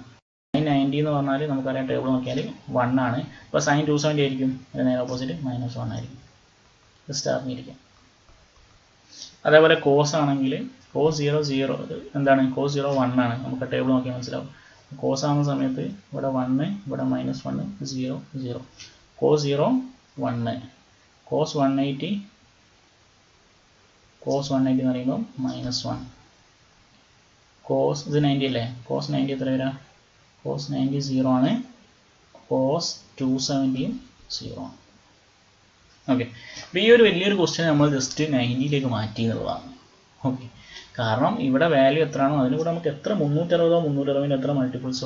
സൈൻ 90 എന്ന് പറഞ്ഞാൽ നമുക്കറിയാം, ടേബിൾ നോക്കിയാൽ 1 ആണ്. അപ്പോൾ സൈൻ 270 ആയിരിക്കും. അതിന് നേരെ ഓപ്പോസിറ്റ് -1 ആയിരിക്കും. ജസ്റ്റ് അറിഞ്ഞിരിക്കാം. അതേപോലെ കോസ് ആണെങ്കിൽ cos 0 0 എന്താണ്? cos 0 1 ആണ്. നമുക്ക് ടേബിൾ നോക്കിയാൽ മനസ്സിലാവും. കോസ് ആവുന്ന സമയത്ത് ഇവിടെ 1, ഇവിടെ -1, 0 0. cos 0 1. cos 180 എന്ന് പറയുമ്പോൾ -1. cos ഇത് 90 അല്ലേ? cos 90 എത്ര വരാം? cos 90 0 ആണ്. cos 270 0 ആണ്. ഓക്കെ, അപ്പോൾ ഈ ഒരു വലിയൊരു ക്വസ്റ്റ്യൻ നമ്മൾ ജസ്റ്റ് 90ലേക്ക് മാറ്റി എന്നുള്ളതാണ്. ഓക്കെ, കാരണം ഇവിടെ വാല്യൂ എത്രയാണോ അതിന് കൂടെ നമുക്ക് എത്ര 360 360 എത്ര മൾട്ടിപ്പിൾസോ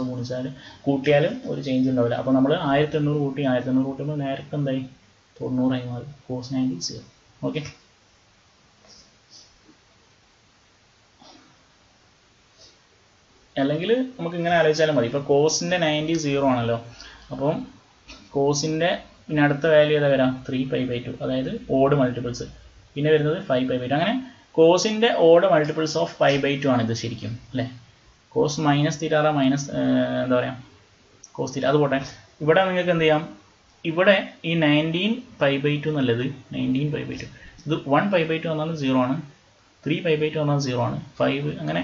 കൂട്ടിയാലും ഒരു ചേഞ്ച് ഉണ്ടാവില്ല. അപ്പോൾ നമ്മൾ 1800 കൂട്ടി 1800 കൂട്ടുമ്പോൾ നേരത്തെ എന്തായി? 90 ആയി മാറി. cos 90 0. ഓക്കെ, അല്ലെങ്കിൽ നമുക്ക് ഇങ്ങനെ ആലോചിച്ചാലും മതി. ഇപ്പോൾ കോസിൻ്റെ 90 0 ആണല്ലോ. അപ്പം കോസിൻ്റെ പിന്നെ അടുത്ത വാല്യൂ ഏതാ വരാം? 3π/2, അതായത് ഓഡ് മൾട്ടിപ്പിൾസ്. പിന്നെ വരുന്നത് 5π/2. അങ്ങനെ കോസിൻ്റെ ഓഡ് മൾട്ടിപ്പിൾസ് ഓഫ് π/2 ആണ് ഇത് ശരിക്കും അല്ലേ? കോസ് -θ എന്താ പറയുക? കോസ് θ അത് പോട്ടെ. ഇവിടെ നിങ്ങൾക്ക് എന്ത് ചെയ്യാം? ഇവിടെ ഈ 19π/2 എന്നുള്ളത് 19π/2. ഇത് 1π/2 വന്നാലും 0 ആണ്. 3π/2 വന്നാൽ 0 ആണ്. 5 അങ്ങനെ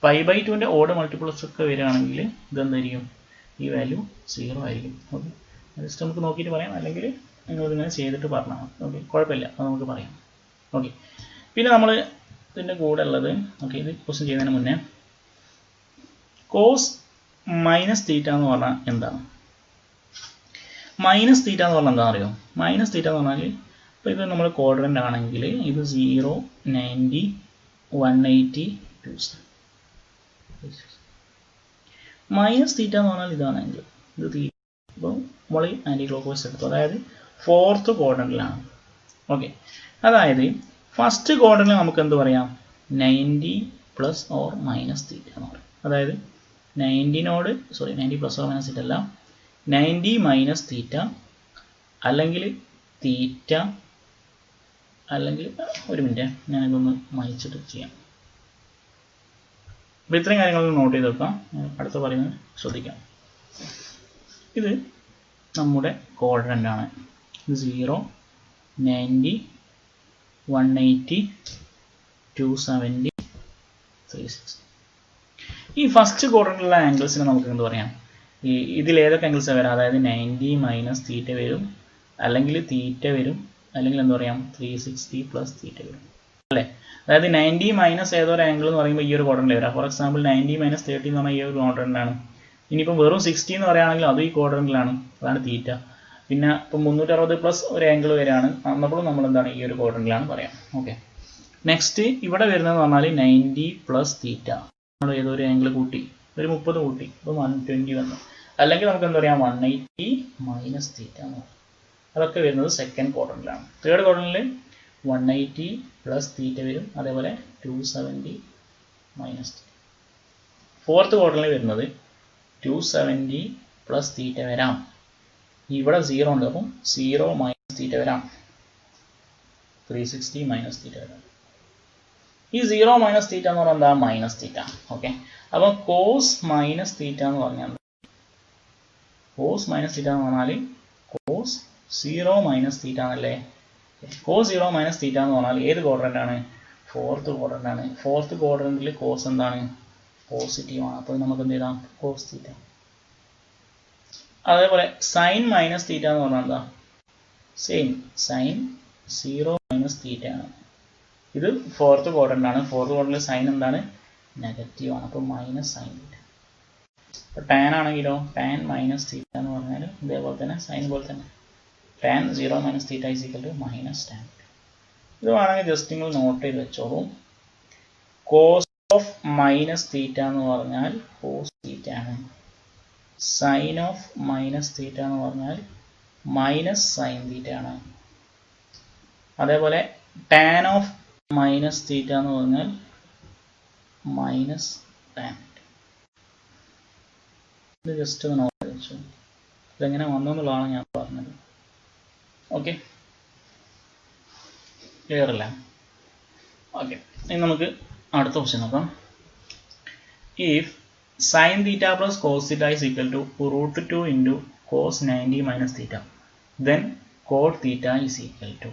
π/2ൻ്റെ ഓഡ് മൾട്ടിപ്പിൾസ് ഒക്കെ വരികയാണെങ്കിൽ ഇതെന്തായിരിക്കും? ഈ വാല്യൂ 0 ആയിരിക്കും. ഓക്കെ, ജസ്റ്റ് നമുക്ക് നോക്കിയിട്ട് പറയാം, അല്ലെങ്കിൽ നിങ്ങളിങ്ങനെ ചെയ്തിട്ട് പറഞ്ഞാൽ മതി. ഓക്കെ, കുഴപ്പമില്ല, അത് നമുക്ക് പറയാം. ഓക്കെ, പിന്നെ നമ്മൾ ഇതിൻ്റെ കൂടെ ഉള്ളത്, ഓക്കെ, ഇത് ക്വസ്റ്റ്യൻ ചെയ്യുന്നതിന് മുന്നേ കോസ് -θ എന്ന് പറഞ്ഞാൽ എന്താണ്? -θ എന്ന് പറഞ്ഞാൽ എന്താണെന്ന് അറിയോ? -θ എന്ന് പറഞ്ഞാൽ ഇപ്പോൾ ഇത് നമ്മൾ ക്വാഡ്രൻ്റ് ആണെങ്കിൽ ഇത് 0, 90, 180, 270. -θ എന്ന് പറഞ്ഞാൽ ഇതാണെങ്കിൽ ഇത് θ. അപ്പോൾ നമ്മൾ ആൻറ്റി ക്ലോക്ക് വൈസ് എടുത്തു, അതായത് 4th ക്വാഡ്രൻ്റിലാണ്. ഓക്കെ, അതായത് ഫസ്റ്റ് ക്വാഡ്രൻ്റിൽ നമുക്ക് എന്ത് പറയാം? 90 ± θ എന്ന് പറയും. അതായത് 90 ± θ അല്ല, 90 - θ അല്ലെങ്കിൽ θ അല്ലെങ്കിൽ ഒരു മിനിറ്റ് ഞാനിതൊന്ന് മായ്ച്ചിട്ട് ചെയ്യാം. അപ്പോൾ ഇത്രയും കാര്യങ്ങൾ നോട്ട് ചെയ്ത് വെക്കാം. അടുത്ത പറയുന്നത് ശ്രദ്ധിക്കാം. ഇത് നമ്മുടെ ക്വാഡ്രൻ്റ് ആണ്. 0, 90, 180, 270, 360. ഈ ഫസ്റ്റ് ക്വാഡ്രൻ്റിലുള്ള ആംഗിൾസിനെ നമുക്ക് എന്ത് പറയാം? ഇതിൽ ഏതൊക്കെ ആംഗിൾസാണ് വരാം, അതായത് 90 മൈനസ് തീറ്റ വരും, അല്ലെങ്കിൽ തീറ്റ വരും, അല്ലെങ്കിൽ എന്താ പറയാം 360 പ്ലസ് തീറ്റ വരും അല്ലേ. അതായത് 90 മൈനസ് ഏതൊരു ആംഗിൾ എന്ന് പറയുമ്പോൾ ഈ ഒരു ക്വാഡ്രന്റിൽ വരാം. ഫോർ എക്സാമ്പിൾ 90 മൈനസ് 30 എന്ന് പറഞ്ഞാൽ ഈ ഒരു ക്വാഡ്രന്റിലാണ്. ഇനിയിപ്പോൾ വെറും 60 എന്ന് പറയുകയാണെങ്കിൽ അതും ഈ ക്വാഡ്രന്റിലാണ്, അതാണ് തീറ്റ. പിന്നെ ഇപ്പം 360 പ്ലസ് ഒരു ആംഗിൾ വരെയാണ്, അന്നപ്പോഴും നമ്മൾ എന്താണ് ഈ ഒരു ക്വാഡ്രന്റിലാണ് പറയാം. ഓക്കെ, നെക്സ്റ്റ് ഇവിടെ വരുന്നതെന്ന് പറഞ്ഞാൽ 90 പ്ലസ് തീറ്റ, നമ്മൾ ഏതൊരു ആംഗിൾ കൂട്ടി ഒരു 30 കൂട്ടി, അപ്പോൾ 120 വന്നു. അല്ലെങ്കിൽ നമുക്ക് എന്താ പറയാം 180 മൈനസ് തീറ്റ എന്ന് പറയും. അതൊക്കെ വരുന്നത് സെക്കൻഡ് ക്വാഡ്രന്റിലാണ്. തേർഡ് ക്വാഡ്രന്റിൽ 180 പ്ലസ് തീറ്റ വരും, അതേപോലെ 270 മൈനസ് തീറ്റ. ഫോർത്ത് ക്വാഡ്രന്റിൽ വരുന്നത് 270 പ്ലസ് തീറ്റ വരാം, ഇവിടെ 0 ഉണ്ട്, അപ്പം 0 മൈനസ് തീറ്റ വരാം, 360 മൈനസ് തീറ്റ വരാം. ഈ 0 മൈനസ് തീറ്റ എന്ന് പറഞ്ഞാൽ എന്താ, മൈനസ് തീറ്റ. ഓക്കെ, അപ്പം കോസ് മൈനസ് തീറ്റ എന്ന് പറഞ്ഞാൽ കോസ് മൈനസ് തീറ്റ എന്ന് പറഞ്ഞാൽ കോസ് 0 മൈനസ് തീറ്റ എന്നല്ലേ. കോസ് 0 മൈനസ് തീറ്റ എന്ന് പറഞ്ഞാൽ ഏത് ക്വാഡ്രന്റ് ആണ്, ഫോർത്ത് ക്വാഡ്രന്റ് ആണ്. ഫോർത്ത് ക്വാഡ്രന്റിൽ കോസ് എന്താണ്, പോസിറ്റീവ് ആണ്, അപ്പോൾ നമുക്ക് എന്ത് ചെയ്താം കോസ് തീറ്റ. അതേപോലെ സൈൻ മൈനസ് തീറ്റ എന്ന് പറഞ്ഞാൽ എന്താ, സെയിം സൈൻ 0 മൈനസ് തീറ്റ ആണ്. ഇത് ഫോർത്ത് ക്വാഡ്രന്റ് ആണ്. ഫോർത്ത് ക്വാഡ്രന്റിൽ സൈൻ എന്താണ്, നെഗറ്റീവ് ആണ്, അപ്പോൾ മൈനസ് സൈൻ തീറ്റ. അപ്പോൾ ടാൻ ആണെങ്കിലോ ടാൻ മൈനസ് തീറ്റ എന്ന് പറഞ്ഞാൽ ഇതേപോലെ തന്നെ സൈൻ പോലെ തന്നെ tan 0 minus theta is equal to minus tan. ഇത് വേണമെങ്കിൽ ജസ്റ്റ് നിങ്ങൾ നോട്ട് ചെയ്ത് വെച്ചോളൂ. കോസ് ഓഫ് മൈനസ് തീറ്റ എന്ന് പറഞ്ഞാൽ കോസ് തീറ്റ ആണ്. സൈൻ ഓഫ് മൈനസ് തീറ്റ എന്ന് പറഞ്ഞാൽ മൈനസ് സൈൻ തീറ്റ ആണ്. അതേപോലെ ടാൻ ഓഫ് മൈനസ് തീറ്റ എന്ന് പറഞ്ഞാൽ മൈനസ് ടാൻ. ഇത് ജസ്റ്റ് ഒന്ന് നോട്ട് വെച്ചു, ഇതെങ്ങനെ വന്നു എന്നുള്ളതാണ് ഞാൻ പറഞ്ഞത്. ഓക്കെ, ക്ലിയർ അല്ല? ഓക്കെ, ഇനി നമുക്ക് അടുത്ത ക്വസ്റ്റ്യൻ നോക്കാം. If sine theta plus cos theta is equal to √2 into cos 90 minus theta, then cot theta is equal to.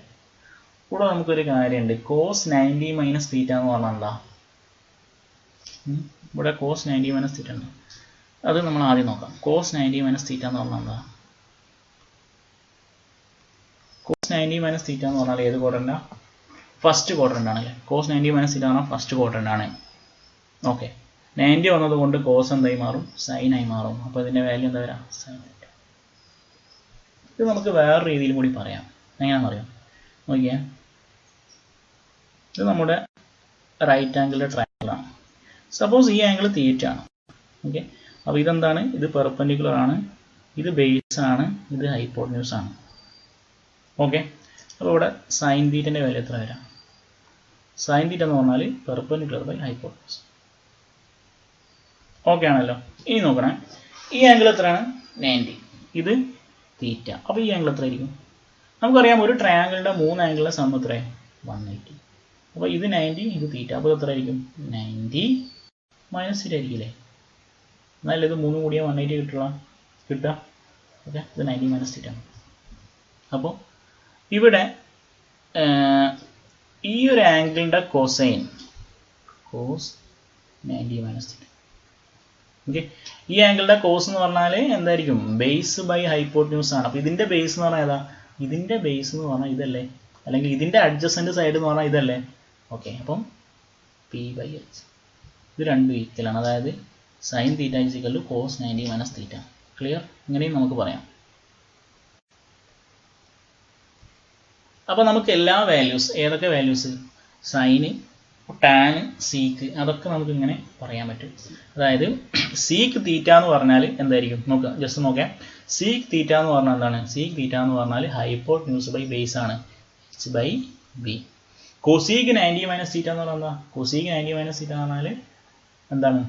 ഇവിടെ നമുക്കൊരു കാര്യമുണ്ട്, കോസ് 90 മൈനസ് തീറ്റ എന്ന് പറഞ്ഞാൽ എന്താ, ഇവിടെ കോസ് 90 മൈനസ് തീറ്റ ഉണ്ട്, അത് നമ്മൾ ആദ്യം നോക്കാം. കോസ് 90 മൈനസ് തീറ്റ എന്ന് പറഞ്ഞാൽ എന്താ, കോസ് 90 മൈനസ് തീറ്റ എന്ന് പറഞ്ഞാൽ ഏത് ക്വാഡ്രന്റാ, ഫസ്റ്റ് ക്വാഡ്രന്റ് ആണല്ലേ. കോസ് 90 മൈനസ് തീറ്റ പറഞ്ഞാൽ ഫസ്റ്റ് ക്വാഡ്രന്റ് ആണ്. ഓക്കെ, 90 വന്നതുകൊണ്ട് കോസ് എന്തായി മാറും, സൈൻ ആയി മാറും. അപ്പോൾ ഇതിന്റെ വാല്യൂ എന്താ വരാം, സൈൻ തീറ്റ. ഇത് നമുക്ക് വേറെ രീതിയിൽ കൂടി പറയാം. എങ്ങനെയാണെന്ന് അറിയാം, നോക്കിയേ. ഇത് നമ്മുടെ റൈറ്റ് ആംഗിളിലെ ട്രയാങ്കിൾ ആണ്. സപ്പോസ് ഈ ആംഗിൾ തീറ്റ ആണ്. ഓക്കെ, അപ്പോൾ ഇതെന്താണ്, ഇത് പെർപെൻഡിക്കുലർ ആണ്, ഇത് ബേസ് ആണ്, ഇത് ഹൈപ്പോട്ടന്യൂസ് ആണ്. ഓക്കെ, അപ്പോൾ ഇവിടെ സൈൻ തീറ്റൻ്റെ വാല്യൂ എത്ര വരാം, സൈൻ തീറ്റ എന്ന് പറഞ്ഞാൽ പെർപെൻഡിക്കുലർ ബൈ ഹൈപ്പോട്ടന്യൂസ്. ഓക്കെ ആണല്ലോ. ഇനി നോക്കണേ, ഈ ആംഗിൾ എത്രയാണ്, 90, ഇത് തീറ്റ. അപ്പോൾ ഈ ആംഗിൾ എത്ര ആയിരിക്കും, നമുക്കറിയാം ഒരു ട്രയാങ്കിളിൻ്റെ 3 ആംഗിളിൻ്റെ സം എത്രയാണ്, 180. അപ്പോൾ ഇത് 90, ഇത് തീറ്റ, അപ്പോൾ എത്ര ആയിരിക്കും, 90 മൈനസ് തീറ്റ ആയിരിക്കില്ലേ. എന്നാലും ഇത് 3 കൂടിയാൽ 180 കിട്ടുക. ഓക്കെ, ഇത് 90 മൈനസ് തീറ്റ ആണ്. അപ്പോൾ ഇവിടെ ഈ ഒരു ആംഗിളിൻ്റെ cosine cos 90 minus theta. Okay, ഈ ആംഗിളിൻ്റെ കോസ് എന്ന് പറഞ്ഞാൽ എന്തായിരിക്കും, ബേസ് ബൈ ഹൈപ്പോട്ടന്യൂസ് ആണ്. അപ്പോൾ ഇതിൻ്റെ ബേസ് എന്ന് പറഞ്ഞാൽ ഏതാ, ഇതിൻ്റെ ബേസ് എന്ന് പറഞ്ഞാൽ ഇതല്ലേ, അല്ലെങ്കിൽ ഇതിൻ്റെ അഡ്ജസൻറ്റ് സൈഡ് എന്ന് പറഞ്ഞാൽ ഇതല്ലേ. ഓക്കെ, അപ്പം P/H ഇത് രണ്ടും ഈക്വലാണ്. അതായത് sine theta is equal to cos 90 minus theta. Clear? ഇങ്ങനെയും നമുക്ക് പറയാം. അപ്പോൾ നമുക്ക് എല്ലാ വാല്യൂസ്, ഏതൊക്കെ വാല്യൂസ്, സൈന്, ടാന്, സീക്ക്, അതൊക്കെ നമുക്ക് ഇങ്ങനെ പറയാൻ പറ്റും. അതായത് സീക്ക് തീറ്റ എന്ന് പറഞ്ഞാൽ എന്തായിരിക്കും നോക്കുക, ജസ്റ്റ് നോക്കാം. സീക്ക് തീറ്റ എന്ന് പറഞ്ഞാൽ എന്താണ്, സീക്ക് തീറ്റ എന്ന് പറഞ്ഞാൽ ഹൈപ്പോട്ടന്യൂസ് ബൈ ബേസ് ആണ്, H/B. കൊസീക്ക് 90 മൈനസ് തീറ്റ എന്ന് പറഞ്ഞാൽ എന്താ, കൊസീക്ക് 90 മൈനസ് തീറ്റ എന്ന് പറഞ്ഞാൽ എന്താണ്,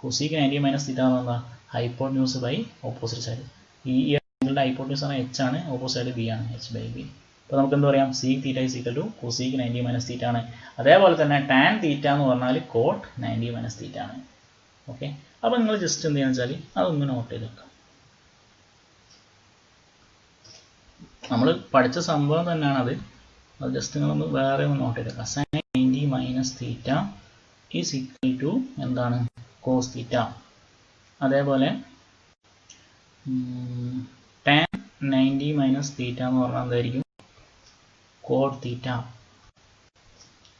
കൊസീക്ക് 90 മൈനസ് തീറ്റ എന്ന് പറഞ്ഞാൽ ഹൈപ്പോട്ടന്യൂസ് ബൈ ഓപ്പോസിറ്റ് സൈഡ്. ഈ ആംഗിളിൻ്റെ ഹൈപ്പോട്ടന്യൂസ് ആണ് H ആണ്, ഓപ്പോസിറ്റ് സൈഡ് B ആണ്, H/B. അപ്പോൾ നമുക്ക് എന്ത് പറയാം, sec theta is equal to cosec 90 minus theta ആണ്. അതേപോലെ തന്നെ ടാൻ തീറ്റ എന്ന് പറഞ്ഞാൽ കോട്ട് 90 മൈനസ് തീറ്റ ആണ്. ഓക്കെ, അപ്പോൾ നിങ്ങൾ ജസ്റ്റ് എന്ത് ചെയ്യുക വെച്ചാൽ അതൊന്ന് നോട്ട് ചെയ്ത് വെക്കാം. നമ്മൾ പഠിച്ച സംഭവം തന്നെയാണ് അത് ജസ്റ്റ് നിങ്ങളൊന്ന് വേറെ ഒന്ന് നോട്ട് ചെയ്ത് വെക്കാം. Sine 90 minus theta is equal to എന്താണ്, കോസ് തീറ്റ. അതേപോലെ tan 90 മൈനസ് തീറ്റ എന്ന് പറഞ്ഞാൽ എന്തായിരിക്കും? Cot theta.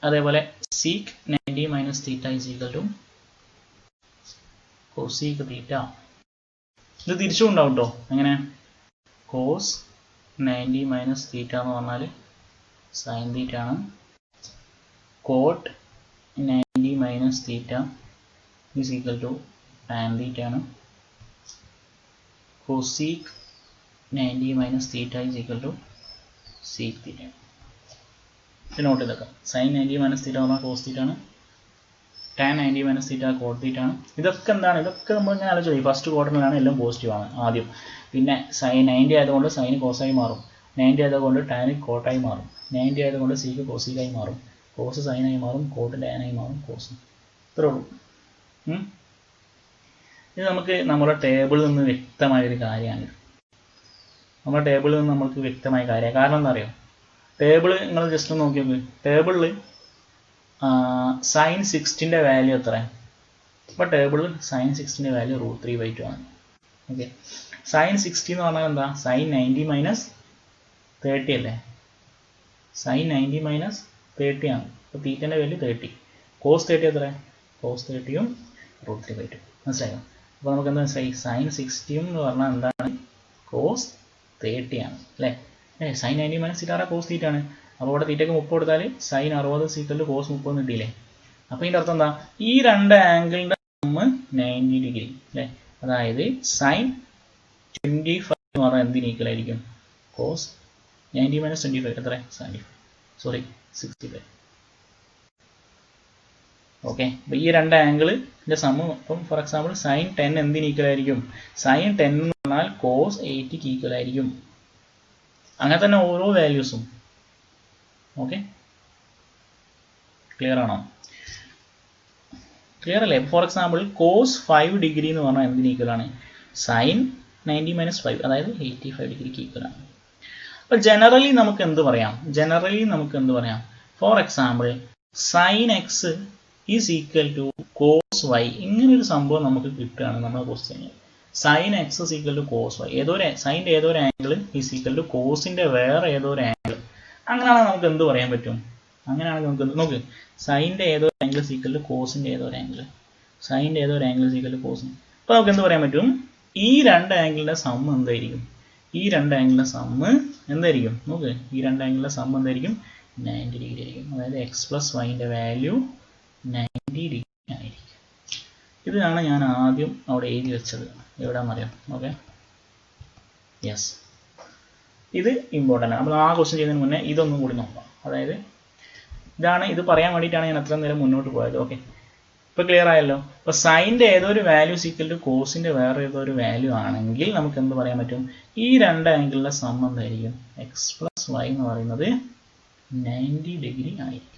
അതേപോലെ sec 90 minus theta is equal to cosec theta. ഇത് തിരിച്ചും ഉണ്ടാവും കേട്ടോ. എങ്ങനെ? cos 90 മൈനസ് തീറ്റ എന്ന് പറഞ്ഞാൽ സൈൻ തീറ്റ ആണ്. Cot 90 minus theta is equal to tan theta ആണ്. cosec 90 minus theta is equal to sec theta. Note ചെയ്തേക്കാം. സൈൻ 90 മൈനസ് തീറ്റ പറഞ്ഞാൽ കോസ് തീറ്റ ആണ്. Tan 90 minus theta cot theta ആണ്. ഇതൊക്കെ എന്താണ്? ഇതൊക്കെ നമ്മൾ ഇങ്ങനെ ആലോചിച്ചു. ഫസ്റ്റ് ക്വാർട്ടറിലാണ് എല്ലാം പോസിറ്റീവ് ആണ് ആദ്യം. പിന്നെ സൈൻ 90 ആയതുകൊണ്ട് സൈൻ കോസായി മാറും. 90 ആയതുകൊണ്ട് ടാൻ കോട്ടായി മാറും. 90 ആയതുകൊണ്ട് സീക്ക് കോസിക്കായി മാറും. കോസ് സൈനായി മാറും. കോട്ട് ടാനായി മാറും. കോസ്. ഇത്രേ ഉള്ളൂ. ഇത് നമുക്ക് നമ്മുടെ ടേബിളിൽ നിന്ന് വ്യക്തമായൊരു കാര്യമാണ്. നമ്മുടെ ടേബിളിൽ നിന്ന് നമുക്ക് വ്യക്തമായ കാര്യമാണ്. കാരണം എന്താ അറിയോ? ടേബിൾ നിങ്ങൾ ജസ്റ്റ് ഒന്ന് നോക്കി നോക്ക്. ടേബിളിൽ സൈൻ 60ൻ്റെ വാല്യൂ എത്ര? അപ്പോൾ ടേബിളിൽ സൈൻ 60ൻ്റെ വാല്യൂ √3/2 ആണ്. ഓക്കെ. സൈൻ 60 എന്ന് പറഞ്ഞാൽ എന്താ? സൈൻ 90 മൈനസ് 30 അല്ലേ? സൈൻ 90 മൈനസ് 30 ആണ്. അപ്പോൾ തീറ്റൻ്റെ വാല്യൂ 30. കോസ് 30 എത്ര? കോസ് 30യും √3/2. മനസ്സിലായോ? അപ്പോൾ നമുക്ക് എന്താ മനസ്സിലായി? സൈൻ 60 എന്ന് പറഞ്ഞാൽ എന്താണ്? കോസ് 30 ആണ് അല്ലേ? Sine 90 minus theta cos theta ആണ്. അപ്പോൾ ഇവിടെ തീറ്റയ്ക്ക് 30 കൊടുത്താൽ സൈൻ 60 സീക്വൽ ടു കോസ് 30 കിട്ടിയില്ലേ? അപ്പോൾ ഇതിൻ്റെ അർത്ഥം എന്താ? ഈ രണ്ട് ആംഗിളിൻ്റെ സമ്മ് 90 ഡിഗ്രി അല്ലേ? അതായത് സൈൻ 25 എന്ന് പറഞ്ഞാൽ എന്തിന് ഈക്വൽ ആയിരിക്കും? കോസ് 90 മൈനസ് 25 എത്ര? 65. ഓക്കെ. അപ്പോൾ ഈ രണ്ട് ആംഗിളിൻ്റെ സമ്മ് ഇപ്പം ഫോർ എക്സാമ്പിൾ സൈൻ 10 എന്തിന് ഈക്വൽ ആയിരിക്കും? സൈൻ 10 എന്ന് പറഞ്ഞാൽ കോസ് 80ക്ക് ഈക്വൽ ആയിരിക്കും. അങ്ങനെ തന്നെ ഓരോ വാല്യൂസും. ഓക്കെ, ക്ലിയർ ആണോ? ക്ലിയർ അല്ലേ? ഫോർ എക്സാമ്പിൾ കോസ് 5 ഡിഗ്രി എന്ന് പറഞ്ഞാൽ എന്തിന് ഈക്വൽ ആണ്? സൈൻ 90 മൈനസ് 5 അതായത് 85 ഡിഗ്രിക്ക് ഈക്വൽ ആണ്. അപ്പോൾ ജനറലി നമുക്ക് എന്ത് പറയാം? For example sine X is equal to cos Y. ഇങ്ങനൊരു സംഭവം നമുക്ക് കിട്ടുകയാണ് നമ്മുടെ ക്വസ്റ്റ്യനിൽ. Sine X is equal to cos Y. സൈൻ്റെ ഏതൊരു ആംഗിൾ ഈസ് ഈക്വൽ ടു കോസിൻ്റെ വേറെ ഏതൊരു ആംഗിൾ. അങ്ങനെയാണെങ്കിൽ നമുക്ക് എന്ത് പറയാൻ പറ്റും? അങ്ങനെയാണെങ്കിൽ നമുക്ക് നോക്ക്, സൈൻ്റെ ഏതൊരു ആംഗിൾ ഈസ് ഈക്വൽ ടു കോസിൻ്റെ ഏതൊരു ആംഗിൾ. സൈൻ്റെ ഏതൊരു ആംഗിൾ ഈസ് ഈക്വൽ ടു കോസിന്. അപ്പോൾ നമുക്ക് എന്ത് പറയാൻ പറ്റും? ഈ രണ്ട് ആംഗിളിൻ്റെ സമ്മ് എന്തായിരിക്കും? ഈ രണ്ട് ആംഗിളിൻ്റെ സമ്മ് എന്തായിരിക്കും? നോക്ക്, ഈ രണ്ട് ആംഗിളിൻ്റെ സമ്മ് എന്തായിരിക്കും? 90 ഡിഗ്രി ആയിരിക്കും. അതായത് എക്സ് പ്ലസ് വൈൻ്റെ വാല്യൂ 90 ഡിഗ്രി ആയിരിക്കും. ഇതാണ് ഞാൻ ആദ്യം അവിടെ എഴുതി വെച്ചത്. എവിടെയാണെന്നറിയാം? ഓക്കെ, യെസ്, ഇത് ഇമ്പോർട്ടൻ്റ് ആണ്. അപ്പോൾ ആ ക്വസ്റ്റ്യൻ ചെയ്യുന്നതിന് മുന്നേ ഇതൊന്നും കൂടി നോക്കാം. അതായത് ഇത് പറയാൻ വേണ്ടിയിട്ടാണ് ഞാൻ അത്ര നേരം മുന്നോട്ട് പോയത്. ഓക്കെ, ഇപ്പോൾ ക്ലിയർ ആയല്ലോ. അപ്പോൾ സൈൻ്റെ ഏതൊരു വാല്യൂ ഈക്വൽ ടു കോസിൻ്റെ വേറെ ഏതൊരു വാല്യൂ ആണെങ്കിൽ നമുക്ക് എന്ത് പറയാൻ പറ്റും? ഈ രണ്ട് ആംഗിളിലെ സം എന്തായിരിക്കും? എക്സ് പ്ലസ് വൈ എന്ന് പറയുന്നത് 90 ഡിഗ്രി ആയിരിക്കും.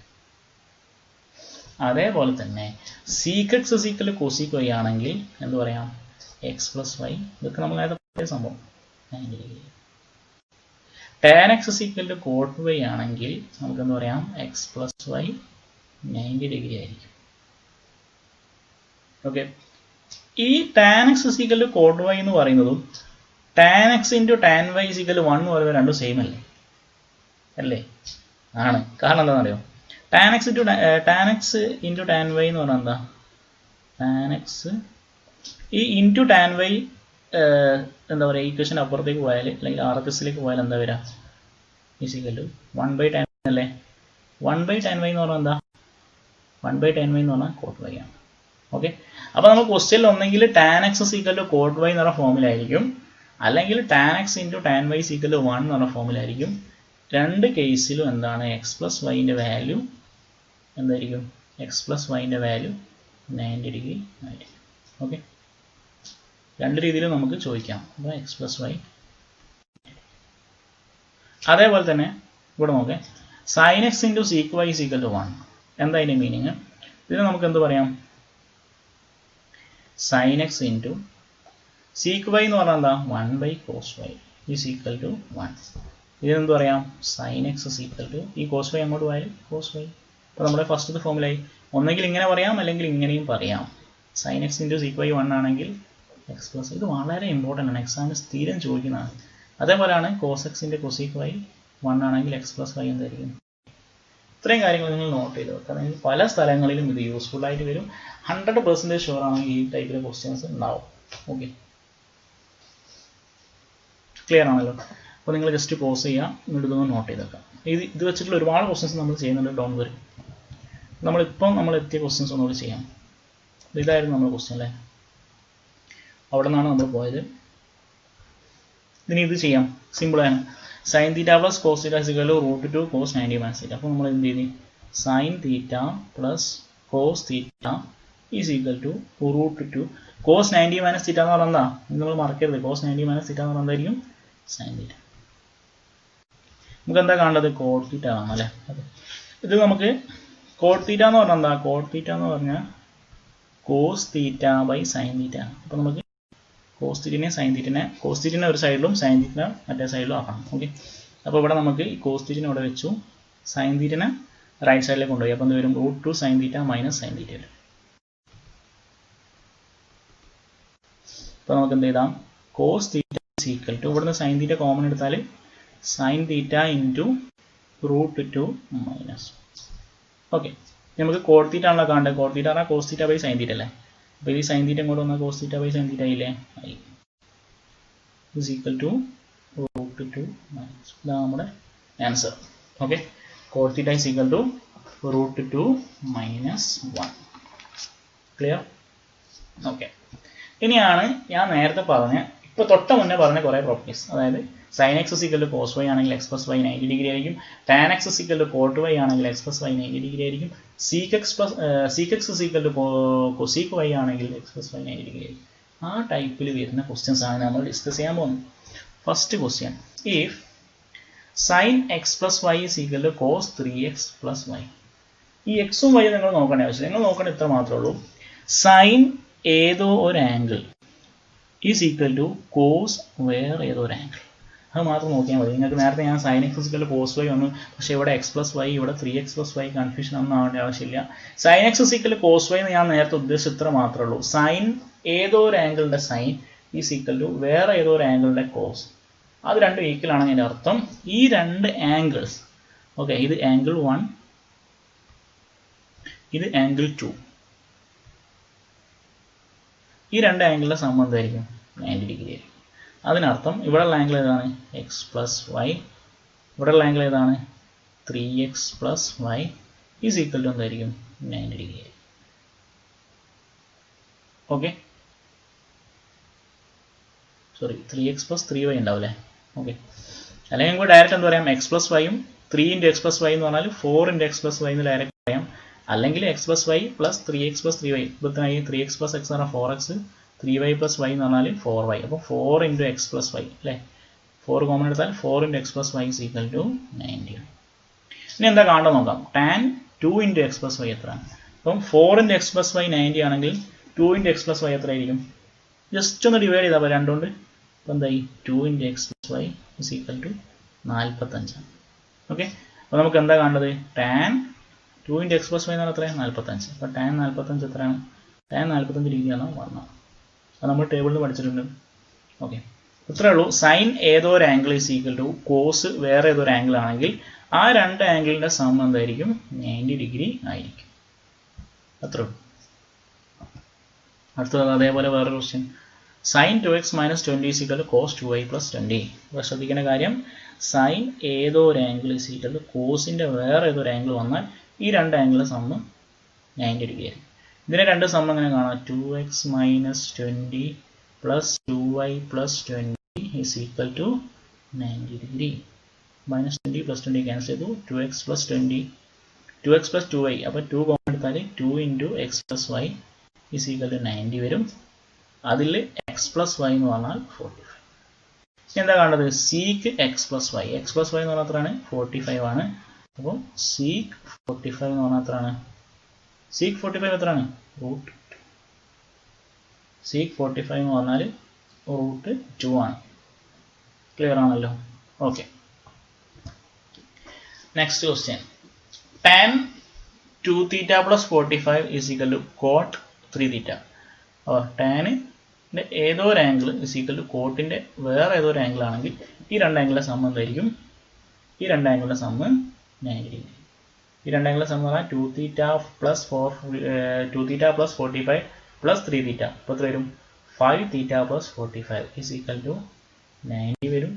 അതേപോലെ തന്നെ sec X is equal to cosec Y ആണെങ്കിൽ എന്ത് പറയാം? X plus Y. ഇതൊക്കെ നമ്മൾ നേരത്തെ പറഞ്ഞ സംഭവം 90 degree. Tan X is equal to cot Y ആണെങ്കിൽ നമുക്ക് എന്ത് പറയാം? എക്സ് പ്ലസ് വൈ 90 ഡിഗ്രി ആയിരിക്കും. ഓക്കെ, ഈ tan X is equal to cot Y എന്ന് പറയുന്നതും tan X into tan Y is equal to 1 എന്ന് പറയുന്നത് രണ്ടും സെയിം അല്ലേ? ആണ്. കാരണം എന്താണെന്ന് അറിയോ? Tan X into tan Y എന്ന് പറഞ്ഞാൽ എന്താ? ടാൻ എക്സ് ഈ ഇൻറ്റു ടാൻ വൈ എന്താ പറയുക, ഈക്വേഷൻ അപ്പുറത്തേക്ക് പോയാൽ അല്ലെങ്കിൽ ആർ എച്ച് എസിലേക്ക് പോയാൽ എന്താ വരിക? ഈസ് ഈക്വൽ ടു 1/tan അല്ലേ? 1/tan വൈ എന്ന് പറഞ്ഞാൽ എന്താ? 1/tan വൈ എന്ന് പറഞ്ഞാൽ കോട്ട് വൈ ആണ്. ഓക്കെ, അപ്പോൾ നമ്മൾ ക്വസ്റ്റ്യനിൽ ഒന്നെങ്കിൽ tan X is equal to cot Y എന്ന് പറഞ്ഞ ഫോമിലായിരിക്കും, അല്ലെങ്കിൽ tan X into tan Y is equal to 1 എന്ന് പറഞ്ഞ ഫോമിലായിരിക്കും. രണ്ട് കേസിലും എന്താണ്? എക്സ് പ്ലസ് വൈൻ്റെ വാല്യൂ എന്തായിരിക്കും? എക്സ് പ്ലസ് വൈൻ്റെ വാല്യൂ 90 ഡിഗ്രി ആയിരിക്കും. ഓക്കെ, രണ്ട് രീതിയിലും നമുക്ക് ചോദിക്കാം. അപ്പോൾ എക്സ് പ്ലസ് വൈ. അതേപോലെ തന്നെ ഇവിടെ നോക്കാം, sine X into sec Y is equal to 1. എന്താ അതിൻ്റെ മീനിങ്? ഇതിന് നമുക്ക് എന്ത് പറയാം? Sine X into sec Y എന്ന് പറഞ്ഞാൽ എന്താ? 1/cos Y is equal to 1. ഇതിനെന്ത് പറയാം? Sine X is equal to ഈ കോസ് വൈ അങ്ങോട്ട് പോയാൽ കോസ് വൈ. അപ്പോൾ നമ്മുടെ ഫസ്റ്റത്തെ ഫോമിലായി. ഒന്നെങ്കിൽ ഇങ്ങനെ പറയാം അല്ലെങ്കിൽ ഇങ്ങനെയും പറയാം. Sine X into sec Y 1 ആണെങ്കിൽ എക്സ് പ്ലസ് ഇത് വളരെ ഇമ്പോർട്ടൻ്റ് ആണ്, എക്സാമിന് സ്ഥിരം ചോദിക്കുന്നതാണ്. അതേപോലെയാണ് കോസ് എക്സിൻ്റെ കൊസീക്ക് വൈ 1 ആണെങ്കിൽ എക്സ് പ്ലസ് വൈ എന്തായിരിക്കും. ഇത്രയും കാര്യങ്ങൾ നിങ്ങൾ നോട്ട് ചെയ്ത് വെക്കുക. നിങ്ങൾക്ക് പല സ്ഥലങ്ങളിലും ഇത് യൂസ്ഫുൾ ആയിട്ട് വരും. 100% ഷുവർ ആണെങ്കിൽ ഈ ടൈപ്പിലെ ക്വസ്റ്റ്യൻസ് ഉണ്ടാവും. ഓക്കെ, ക്ലിയർ ആണല്ലോ. അപ്പോൾ നിങ്ങൾ ജസ്റ്റ് പോസ് ചെയ്യുക, എന്നിട്ട് ഇതൊന്ന് നോട്ട് ചെയ്ത് വെക്കാം. ഇത് വെച്ചിട്ടുള്ള ഒരുപാട് ക്വസ്റ്റ്യൻസ് നമ്മൾ ചെയ്യുന്നുണ്ട്, ഡോൺ വരി. നമ്മൾ എത്തിയ ക്വസ്റ്റ്യൻസ് ഒന്നുകൂടി ചെയ്യാം. ഇതായിരുന്നു നമ്മുടെ ക്വസ്റ്റ്യൻ അല്ലേ, അവിടെ നിന്നാണ് നമ്മൾ പോയത്. ഇനി ഇത് ചെയ്യാം, സിമ്പിളാണ്. Sine theta plus cos theta is equal √2 cos 90 minus theta. അപ്പോൾ നമ്മൾ എന്ത് ചെയ്തു, sine theta plus cos theta is equal to √2 cos 90 minus theta എന്ന് പറഞ്ഞാൽ എന്താ, നിങ്ങൾ മറക്കരുത്. കോസ് 90 മൈനസ് തീറ്റ എന്ന് പറഞ്ഞാൽ എന്തായിരിക്കും, സൈൻ തീറ്റ. നമുക്ക് എന്താ കാണേണ്ടത്, കോട്ട് തീറ്റ കാണാം അല്ലേ. ഇത് നമുക്ക് കോട്ട് തീറ്റ എന്ന് പറഞ്ഞാൽ എന്താ, കോട്ട് തീറ്റ എന്ന് പറഞ്ഞാൽ cos theta by sine theta. അപ്പോൾ നമുക്ക് കോസ് തീറ്റനെ സൈൻ തീറ്റനെ, കോസ് തീറ്റനെ ഒരു സൈഡിലും സൈൻ തീറ്റനെ മറ്റേ സൈഡിലും ആക്കണം. ഓക്കെ, അപ്പോൾ ഇവിടെ നമുക്ക് ഈ കോസ് തീറ്റനെ ഇവിടെ വെച്ചു, സൈൻ തീറ്റനെ റൈറ്റ് സൈഡിലേക്ക് കൊണ്ടുപോയി. അപ്പോൾ എന്ത് വരും, √2 sine theta minus sine theta വരും. അപ്പോൾ നമുക്ക് എന്ത് ചെയ്താം, cos theta is equal to, ഇവിടുന്ന് സൈൻ തീറ്റ കോമൺ എടുത്താൽ sine theta into √2 minus. Okay, നമുക്ക് കോട്ട് തീറ്റ ആണല്ലോ കാണേണ്ടത്. കോട്ട് തീറ്റ പറഞ്ഞാൽ cos theta by sine theta അല്ലേ. അപ്പോൾ ഈ സൈൻ തീറ്റ ഇങ്ങോട്ട് വന്നാൽ cos theta by sine theta ആയില്ലേ, ആയി. Is equal to √2 minus. ഇതാണ് നമ്മുടെ answer. Okay, cot theta is equal to √2 minus 1. Clear? Okay, ഇനിയാണ് ഞാൻ നേരത്തെ പറഞ്ഞ, ഇപ്പോൾ തൊട്ട് മുന്നേ പറഞ്ഞ കുറേ പ്രോപ്പർട്ടീസ്. അതായത് sine X is equal to cos Y ആണെങ്കിൽ എക്സ് പ്ലസ് വൈ 90 ഡിഗ്രി ആയിരിക്കും. Tan X is equal to cot Y ആണെങ്കിൽ എക്സ് പ്ലസ് വൈ 90 ഡിഗ്രി ആയിരിക്കും. Sec X is equal to cosec Y ആണെങ്കിൽ എക്സ് പ്ലസ് വൈ 90 ഡിഗ്രി ആയിരിക്കും. ആ ടൈപ്പിൽ വരുന്ന questions ആണ് നമ്മൾ ഡിസ്കസ് ചെയ്യാൻ പോകുന്നത്. First question, if sine X plus Y is equal to cos 3x plus Y. ഈ എക്സും വൈയും നിങ്ങൾ നോക്കേണ്ട ആവശ്യമില്ല, നിങ്ങൾ നോക്കേണ്ട ഇത്ര മാത്രമേ ഉള്ളൂ. സൈൻ ഏതോ ഒരു angle is equal to cos വേറെ ഏതോ ഒരു ആംഗിൾ. അത് മാത്രം നോക്കിയാൽ മതി. നിങ്ങൾക്ക് നേരത്തെ ഞാൻ sine X is equal to cos Y വന്നു, പക്ഷേ ഇവിടെ എക്സ് പ്ലസ് വൈ, ഇവിടെ 3x പ്ലസ് വൈ, കൺഫ്യൂഷൻ ഒന്നും ആവേണ്ട ആവശ്യമില്ല. Sine X is equal to cos Y എന്ന് ഞാൻ നേരത്തെ ഉദ്ദേശിച്ച ഇത്ര മാത്രമേ ഉള്ളൂ. സൈൻ ഏതോ ഒരു ആംഗിളിൻ്റെ സൈൻ ഈസ് ഈക്വൽ ടു വേറെ ഏതോ ഒരു ആംഗിളിൻ്റെ കോസ്. അത് രണ്ടും ഈക്വൽ ആണെന്ന് എൻ്റെ അർത്ഥം. ഈ രണ്ട് ആംഗിൾസ്, ഓക്കെ, ഇത് ആംഗിൾ 1, ഇത് ആംഗിൾ 2. ഈ രണ്ട് ആംഗിളിൻ്റെ സം എന്തായിരിക്കും, 90 ഡിഗ്രി ആയിരിക്കും. അതിനർത്ഥം ഇവിടെയുള്ള ആംഗിൾ ഏതാണ്, എക്സ് പ്ലസ് വൈ. ഇവിടെയുള്ള ആംഗിൾ ഏതാണ്, 3x plus Y is equal to എന്തായിരിക്കും, 90 ഡിഗ്രി ആയിരിക്കും. Okay, sorry 3x plus 3y ഉണ്ടാവില്ലേ. ഓക്കെ, അല്ലെങ്കിൽ നമുക്ക് ഡയറക്റ്റ് എന്താ പറയാം, എക്സ് പ്ലസ് വൈയും 3 × x പ്ലസ് വൈ എന്ന് പറഞ്ഞാൽ 4 × x പ്ലസ് വൈ എന്ന് ഡയറക്റ്റ് പറയാം. അല്ലെങ്കിൽ X plus Y plus 3x plus 3y. ഇപ്പത്തിനായി 3x പ്ലസ് എക്സ് എന്ന് പറഞ്ഞാൽ 4x, 3y പ്ലസ് വൈ എന്ന് പറഞ്ഞാൽ 4y. അപ്പോൾ 4 × x പ്ലസ് വൈ അല്ലേ, 4 കോമൺ എടുത്താൽ 4 × x plus Y is equal to 90. ഇനി എന്താ കാണാൻ നോക്കാം, ടാൻ 2 × x പ്ലസ് വൈ എത്രയാണ്. അപ്പം 4 × x പ്ലസ് വൈ 90 ആണെങ്കിൽ 2 × x പ്ലസ് വൈ എത്ര ആയിരിക്കും, ജസ്റ്റ് ഒന്ന് ഡിവൈഡ് ചെയ്താൽ 2 കൊണ്ട്. അപ്പോൾ എന്തായി, 2 × x plus Y is equal to 45. Okay, അപ്പോൾ നമുക്ക് എന്താ കാണേണ്ടത്, ടാൻ 2 × x പ്ലസ് വൈ എന്ന് പറഞ്ഞാൽ എത്രയാണ്, 45. അപ്പോൾ ടാൻ 45 എത്രയാണ്, ടാൻ 45 ഡിഗ്രിയാണ് പറഞ്ഞത്. അത് നമ്മൾ ടേബിളിൽ നിന്ന് പഠിച്ചിട്ടുണ്ട്. ഓക്കെ, ഇത്രയേ ഉള്ളൂ. സൈൻ ഏതോ ഒരു angle is equal to cos വേറെ ഏതോ ഒരു ആംഗിൾ ആണെങ്കിൽ ആ രണ്ട് ആംഗിളിൻ്റെ സം എന്തായിരിക്കും, 90 ഡിഗ്രി ആയിരിക്കും. അത്രേ ഉള്ളൂ. അടുത്തത് അതേപോലെ വേറൊരു question, sine 2x minus 20 is equal to cos 2y plus 20. അപ്പോൾ ശ്രദ്ധിക്കേണ്ട കാര്യം, സൈൻ ഏതോ ഒരു ആംഗിൾ ഈസ് ഈക്വൽ ടു കോസിൻ്റെ വേറെ ഏതോ ഒരു ആംഗിൾ വന്നാൽ ഈ രണ്ട് ആംഗിളിൻ്റെ സം 90 ഡിഗ്രി ആയിരിക്കും. ഇതിനെ രണ്ട് സം എങ്ങനെ കാണാം, 2x minus 20 plus 2y plus 20 is equal to 90 degree. Minus 20 plus 20 cancel ചെയ്തു, 2x plus 20, 2x plus 2y. അപ്പോൾ 2 കോമൺ എടുത്താൽ 2 × x plus Y is equal to 90 വരും. അതിൽ എക്സ് പ്ലസ് വൈ എന്ന് പറഞ്ഞാൽ 45. എന്താ കാണുന്നത്, sec x plus y. X plus Y എന്ന് പറഞ്ഞാൽ എത്രയാണ്, 45 ആണ്. അപ്പോൾ സീക്ക് 45 എന്ന് പറഞ്ഞാൽ എത്രയാണ്, സീക്ക് 45 എത്രയാണ്, √2. സീക്ക് 45 എന്ന് പറഞ്ഞാൽ √2 ആണ്. ക്ലിയർ ആണല്ലോ. Okay, next question, tan 2θ plus 45 is equal to cot 3θ. അപ്പോൾ ടാൻ ഏതോ ഒരു ആംഗിൾ ഇസ് ഈക്വൽ ടു കോട്ടിൻ്റെ വേറെ ഏതോ ഒരു ആംഗിൾ ആണെങ്കിൽ ഈ രണ്ട് ആംഗിളിലെ സം എന്തായിരിക്കും? ഈ രണ്ട് ആംഗിളിലെ സമ്മ് 90 ഡിഗ്രി. ഈ രണ്ട് ആംഗിളിലെ സം എന്ന് പറഞ്ഞാൽ 2θ പ്ലസ് 45 പ്ലസ് 3θ. അപ്പോൾ എത്ര വരും? 5θ പ്ലസ് 45 ഈസ് ഈക്വൽ ടു 90 വരും.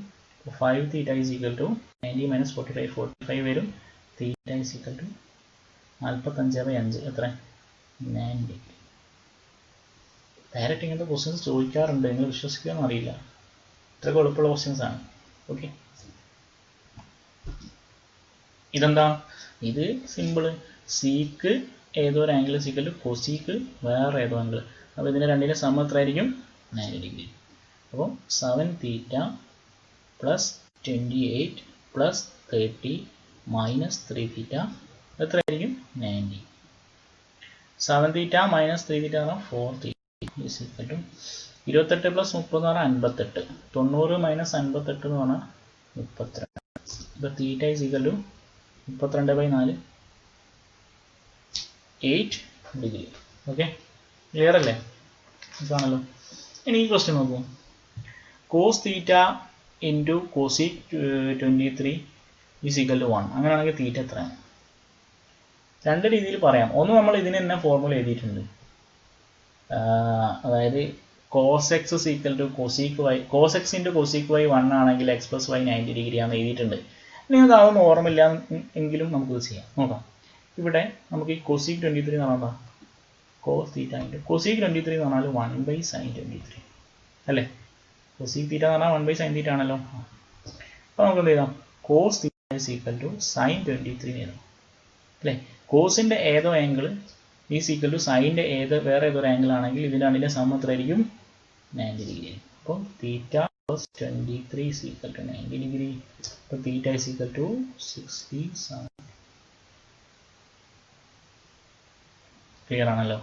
5θ ഈസ് ഈക്വൽ ടു 90 മൈനസ് 45 വരും. θ ഈസ് ഈക്വൽ ടു 45/5 എത്ര? 90. ഡയറക്റ്റ് ഇങ്ങനത്തെ ക്വസ്റ്റ്യൻസ് ചോദിക്കാറുണ്ട്, നിങ്ങൾ വിശ്വസിക്കുമെന്ന് അറിയില്ല. ഇത്രയൊക്കെ എളുപ്പമുള്ള ക്വസ്റ്റ്യൻസ് ആണ്. ഓക്കെ, ഇതെന്താ? ഇത് സിമ്പിള്. സീക്ക് ഏതോ ഒരു ആംഗിൾ സീക്കൽ കൊസീക്ക് വേറെ ഏതോ ആംഗിൾ. അപ്പോൾ ഇതിൻ്റെ രണ്ടിൻ്റെ സം എത്ര ആയിരിക്കും? 90 ഡിഗ്രി. അപ്പോൾ 7θ പ്ലസ് 28 പ്ലസ് 30 മൈനസ് 3θ എത്ര ആയിരിക്കും? 90. 7θ മൈനസ് 3θ എന്ന് പറഞ്ഞാൽ 4θ ഈസ് ഈക്വൽ ടു 28 പ്ലസ് 30 എന്ന് പറഞ്ഞാൽ 58. 90 മൈനസ് 58 എന്ന് പറഞ്ഞാൽ 32. ഇപ്പോൾ θ is equal to 32/4 8 degree. Okay, clear അല്ലേ? ഇതാണല്ലോ. ഇനി ഈ ക്വസ്റ്റ്യൻ നോക്കൂ. Cos theta into cosec 23 is equal to 1. അങ്ങനെയാണെങ്കിൽ തീറ്റ എത്രയാണ്? രണ്ട് രീതിയിൽ പറയാം. ഒന്ന്, നമ്മൾ ഇതിന് തന്നെ ഫോർമുല എഴുതിയിട്ടുണ്ട്. അതായത് cos x is equal to cosec y, cos x into cosec y 1 ആണെങ്കിൽ എക്സ് പ്ലസ് വൈ 90 ഡിഗ്രി ആണെന്ന് എഴുതിയിട്ടുണ്ട്. നിങ്ങൾക്ക് അതൊന്നും ഓർമ്മയില്ല എങ്കിലും നമുക്കിത് ചെയ്യാം. നോക്കാം. ഇവിടെ നമുക്ക് ഈ കൊസീക് 23 എന്ന് പറഞ്ഞാൽ കോസ് തീറ്റ ഇൻറ്റു കൊസീക് 23 എന്ന് പറഞ്ഞാൽ 1/sin23 അല്ലേ? കൊസീക് തീറ്റ എന്ന് പറഞ്ഞാൽ 1/sin θ ആണല്ലോ. അപ്പോൾ നമുക്ക് എന്ത് ചെയ്താം? Cos theta is equal to sin23 എഴുതാം അല്ലേ? കോസിൻ്റെ ഏതോ ആംഗിൾ ഈസ് ഈക്വൽ ടു സൈൻ്റെ വേറെ ഏതൊരു ആംഗിൾ ആണെങ്കിൽ ഇതിൻ്റെ രണ്ടിൻ്റെ സം എത്രയായിരിക്കും? 90 ഡിഗ്രി ആയിരിക്കും. അപ്പോൾ theta plus 23 is equal to 90 degree. അപ്പോൾ theta is equal to 67. Clear ആണല്ലോ?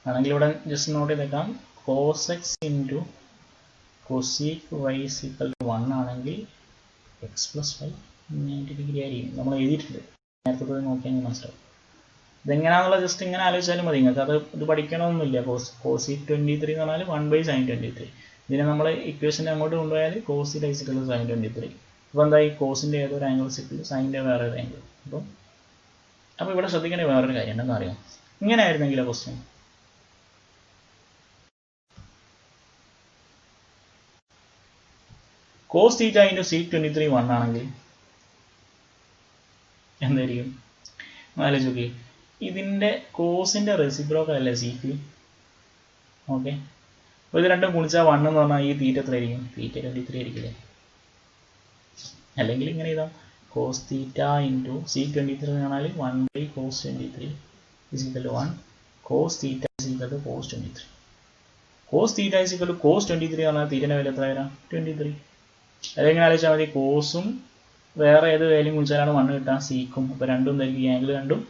ആണെങ്കിൽ ഇവിടെ ജസ്റ്റ് നോട്ട് ചെയ്തേക്കാം. Cos x into cosec y is equal to 1 ആണെങ്കിൽ എക്സ് പ്ലസ് വൈ 90 ഡിഗ്രി ആയിരിക്കും. നമ്മൾ എഴുതിയിട്ടുണ്ട്, നേരത്തെ പോയി നോക്കിയാൽ മനസ്സിലാവും. ഇതെങ്ങനെയാണെന്നുള്ള ജസ്റ്റ് ഇങ്ങനെ ആലോചിച്ചാലും മതി. നിങ്ങൾക്ക് അത് ഇത് പഠിക്കണമെന്നില്ല. കോസിക് 23 എന്ന് പറഞ്ഞാൽ 1/sin23. ഇതിനെ നമ്മൾ ഇക്വേഷൻ്റെ അങ്ങോട്ട് കൊണ്ടുപോയാൽ cos theta is equal to sin23. അപ്പോൾ എന്തായി? കോസിൻ്റെ ഏതൊരു ആംഗിൾ ഈസ് ഈക്വൽ ടു സൈൻ്റെ വേറെ ഒരു ആംഗിൾ. അപ്പോൾ ഇവിടെ ശ്രദ്ധിക്കേണ്ട വേറൊരു കാര്യം എന്താണെന്ന് അറിയാം. ഇങ്ങനെ ആയിരുന്നെങ്കിലോ question? Cos theta into sec 23 1 ആണെങ്കിൽ എന്തായിരിക്കും? ആലോചിച്ച് നോക്കി. ഇതിൻ്റെ കോസിൻ്റെ റെസിപ്രോക്കൽ അല്ലേ സീക്ക്? ഓക്കെ, അപ്പോൾ ഇത് രണ്ടും ഗുണിച്ചാൽ 1 എന്ന് പറഞ്ഞാൽ ഈ തീറ്റ എത്രയായിരിക്കും? തീറ്റ 23 ആയിരിക്കില്ലേ? അല്ലെങ്കിൽ ഇങ്ങനെ ഇതാ കോസ് തീറ്റ ഇൻറ്റു സീക് 23 എന്ന് പറഞ്ഞാൽ 1/cos 23 is equal to 1. Cos theta is equal to cos 23. Cos theta is equal to cos 23 എന്ന് പറഞ്ഞാൽ തീറ്റൻ്റെ വില എത്ര വരാം? 23. അതെങ്ങനെ ആലോചിച്ചാൽ മതി? കോസും വേറെ ഏത് വാല്യൂ ഗുണിച്ചാലാണ് 1 കിട്ടാൻ? സീക്കും. അപ്പോൾ രണ്ടും എന്തായിരിക്കും? ആംഗിൾ രണ്ടും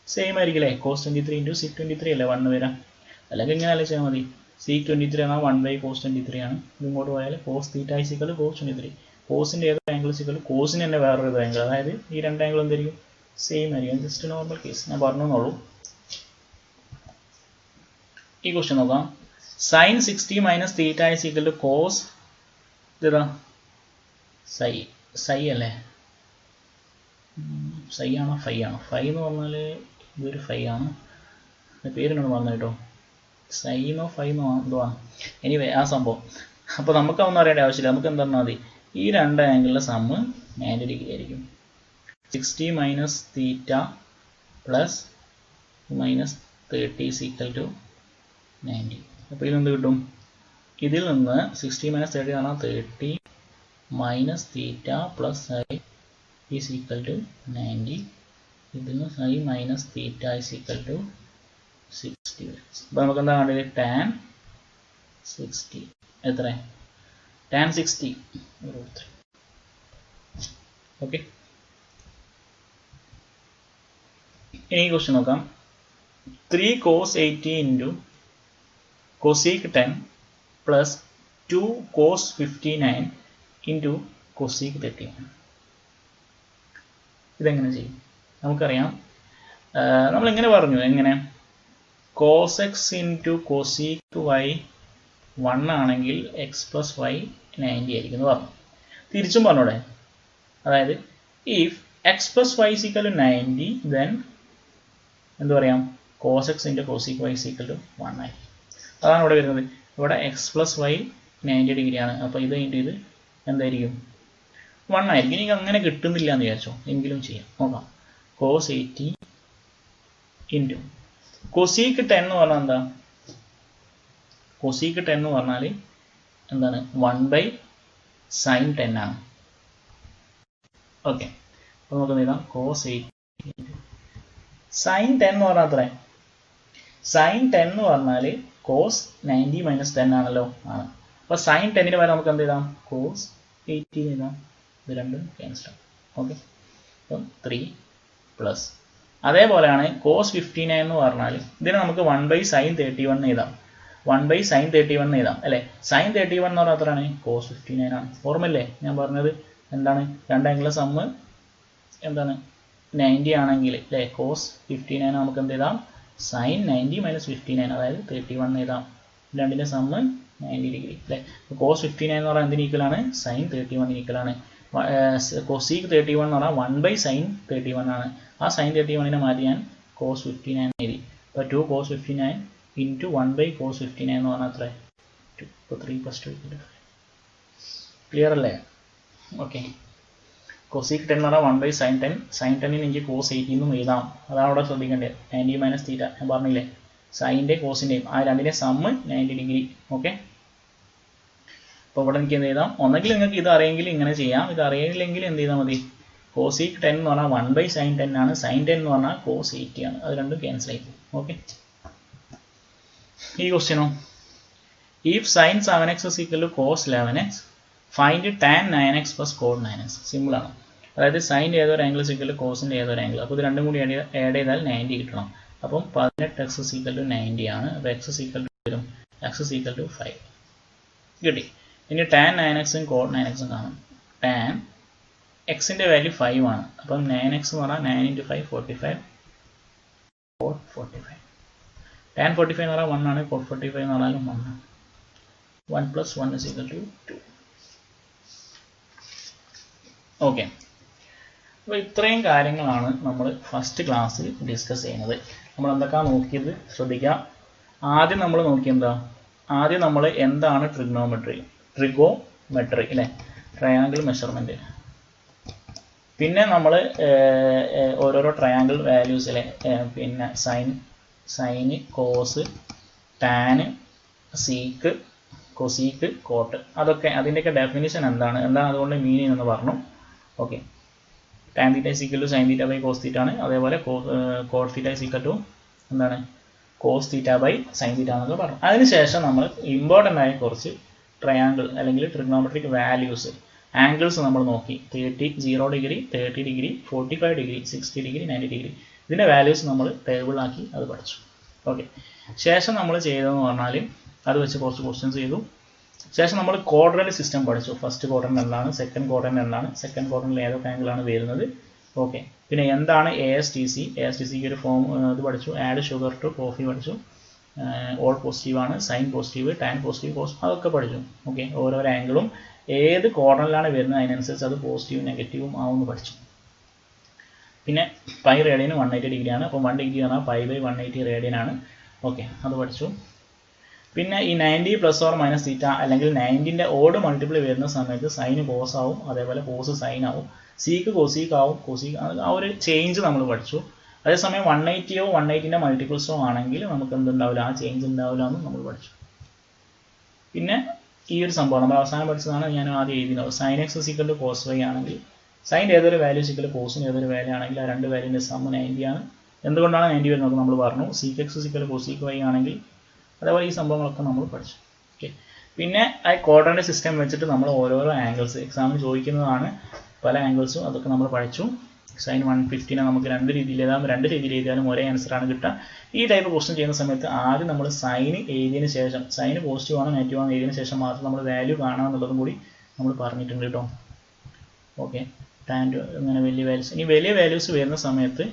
സെയിം ആയിരിക്കില്ലേ? കോസ് 23 ഇൻറ്റു സീക് 23 അല്ലേ 1 വരാം. അല്ലെങ്കിൽ ഇങ്ങനെ ആലോചിച്ചാൽ മതി. സീക് 23 എന്നാൽ 1/cos 23 ആണ്. ഇങ്ങോട്ട് പോയാൽ cos theta is equal to cos 23. കോസിൻ്റെ ഏതൊരു ആംഗിൾ ഈസ് ഈക്വൽ ടു കോസിന് തന്നെ വേറൊരു ആംഗിൾ. അതായത് ഈ രണ്ട് ആംഗിൾ എന്തായിരിക്കും? സെയിം ആയിരിക്കും. ജസ്റ്റ് നോർമൽ കേസ് ഞാൻ പറഞ്ഞെന്നുള്ളൂ. ഈ ക്വസ്റ്റ്യൻ നോക്കാം. sin 60 minus theta is equal to cos ഇതാ സൈ അല്ലേ? സൈ ആണോ ഫൈ ആണോ? ഫൈ എന്ന് പറഞ്ഞാൽ ഇതൊരു ഫൈ ആണ്. പേരെന്നോട് പറഞ്ഞു കേട്ടോ. സൈനോ ഫൈനോ എന്തോ ആണ്. എനിവേ ആ സംഭവം. അപ്പോൾ നമുക്ക് അതൊന്നും അറിയേണ്ട ആവശ്യമില്ല. നമുക്ക് എന്താ പറഞ്ഞാൽ മതി? ഈ രണ്ട് ആംഗിളിലെ സമ്മ് 90 ഡിഗ്രി ആയിരിക്കും. 60 minus theta plus minus 30 is equal to 90. അപ്പോൾ ഇതിൽ എന്ത് കിട്ടും? ഇതിൽ നിന്ന് 60 മൈനസ് 30 എന്ന് പറഞ്ഞാൽ 30 minus theta plus psi is equal to 90. ഇതിൽ നിന്ന് psi minus theta is equal to 60. അപ്പോൾ നമുക്ക് എന്താ വേണ്ടത്? ടാൻ 60 എത്ര? Tan 60 okay. ഇനി ക്വസ്റ്റ്യൻ നോക്കാം. 3 cos 80 into cosec 10 plus 2 cos 59 into cosec 39. ഇതെങ്ങനെ ചെയ്യും? നമുക്കറിയാം. നമ്മളിങ്ങനെ പറഞ്ഞു. എങ്ങനെ? Cos x into cosec y 1 ആണെങ്കിൽ x പ്ലസ് വൈ 90 ആയിരിക്കും എന്ന് പറഞ്ഞു. തിരിച്ചും പറഞ്ഞൂടെ, അതായത് if x plus y equal to 90 then എന്ത് പറയാം, cos x into cosec y equal to 1 ആയിരിക്കും. അതാണ് ഇവിടെ വരുന്നത്. ഇവിടെ എക്സ് പ്ലസ് വൈ 90 ഡിഗ്രിയാണ്, അപ്പോൾ ഇത് കഴിഞ്ഞിട്ട് ഇത് എന്തായിരിക്കും 1 ആയിരിക്കും. എനിക്ക് അങ്ങനെ കിട്ടുന്നില്ല എന്ന് വിചാരിച്ചോ, എങ്കിലും ചെയ്യാം, നോക്കാം. കോസ് 80 ഇൻറ്റു കൊസീക്ക് 10 എന്ന് പറഞ്ഞാൽ എന്താ, കൊസീക്ക് 10 എന്ന് പറഞ്ഞാൽ എന്താണ് 1/sin 10 ആണ്. ഓക്കെ, അപ്പോൾ നമുക്ക് എഴുതാം കോസ് 80 സൈൻ 10 എന്ന് പറഞ്ഞാൽ അത്രേ, സൈൻ 10 എന്ന് പറഞ്ഞാൽ കോസ് 90 മൈനസ് 10 ആണല്ലോ, ആണ്. അപ്പോൾ സൈൻ 10 വരെ നമുക്ക് എന്ത് എഴുതാം, കോസ് 80 എഴുതാം. ഇത് രണ്ടും ക്യാൻസൽ ആവും. ഓക്കെ, അപ്പം 3 പ്ലസ് അതേപോലെയാണ് കോസ് 59 എന്ന് പറഞ്ഞാൽ ഇതിനെ നമുക്ക് 1/sin 31 എഴുതാം. 1/sin 31 എഴുതാം അല്ലേ. സൈൻ 31 എന്ന് പറഞ്ഞാൽ എത്രയാണ്, കോസ് 59 ആണ്. ഓർമ്മയില്ലേ ഞാൻ പറഞ്ഞത്, എന്താണ് രണ്ട് ആംഗിളിലെ സമ്മ് എന്താണ് 90 ആണെങ്കിൽ അല്ലേ, കോസ് 59 നമുക്ക് എന്ത് എഴുതാം, സൈൻ 90 മൈനസ് 59 അതായത് 31 എഴുതാം. രണ്ടിൻ്റെ സമ്മ് 90 ഡിഗ്രി അല്ലേ. കോസ് 59 എന്ന് പറഞ്ഞാൽ എന്തിന് ഈക്വലാണ്, സൈൻ 31 ഈക്വലാണ്. കൊസീക്ക് 31 എന്ന് പറഞ്ഞാൽ 1/sin 31 ആണ്. ആ സൈൻ 31നെ മാറ്റി ഞാൻ കോസ് 59 എഴുതി. അപ്പോൾ 2 cos 59 ഇൻറ്റു 1/cos 59 എന്ന് പറഞ്ഞാൽ അത്ര 2. ഇപ്പോൾ 3 + 2 = 5. ക്ലിയർ അല്ലേ? ഓക്കെ, കൊസീക്ക് 10 എന്ന് പറഞ്ഞാൽ 1/sin 10, സൈൻ 10 എനിക്ക് കോസ് 80 എന്നും എഴുതാം. അതാണ് അവിടെ ശ്രദ്ധിക്കേണ്ടത്. 90 മൈനസ് തീറ്റ ഞാൻ പറഞ്ഞില്ലേ, സൈൻ്റെ കോസിൻ്റെയും ആ രണ്ടിൻ്റെ സമ്മ് 90 ഡിഗ്രി. ഓക്കെ, അപ്പോൾ ഇവിടെ എനിക്ക് എന്ത് ചെയ്താം, ഒന്നെങ്കിൽ നിങ്ങൾക്ക് ഇത് അറിയെങ്കിൽ ഇങ്ങനെ ചെയ്യാം, ഇത് അറിയില്ലെങ്കിൽ എന്ത് ചെയ്താൽ മതി, കോസീക്ക് 10 എന്ന് പറഞ്ഞാൽ 1/sin 10 ആണ്, സൈൻ 10 എന്ന് പറഞ്ഞാൽ കോസ് 80 ആണ്. അത് രണ്ടും ക്യാൻസൽ ആയി പോകും. ഓക്കെ, ഈ ക്വസ്റ്റ്യനോ, if sine 7x = cos 11x find tan 9x + cos 9x. സിമ്പിളാണ്. അതായത് സൈൻ്റെ ഏതൊരു ആംഗിൾ = കോസിൻ്റെ ഏതൊരു ആംഗിൾ. അപ്പോൾ ഇത് രണ്ടും കൂടി ആഡ് ചെയ്താൽ 90 കിട്ടണം. അപ്പം 18x = 90 ആണ്. അപ്പോൾ x വരും, x = 5 കിട്ടി. ഇനി tan 9x ഉം cos 9x ഉം കാണും. tan എക്സിൻ്റെ വാല്യൂ 5 ആണ്. അപ്പം 9x എന്ന് പറഞ്ഞാൽ 9 × 5 45, cos 45. tan 45 എന്ന് പറഞ്ഞാൽ 1 ആണ്, cos 45 എന്ന് പറഞ്ഞാലും 1 ആണ്. 1 + 1 = 2. ഓക്കെ, അപ്പോൾ ഇത്രയും കാര്യങ്ങളാണ് നമ്മൾ ഫസ്റ്റ് ക്ലാസ്സിൽ ഡിസ്കസ് ചെയ്യുന്നത്. നമ്മൾ എന്തൊക്കെയാണ് നോക്കിയത് ശ്രദ്ധിക്കുക. ആദ്യം നമ്മൾ നോക്കിയെന്താ, ആദ്യം നമ്മൾ എന്താണ് ട്രിഗോമെട്രി അല്ലേ, ട്രയാങ്കിൾ മെഷർമെൻറ്റ്. പിന്നെ നമ്മൾ ഓരോരോ ട്രയാങ്കിൾ വാല്യൂസ് അല്ലേ, പിന്നെ sine cos tan sec cosec cot, അതൊക്കെ അതിൻ്റെയൊക്കെ ഡെഫിനിഷൻ എന്താണ് അതുകൊണ്ട് മീനിങ് എന്ന് പറഞ്ഞു. Okay, tan theta = sine theta by cos theta ആണ്. അതേപോലെ കോട്ട് തീറ്റ = എന്താണ്, cos theta by sine theta എന്നൊക്കെ പറഞ്ഞു. അതിനുശേഷം നമ്മൾ ഇമ്പോർട്ടൻ്റ് ആയ കുറച്ച് ട്രയാങ്കിൾ അല്ലെങ്കിൽ ട്രിഗ്നോമെട്രിക് വാല്യൂസ് ആംഗിൾസ് നമ്മൾ നോക്കി. 0 degree, 30 degree, 45 degree, 60 degree, 90 degree, ഇതിൻ്റെ വാല്യൂസ് നമ്മൾ ടേബിളാക്കി അത് പഠിച്ചു. ഓക്കെ, ശേഷം നമ്മൾ ചെയ്തതെന്ന് പറഞ്ഞാൽ അത് വെച്ച് കുറച്ച് ക്വസ്റ്റ്യൻസ് ചെയ്തു. ശേഷം നമ്മൾ ക്വാഡ്രന്റ് സിസ്റ്റം പഠിച്ചു. ഫസ്റ്റ് ക്വാഡ്രന്റ് എന്താണ്, സെക്കൻഡ് ക്വാഡ്രന്റ് എന്താണ്, സെക്കൻഡ് ക്വാഡ്രന്റിൽ ഏതൊക്കെ ആംഗിളാണ് വരുന്നത്. ഓക്കെ, പിന്നെ എന്താണ് ASTC, ASTCക്ക് ഒരു ഫോം ഇത് പഠിച്ചു. ആഡ് ഷുഗർ ടു കോഫി പഠിച്ചു. ഓൾ പോസിറ്റീവ് ആണ്, sine positive, tan positive, cos അതൊക്കെ പഠിച്ചു. ഓക്കെ, ഓരോരോ ആംഗിളും ഏത് ക്വാഡ്രന്റിലാണ് വരുന്നത് അതിനനുസരിച്ച് അത് പോസിറ്റീവും നെഗറ്റീവും ആവുമെന്ന് പഠിച്ചു. പിന്നെ പൈ റേഡിയന് 180 ഡിഗ്രിയാണ്. അപ്പോൾ 1 ഡിഗ്രി പറഞ്ഞാൽ π/180 റേഡിയനാണ്. ഓക്കെ, അത് പഠിച്ചു. പിന്നെ ഈ 90 ± തീറ്റ അല്ലെങ്കിൽ 90ൻ്റെ ഓഡ് മൾട്ടിപ്പിൾ വരുന്ന സമയത്ത് സൈന് കോസ് ആവും, അതേപോലെ കോസ് സൈൻ ആവും, സീക്ക് കോസീക്ക് ആവും, കോസീക്ക് ആ ഒരു ചേഞ്ച് നമ്മൾ പഠിച്ചു. അതേസമയം 180യോ 180ൻ്റെ മൾട്ടിപ്പിൾസോ ആണെങ്കിൽ നമുക്ക് എന്തുണ്ടാവില്ല, ആ ചേഞ്ച് ഉണ്ടാവില്ല എന്നും നമ്മൾ പഠിച്ചു. പിന്നെ ഈ ഒരു സംഭവം നമ്മൾ അവസാനം പഠിച്ചതാണ്, ഞാൻ ആദ്യം എഴുതിയത്. സൈൻ x = cos y ആണെങ്കിൽ സൈൻ്റെ ഏതൊരു വാല്യൂ = കോസിന് ഏതൊരു വാല്യൂ ആണെങ്കിൽ ആ രണ്ട് വാല്യൂൻ്റെ സമ്മ് 90 ആണ്. എന്തുകൊണ്ടാണ് 90 വരുന്നത് നമ്മൾ പറഞ്ഞു. സീക്ക് x = cosec y ആണെങ്കിൽ അതേപോലെ ഈ സംഭവങ്ങളൊക്കെ നമ്മൾ പഠിച്ചു. ഓക്കെ, പിന്നെ ആ ക്വാഡ്രന്റ് സിസ്റ്റം വെച്ചിട്ട് നമ്മൾ ഓരോരോ ആംഗിൾസ് എക്സാമിന് ചോദിക്കുന്നതാണ്, പല ആംഗിൾസും അതൊക്കെ നമ്മൾ പഠിച്ചു. സൈൻ 150നെ നമുക്ക് രണ്ട് രീതിയിൽ എഴുതിയാലും ഒരേ ആൻസറാണ് കിട്ടുക. ഈ ടൈപ്പ് ക്വസ്റ്റ്യൻ ചെയ്യുന്ന സമയത്ത് ആദ്യം നമ്മൾ സൈന് എഴുതിയതിന് ശേഷം, സൈന് പോസിറ്റീവ് ആണോ നെഗറ്റീവ് ആണോ എഴുതിയതിന് ശേഷം മാത്രം നമ്മൾ വാല്യൂ കാണാമെന്നുള്ളതും കൂടി നമ്മൾ പറഞ്ഞിട്ടുണ്ട് കേട്ടോ. ഓക്കെ, ടാൻ ഇങ്ങനെ വലിയ വാല്യൂസ്, ഇനി വലിയ വാല്യൂസ് വരുന്ന സമയത്ത്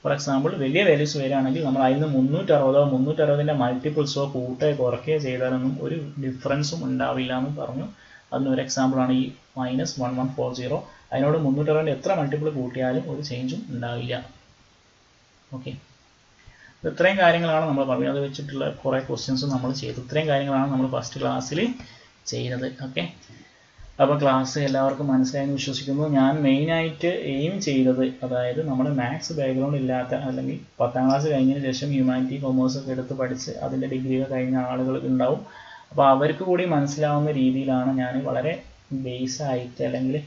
ഫോർ എക്സാമ്പിൾ വലിയ വാല്യൂസ് വരികയാണെങ്കിൽ നമ്മൾ അതിൽ നിന്ന് 360 മൾട്ടിപ്പിൾസോ കൂട്ടുകയോ കുറയ്ക്കുകയോ ചെയ്താലൊന്നും ഒരു ഡിഫറൻസും ഉണ്ടാവില്ല എന്ന് പറഞ്ഞു. അതിനൊരു എക്സാമ്പിളാണ് ഈ -1140. അതിനോട് 360 എത്ര മൾട്ടിപ്പിൾ കൂട്ടിയാലും ഒരു ചേഞ്ചും ഉണ്ടാവില്ല. ഓക്കെ, ഇത്രയും കാര്യങ്ങളാണ് നമ്മൾ പറഞ്ഞത്. അത് വെച്ചിട്ടുള്ള കുറേ ക്വസ്റ്റ്യൻസും നമ്മൾ ചെയ്തു. ഇത്രയും കാര്യങ്ങളാണ് നമ്മൾ ഫസ്റ്റ് ക്ലാസ്സിൽ ചെയ്തത്. ഓക്കെ, അപ്പോൾ ക്ലാസ് എല്ലാവർക്കും മനസ്സിലായെന്ന് വിശ്വസിക്കുന്നു. ഞാൻ മെയിനായിട്ട് എയിം ചെയ്തത്, അതായത് നമ്മൾ മാത്സ് ബാക്ക്ഗ്രൗണ്ട് ഇല്ലാത്ത അല്ലെങ്കിൽ 10ാം ക്ലാസ് കഴിഞ്ഞതിന് ശേഷം ഹ്യൂമാനിറ്റി കൊമേഴ്സ് ഒക്കെ എടുത്ത് പഠിച്ച് അതിൻ്റെ ഡിഗ്രിയൊക്കെ കഴിഞ്ഞ ആളുകൾ ഉണ്ടാവും. അപ്പോൾ അവർക്ക് കൂടി മനസ്സിലാവുന്ന രീതിയിലാണ് ഞാൻ വളരെ ബേസ് ആയിട്ട് അല്ലെങ്കിൽ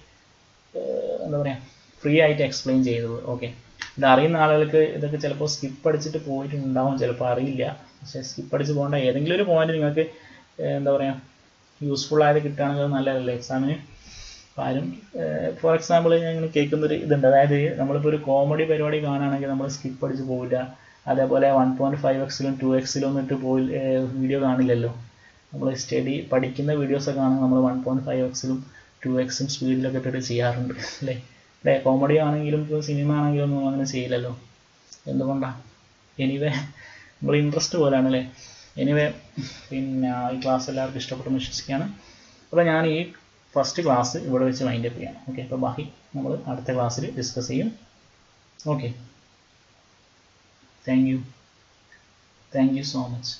എന്താ പറയുക ഫ്രീ ആയിട്ട് എക്സ്പ്ലെയിൻ ചെയ്തത്. ഓക്കെ, ഇത് അറിയുന്ന ആളുകൾക്ക് ഇതൊക്കെ ചിലപ്പോൾ സ്കിപ്പ് അടിച്ചിട്ട് പോയിട്ടുണ്ടാവും, ചിലപ്പോൾ അറിയില്ല. പക്ഷേ സ്കിപ്പ് അടിച്ച് പോകേണ്ട ഏതെങ്കിലും ഒരു പോയിന്റ് നിങ്ങൾക്ക് എന്താ പറയുക യൂസ്ഫുൾ ആയത് കിട്ടുകയാണെങ്കിൽ നല്ലതല്ലേ എക്സാമിന്. ആരും ഫോർ എക്സാമ്പിൾ ഞാൻ ഇങ്ങനെ കേൾക്കുന്നൊരു ഇതുണ്ട്, അതായത് നമ്മളിപ്പോൾ ഒരു കോമഡി പരിപാടി കാണുകയാണെങ്കിൽ നമ്മൾ സ്കിപ്പ് അടിച്ച് പോവില്ല. അതേപോലെ 1.5x-ലും 2x-ലും ഒന്നിട്ട് വീഡിയോ കാണില്ലല്ലോ. നമ്മൾ സ്റ്റഡി പഠിക്കുന്ന വീഡിയോസൊക്കെ ആണെങ്കിൽ നമ്മൾ 1.5x-ലും 2x-ഉം സ്പീഡിലൊക്കെ ഇട്ടിട്ട് ചെയ്യാറുണ്ട് അല്ലേ. കോമഡി ആണെങ്കിലും ഇപ്പോൾ സിനിമ ആണെങ്കിലും ഒന്നും അങ്ങനെ ചെയ്യില്ലല്ലോ. എന്തുകൊണ്ടാണ്? എനിവേ നമ്മൾ ഇൻട്രസ്റ്റ് പോലെയാണ് അല്ലേ. എനിവേ പിന്നെ ഈ ക്ലാസ് എല്ലാവർക്കും ഇഷ്ടപ്പെട്ടെന്ന് വിശ്വസിക്കുകയാണ്. അപ്പോൾ ഞാൻ ഈ ഫസ്റ്റ് ക്ലാസ് ഇവിടെ വെച്ച് വൈൻഡ് അപ്പ് ചെയ്യണം. ഓക്കെ, അപ്പോൾ ബാക്കി നമ്മൾ അടുത്ത ക്ലാസ്സിൽ ഡിസ്കസ് ചെയ്യും. Okay, thank you so much.